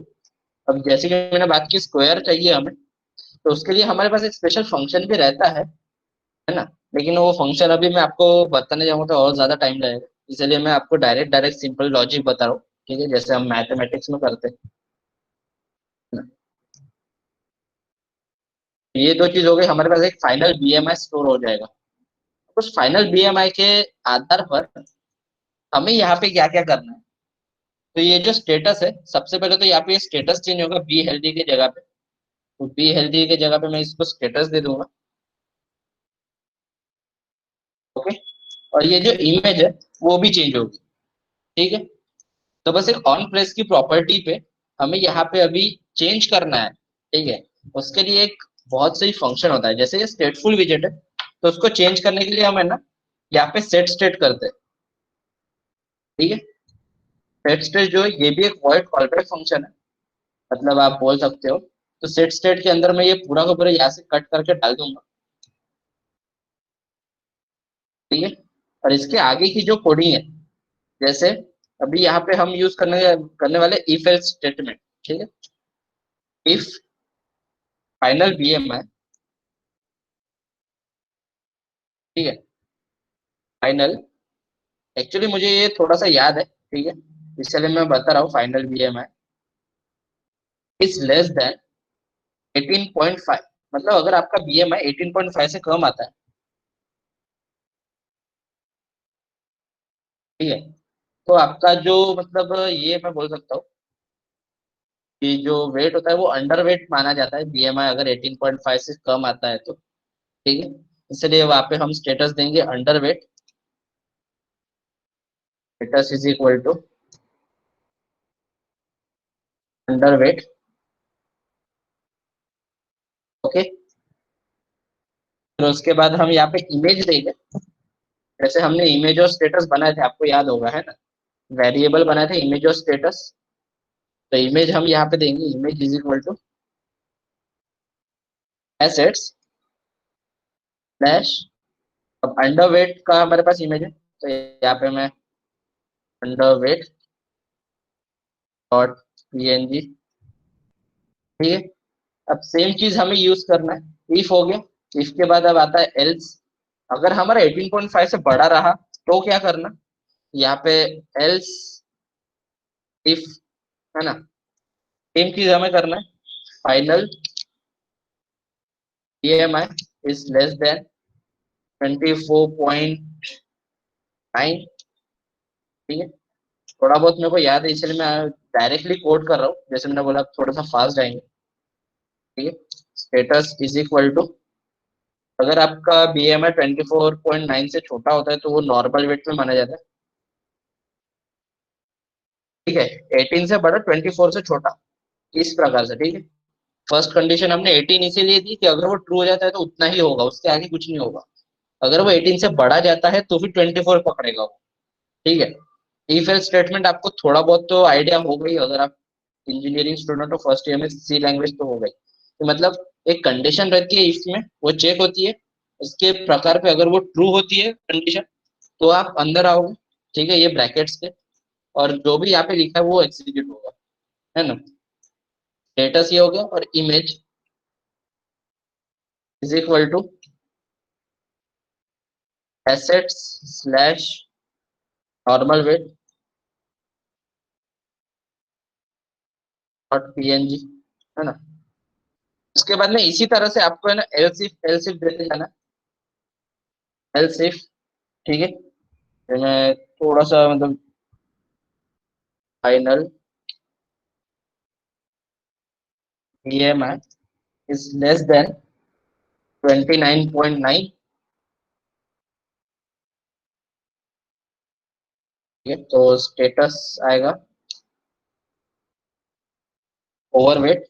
अब जैसे कि मैंने बात की स्क्वायर चाहिए हमें, तो उसके लिए हमारे पास एक स्पेशल फंक्शन भी रहता है ना। लेकिन वो फंक्शन अभी मैं आपको बताने जाऊंगा तो और ज्यादा टाइम लगेगा, इसलिए मैं आपको डायरेक्ट डायरेक्ट सिंपल लॉजिक बता रहा हूँ। ठीक है, जैसे हम मैथमेटिक्स में करते हैं ना। ये दो चीज हो गई, हमारे पास एक फाइनल बीएमआई स्टोर हो जाएगा। उस फाइनल बीएमआई के आधार पर हमें यहाँ पे क्या क्या करना है, तो ये जो स्टेटस है, सबसे पहले तो यहाँ पे स्टेटस चेंज होगा बी हेल्दी के जगह पे। तो बी हेल्दी के जगह पे मैं इसको स्टेटस दे दूंगा। ओके, और ये जो इमेज है वो भी चेंज होगी। ठीक है, तो बस एक ऑन प्रेस की प्रॉपर्टी पे हमें यहाँ पे अभी चेंज करना है। ठीक है, उसके लिए एक बहुत सही फंक्शन होता है, जैसे ये स्टेटफुल विजेट है, तो उसको चेंज करने के लिए हम है ना यहाँ पे सेट स्टेट करते हैं। ठीक है, सेट स्टेट जो है ये भी एक वॉइड कॉलबैक फंक्शन है, मतलब आप बोल सकते हो। तो सेट स्टेट के अंदर मैं ये पूरा का पूरा यहाँ से कट करके डाल दूंगा। ठीक है, और इसके आगे की जो कोडिंग है, जैसे अभी यहाँ पे हम यूज करने करने वाले इफ एल्स स्टेटमेंट, ठीक है। इफ फाइनल बीएमआई, ठीक है, फाइनल, एक्चुअली मुझे ये थोड़ा सा याद है, ठीक है, इसलिए मैं बता रहा हूँ। Final BMI is less than 18.5, मतलब अगर आपका बीएमआई 18.5 से कम आता है, ठीक है, तो आपका जो मतलब ये मैं बोल सकता हूँ कि जो वेट होता है वो अंडर वेट माना जाता है, बीएमआई अगर 18.5 से कम आता है तो, ठीक है। इसलिए वहां पे हम स्टेटस देंगे underweight, status is equal to underweight, okay. फिर उसके बाद हम यहाँ पे इमेज देंगे, जैसे हमने इमेज और स्टेटस बनाए थे, आपको याद होगा, है ना, वेरिएबल बनाए थे इमेज और स्टेटस। तो इमेज हम यहाँ पे देंगे, image is equal to assets slash, अब अंडर वेट का हमारे पास इमेज है, तो यहाँ पे मैं अंडर वेट डॉट पीएनजी, ठीक है। अब सेम चीज हमें यूज करना है, इफ हो गया। इफ के बाद अब आता है एल्स, अगर हमारा 18.5 से बड़ा रहा तो क्या करना, यहाँ पे एल्स इफ, है ना, सेम चीज हमें करना है। Final EMI is less than 24.9, ठीक है। थोड़ा बहुत मेरे को याद है, इसलिए मैं डायरेक्टली कोड कर रहा हूँ, जैसे मैंने बोला थोड़ा सा फास्ट जाएंगे, ठीक है। स्टेटस इज इक्वल टू, अगर आपका बीएमआई 24.9 से छोटा होता है तो वो नॉर्मल वेट में माना जाता है, ठीक है। 18 से बड़ा, 24 से छोटा, इस प्रकार से, ठीक है। फर्स्ट कंडीशन हमने 18 इसीलिए दी कि अगर वो ट्रू हो जाता है तो उतना ही होगा, उसके आगे कुछ नहीं होगा। अगर वो 18 से बड़ा जाता है तो फिर 24 पकड़ेगा वो, ठीक है। इफ एल्स स्टेटमेंट आपको थोड़ा बहुत तो आइडिया हो गई, अगर आप इंजीनियरिंग स्टूडेंट हो, फर्स्ट ईयर में सी लैंग्वेज तो हो गई। तो मतलब एक कंडीशन रहती है इफ में, वो चेक होती है, उसके प्रकार पे अगर वो ट्रू होती है कंडीशन तो आप अंदर आओगे, ठीक है, ये ब्रैकेट्स के, और जो भी यहाँ पे लिखा है वो एग्जीक्यूट होगा, है ना। स्टेटस ये हो गया, और image is equal to assets slash normal weight dot PNG, है ना। उसके बाद में इसी तरह से आपको, है ना, एलसिफ देते जाना, एलसिफ, ठीक है। तो मैं थोड़ा सा मतलब final EMI is less than 29.9, ठीक है। तो स्टेटस आएगा ओवरवेट,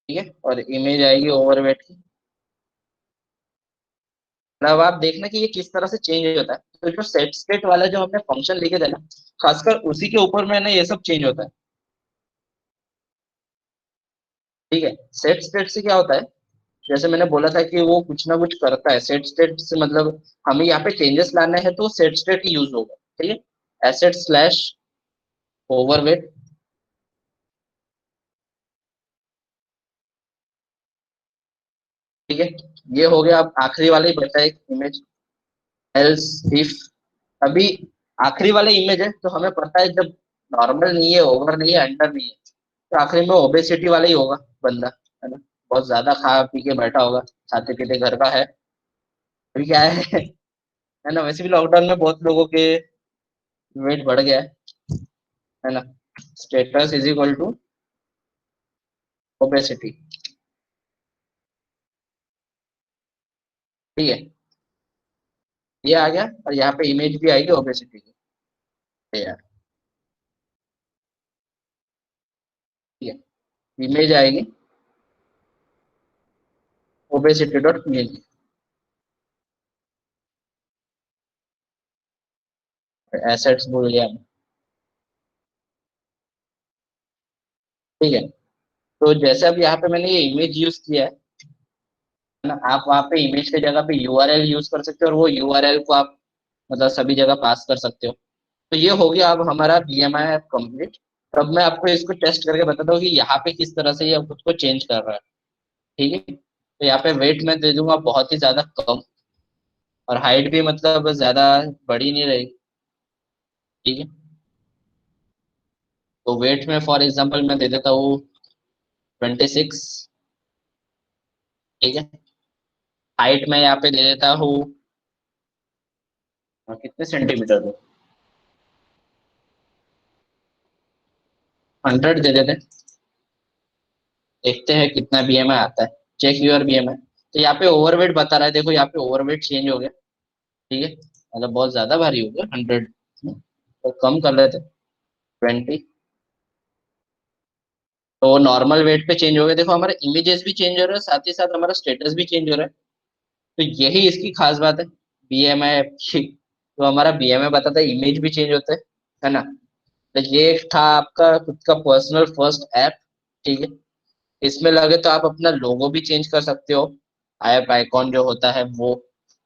ठीक है, और इमेज आएगी ओवरवेट की। मतलब आप देखना कि ये किस तरह से चेंज होता है, तो जो सेट स्टेट वाला जो हमने फंक्शन लिखे थे ना, खासकर उसी के ऊपर में ना ये सब चेंज होता है, ठीक है। सेट स्टेट से क्या होता है, जैसे मैंने बोला था कि वो कुछ ना कुछ करता है, सेट स्टेट से मतलब हमें यहाँ पे चेंजेस लाना है तो सेट स्टेट ही यूज होगा, ठीक है। एसेट स्लैश ओवरवेट, ठीक है। ये हो गया, अब आखिरी वाला ही बचा एक इमेज, एल्स इफ। अभी आखिरी वाला इमेज है तो हमें पता है जब नॉर्मल नहीं है, ओवर नहीं है, अंडर नहीं है, तो आखिरी में ओबेसिटी वाला ही होगा बंदा, है ना। बहुत ज्यादा खा पी के बैठा होगा, खाते पीते घर का है। अभी क्या है ना, वैसे भी लॉकडाउन में बहुत लोगों के वेट बढ़ गया है ना। Status is equal to obesity, ठीक है। ये आ गया, और यहाँ पे इमेज भी आएगी ओबेसिटी की, ये यार, ठीक है। इमेज आएगी ओबेसिटी डॉट पीएनजी, एसेट्स भूल गया मैं, ठीक है। तो जैसे अब यहाँ पे मैंने ये इमेज यूज किया है, ना, आप वहाँ पे इमेज की जगह पे यूआरएल यूज कर सकते हो और वो यूआरएल को आप मतलब सभी जगह पास कर सकते हो। तो ये हो गया अब हमारा बीएमआई ऐप कंप्लीट। अब मैं आपको इसको टेस्ट करके बताता हूँ कि यहाँ पे किस तरह से ये खुद को चेंज कर रहा है। ठीक है, तो यहाँ पे वेट मैं दे दूंगा बहुत ही ज्यादा कम, और हाइट भी मतलब ज्यादा बड़ी नहीं रहेगी। ठीक है, तो वेट में फॉर एग्जांपल मैं दे देता हूँ 26। ठीक है, हाइट में यहाँ पे दे देता हूँ कितने सेंटीमीटर दो, 100 दे देते हैं। देखते हैं कितना बीएमआई आता है। Check your BMI. तो यहाँ पे ओवरवेट बता रहा है, देखो यहाँ पे ओवरवेट चेंज हो गया। ठीक है, मतलब बहुत ज्यादा भारी हो गया 100, तो कम कर लेते 20। तो नॉर्मल वेट पे चेंज हो गया, देखो हमारा इमेजेस भी चेंज हो रहा है, साथ ही साथ हमारा स्टेटस भी चेंज हो रहा है। तो यही इसकी खास बात है बीएमआई की। तो हमारा बीएमआई बताता है, इमेज भी चेंज होता है ना। तो ये था आपका खुद का पर्सनल फर्स्ट ऐप। ठीक है, इसमें लगे तो आप अपना लोगो भी चेंज कर सकते हो, ऐप आइकॉन जो होता है वो।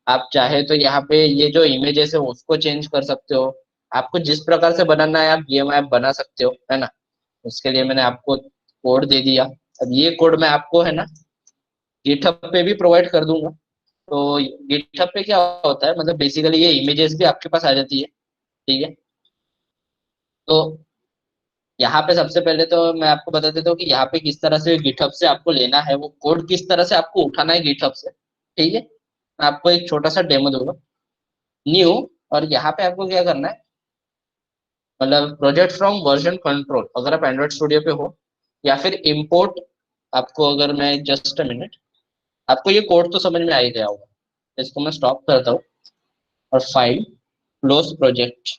आप चाहे तो यहाँ पे ये जो इमेजेस है उसको चेंज कर सकते हो। आपको जिस प्रकार से बनाना है आप बीएमआई ऐप बना सकते हो, है ना। उसके लिए मैंने आपको कोड दे दिया। अब ये कोड मैं आपको है ना गिटहब पे भी प्रोवाइड कर दूंगा। तो गिटहब पे क्या होता है, मतलब बेसिकली ये इमेजेस भी आपके पास आ जाती है। ठीक है, तो यहाँ पे सबसे पहले तो मैं आपको बता देता हूँ कि यहाँ पे किस तरह से गिटहब से आपको लेना है वो कोड, किस तरह से आपको उठाना है गिटहब से। ठीक है, मैं आपको एक छोटा सा डेमो दूंगा। न्यू, और यहाँ पे आपको क्या करना है, मतलब प्रोजेक्ट फ्रॉम वर्जन कंट्रोल अगर आप एंड्रॉइड स्टूडियो पे हो, या फिर इम्पोर्ट। आपको अगर मैं जस्ट अ मिनट, आपको ये कोड तो समझ में आ ही गया होगा। इसको मैं स्टॉप करता हूँ और फाइल क्लोज प्रोजेक्ट,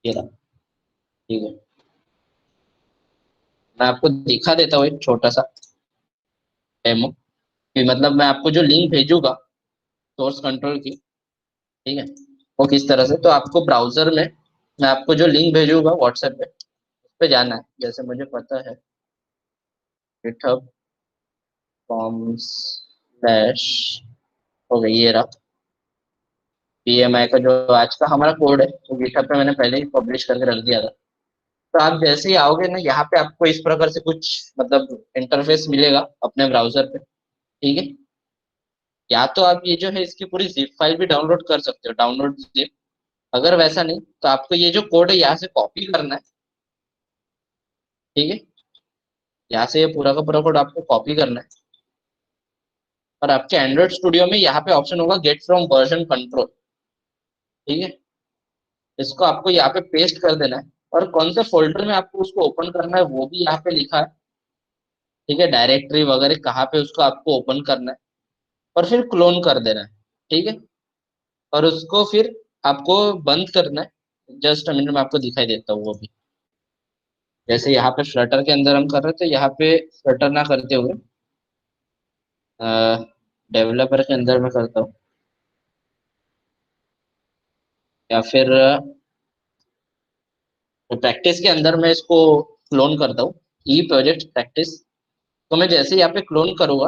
ये रहा। ठीक है, मैं आपको दिखा देता हूँ एक छोटा सा डेमो, कि मतलब मैं आपको जो लिंक भेजूंगा सोर्स कंट्रोल की। ठीक है, वो किस तरह से, तो आपको ब्राउजर में मैं आपको जो लिंक भेजूंगा व्हाट्सएप पे, उस पे जाना है। जैसे मुझे पता है गिटहब फॉर्म्स डैश, हो गई ये रहा पीएमआई का जो आज का हमारा कोड है, वो गिटहब पे मैंने पहले ही पब्लिश करके रख दिया था। तो आप जैसे ही आओगे ना यहाँ पे आपको इस प्रकार से कुछ मतलब इंटरफेस मिलेगा अपने ब्राउजर पे। ठीक है, या तो आप ये जो है इसकी पूरी जिप फाइल भी डाउनलोड कर सकते हो, डाउनलोड जिप। अगर वैसा नहीं तो आपको ये जो कोड है यहाँ से कॉपी करना है। ठीक है, यहाँ से ये पूरा का पूरा कोड आपको कॉपी करना है, और आपके एंड्रॉइड स्टूडियो में यहाँ पे ऑप्शन होगा गेट फ्रॉम वर्जन कंट्रोल। ठीक है, इसको आपको यहाँ पे पेस्ट कर देना है, और कौन से फोल्डर में आपको उसको ओपन करना है वो भी यहाँ पे लिखा है। ठीक है, डायरेक्टरी वगैरह कहाँ पे उसको आपको ओपन करना है, और फिर क्लोन कर देना है। ठीक है, और उसको फिर आपको बंद करना है। जस्ट मिनट में आपको दिखाई देता हूँ वो भी। जैसे यहाँ पे फ्लटर के अंदर हम कर रहे थे, यहाँ पे फ्लटर ना करते हुए डेवलपर के अंदर मैं करता हूँ, या फिर प्रैक्टिस के अंदर मैं इसको क्लोन करता हूँ। ई प्रोजेक्ट प्रैक्टिस, तो मैं जैसे ही यहाँ पे क्लोन करूंगा,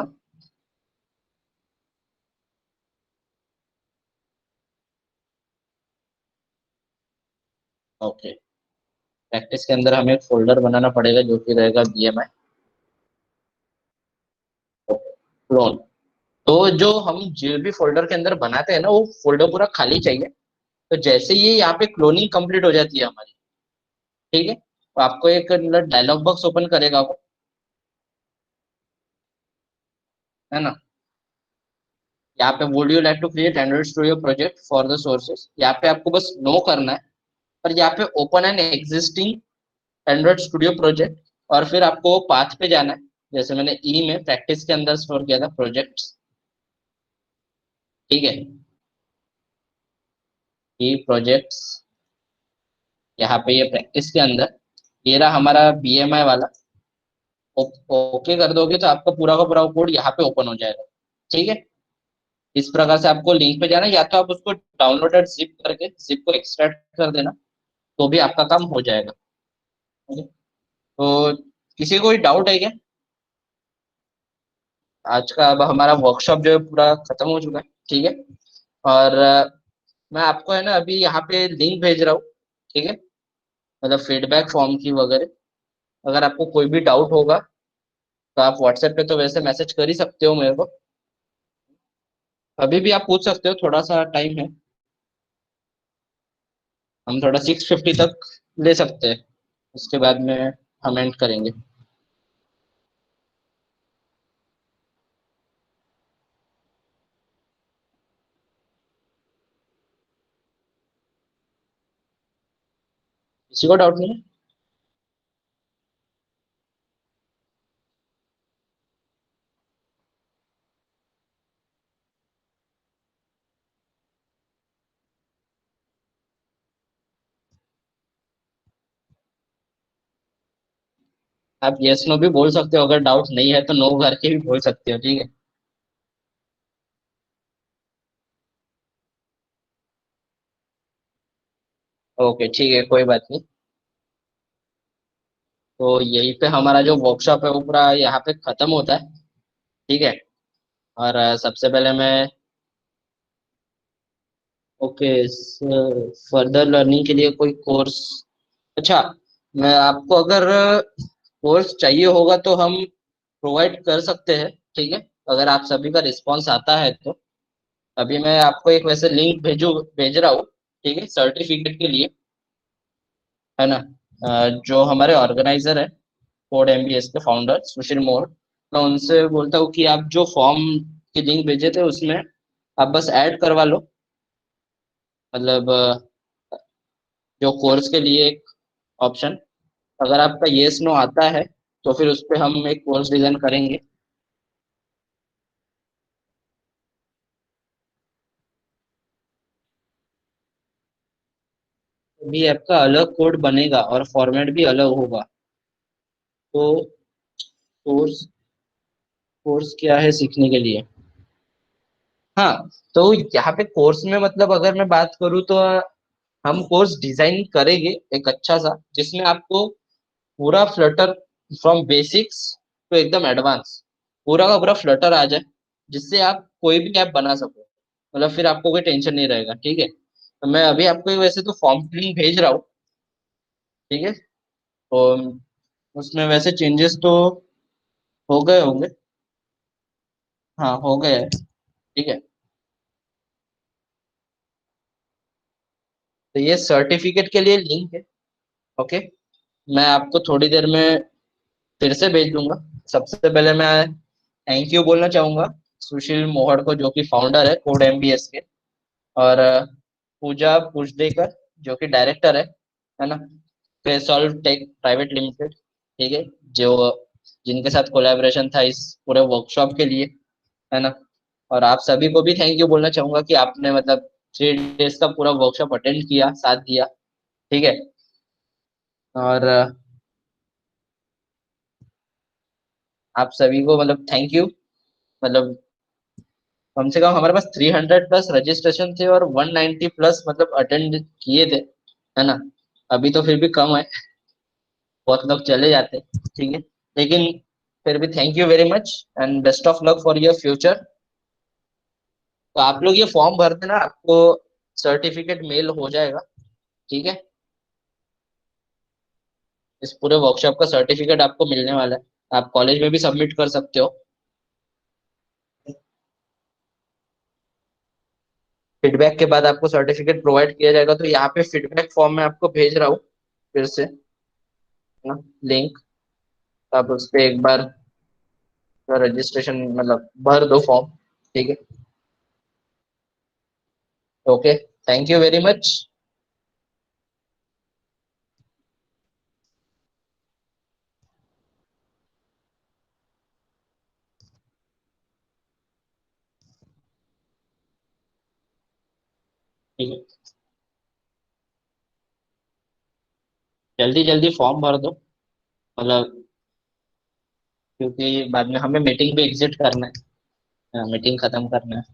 ओके, प्रैक्टिस के अंदर हमें एक फोल्डर बनाना पड़ेगा जो कि रहेगा बीएमआई क्लोन। तो जो हम जो भी फोल्डर के अंदर बनाते हैं ना वो फोल्डर पूरा खाली चाहिए। तो जैसे ही यहाँ पे क्लोनिंग कंप्लीट हो जाती है हमारी, ठीक है, तो आपको एक डायलॉग बॉक्स ओपन करेगा वो, है ना। यहाँ पे would you like to create Android Studio project for the sources, यहाँ पे आपको बस नो करना है। और यहाँ पे open an existing Android Studio project, और फिर आपको पाथ पे जाना है। जैसे मैंने ई में प्रैक्टिस के अंदर स्टोर किया था प्रोजेक्ट्स। ठीक है, ई प्रोजेक्ट्स, यहाँ पे ये प्रैक्टिस के अंदर ये रहा हमारा बीएमआई वाला। ओके कर दोगे तो आपका पूरा का पूरा कोड यहाँ पे ओपन हो जाएगा। ठीक है, इस प्रकार से आपको लिंक पे जाना है, या तो आप उसको डाउनलोडेड जिप करके जिप को एक्सट्रैक्ट कर देना, तो भी आपका काम हो जाएगा। ठीक है? तो किसी को कोई डाउट है क्या? आज का अब हमारा वर्कशॉप जो है पूरा खत्म हो चुका है, ठीक है। और मैं आपको है ना अभी यहाँ पे लिंक भेज रहा हूँ, ठीक है, मतलब फीडबैक फॉर्म की वगैरह। अगर आपको कोई भी डाउट होगा तो आप व्हाट्सएप पे तो वैसे मैसेज कर ही सकते हो मेरे को। अभी भी आप पूछ सकते हो, थोड़ा सा टाइम है। हम थोड़ा 6:50 तक ले सकते हैं, उसके बाद में हम एंड करेंगे। किसी को डाउट नहीं है? आप यस नो भी बोल सकते हो, अगर डाउट नहीं है तो नो करके भी बोल सकते हो, ठीक है। ओके ठीक है, कोई बात नहीं। तो यहीं पे हमारा जो वर्कशॉप है वो पूरा यहाँ पे खत्म होता है, ठीक है। और सबसे पहले मैं, ओके, फर्दर लर्निंग के लिए कोई कोर्स, अच्छा, मैं आपको अगर कोर्स चाहिए होगा तो हम प्रोवाइड कर सकते हैं, ठीक है, अगर आप सभी का रिस्पांस आता है तो। अभी मैं आपको एक वैसे लिंक भेज रहा हूँ, ठीक है, सर्टिफिकेट के लिए, है ना। जो हमारे ऑर्गेनाइजर है, कोड एमबीएस के फाउंडर सुशील मोर, मैं उनसे बोलता हूँ कि आप जो फॉर्म की लिंक भेजे थे उसमें आप बस ऐड करवा लो, मतलब जो कोर्स के लिए एक ऑप्शन, अगर आपका येस नो आता है तो फिर उस पर हम एक कोर्स डिजाइन करेंगे। भी आपका अलग कोड बनेगा और फॉर्मेट भी अलग होगा। तो कोर्स कोर्स क्या है सीखने के लिए? हाँ, तो यहाँ पे कोर्स में मतलब अगर मैं बात करूँ तो हम कोर्स डिजाइन करेंगे एक अच्छा सा, जिसमें आपको पूरा फ्लटर फ्रॉम बेसिक्स तो एकदम एडवांस पूरा का पूरा फ्लटर आ जाए, जिससे आप कोई भी ऐप बना सको, मतलब फिर आपको कोई टेंशन नहीं रहेगा, ठीक है। तो मैं अभी आपको वैसे तो फॉर्म फिलिंग भेज रहा हूँ, ठीक है। तो उसमें वैसे चेंजेस तो हो गए होंगे, हाँ हो गए हैं, ठीक है। तो ये सर्टिफिकेट के लिए लिंक है, ओके। मैं आपको थोड़ी देर में फिर से भेज दूंगा। सबसे पहले मैं थैंक यू बोलना चाहूंगा सुशील मोहड़ को, जो कि फाउंडर है कोड एमबीएस के, और पूजा पुष्डेकर जो कि डायरेक्टर है ना, क्रेसॉल्व टेक प्राइवेट लिमिटेड, ठीक है, जो जिनके साथ कोलैबोरेशन था इस पूरे वर्कशॉप के लिए, है ना। और आप सभी को भी थैंक यू बोलना चाहूंगा कि आपने मतलब 3 डेज का पूरा वर्कशॉप अटेंड किया, साथ दिया, ठीक है। और आप सभी को मतलब थैंक यू, मतलब कम से कम हमारे पास 300 प्लस रजिस्ट्रेशन थे और 190 प्लस मतलब अटेंड किए थे, है ना। अभी तो फिर भी कम है, बहुत लोग चले जाते, ठीक है, लेकिन फिर भी thank you very much and best of luck for your future. तो आप लोग ये फॉर्म भर देना, आपको सर्टिफिकेट मेल हो जाएगा, ठीक है। इस पूरे वर्कशॉप का सर्टिफिकेट आपको मिलने वाला है, आप कॉलेज में भी सबमिट कर सकते हो। फीडबैक के बाद आपको सर्टिफिकेट प्रोवाइड किया जाएगा। तो यहाँ पे फीडबैक फॉर्म में आपको भेज रहा हूँ फिर से, है ना, लिंक। आप उस पर एक बार रजिस्ट्रेशन मतलब भर दो फॉर्म, ठीक है। Okay, thank you very much. ठीक है, जल्दी जल्दी फॉर्म भर दो, मतलब क्योंकि बाद में हमें मीटिंग भी एग्जिट करना है, मीटिंग खत्म करना है।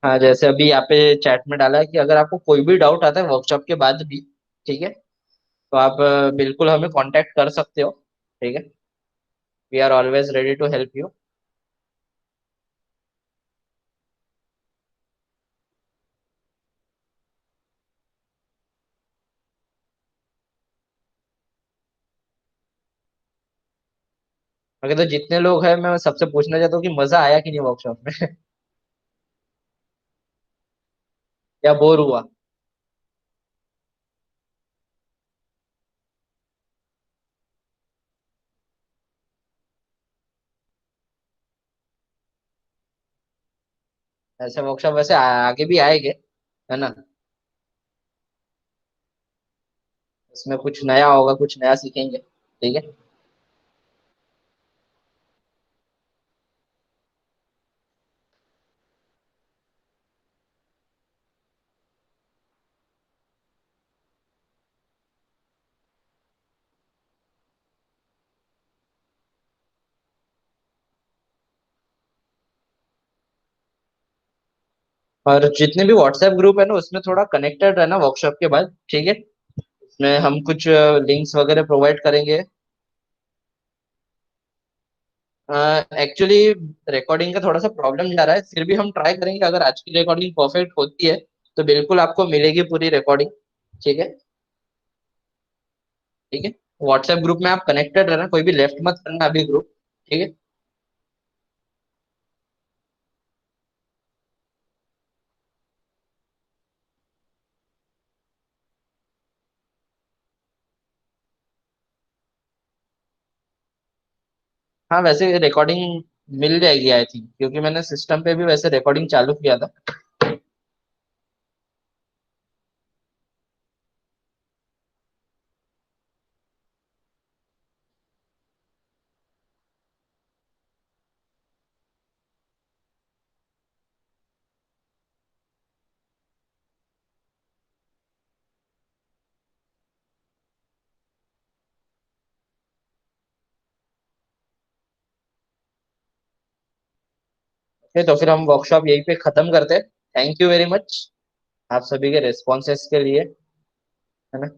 हाँ, जैसे अभी यहाँ पे चैट में डाला है कि अगर आपको कोई भी डाउट आता है वर्कशॉप के बाद भी, ठीक है, तो आप बिल्कुल हमें कांटेक्ट कर सकते हो। ठीक है, we are always ready to help you. अगर तो जितने लोग हैं, मैं सबसे पूछना चाहता हूँ कि मजा आया कि नहीं वर्कशॉप में? या बोर हुआ? ऐसे वर्कशॉप वैसे आगे भी आएंगे, है ना? इसमें कुछ नया होगा, कुछ नया सीखेंगे। ठीक है। और जितने भी व्हाट्सएप ग्रुप है ना, उसमें थोड़ा कनेक्टेड रहना वर्कशॉप के बाद, ठीक है। उसमें हम कुछ लिंक्स वगैरह प्रोवाइड करेंगे। एक्चुअली रिकॉर्डिंग का थोड़ा सा प्रॉब्लम जा रहा है, फिर भी हम ट्राई करेंगे। अगर आज की रिकॉर्डिंग परफेक्ट होती है तो बिल्कुल आपको मिलेगी पूरी रिकॉर्डिंग। ठीक है। ठीक है। व्हाट्सएप ग्रुप में आप कनेक्टेड रहना, कोई भी लेफ्ट मत करना अभी ग्रुप। ठीक है। हाँ, वैसे रिकॉर्डिंग मिल जाएगी आई थिंक, क्योंकि मैंने सिस्टम पे भी वैसे रिकॉर्डिंग चालू किया था। ओके, तो फिर हम वर्कशॉप यहीं पे खत्म करते हैं। थैंक यू वेरी मच आप सभी के रिस्पॉन्सेस के लिए, है ना?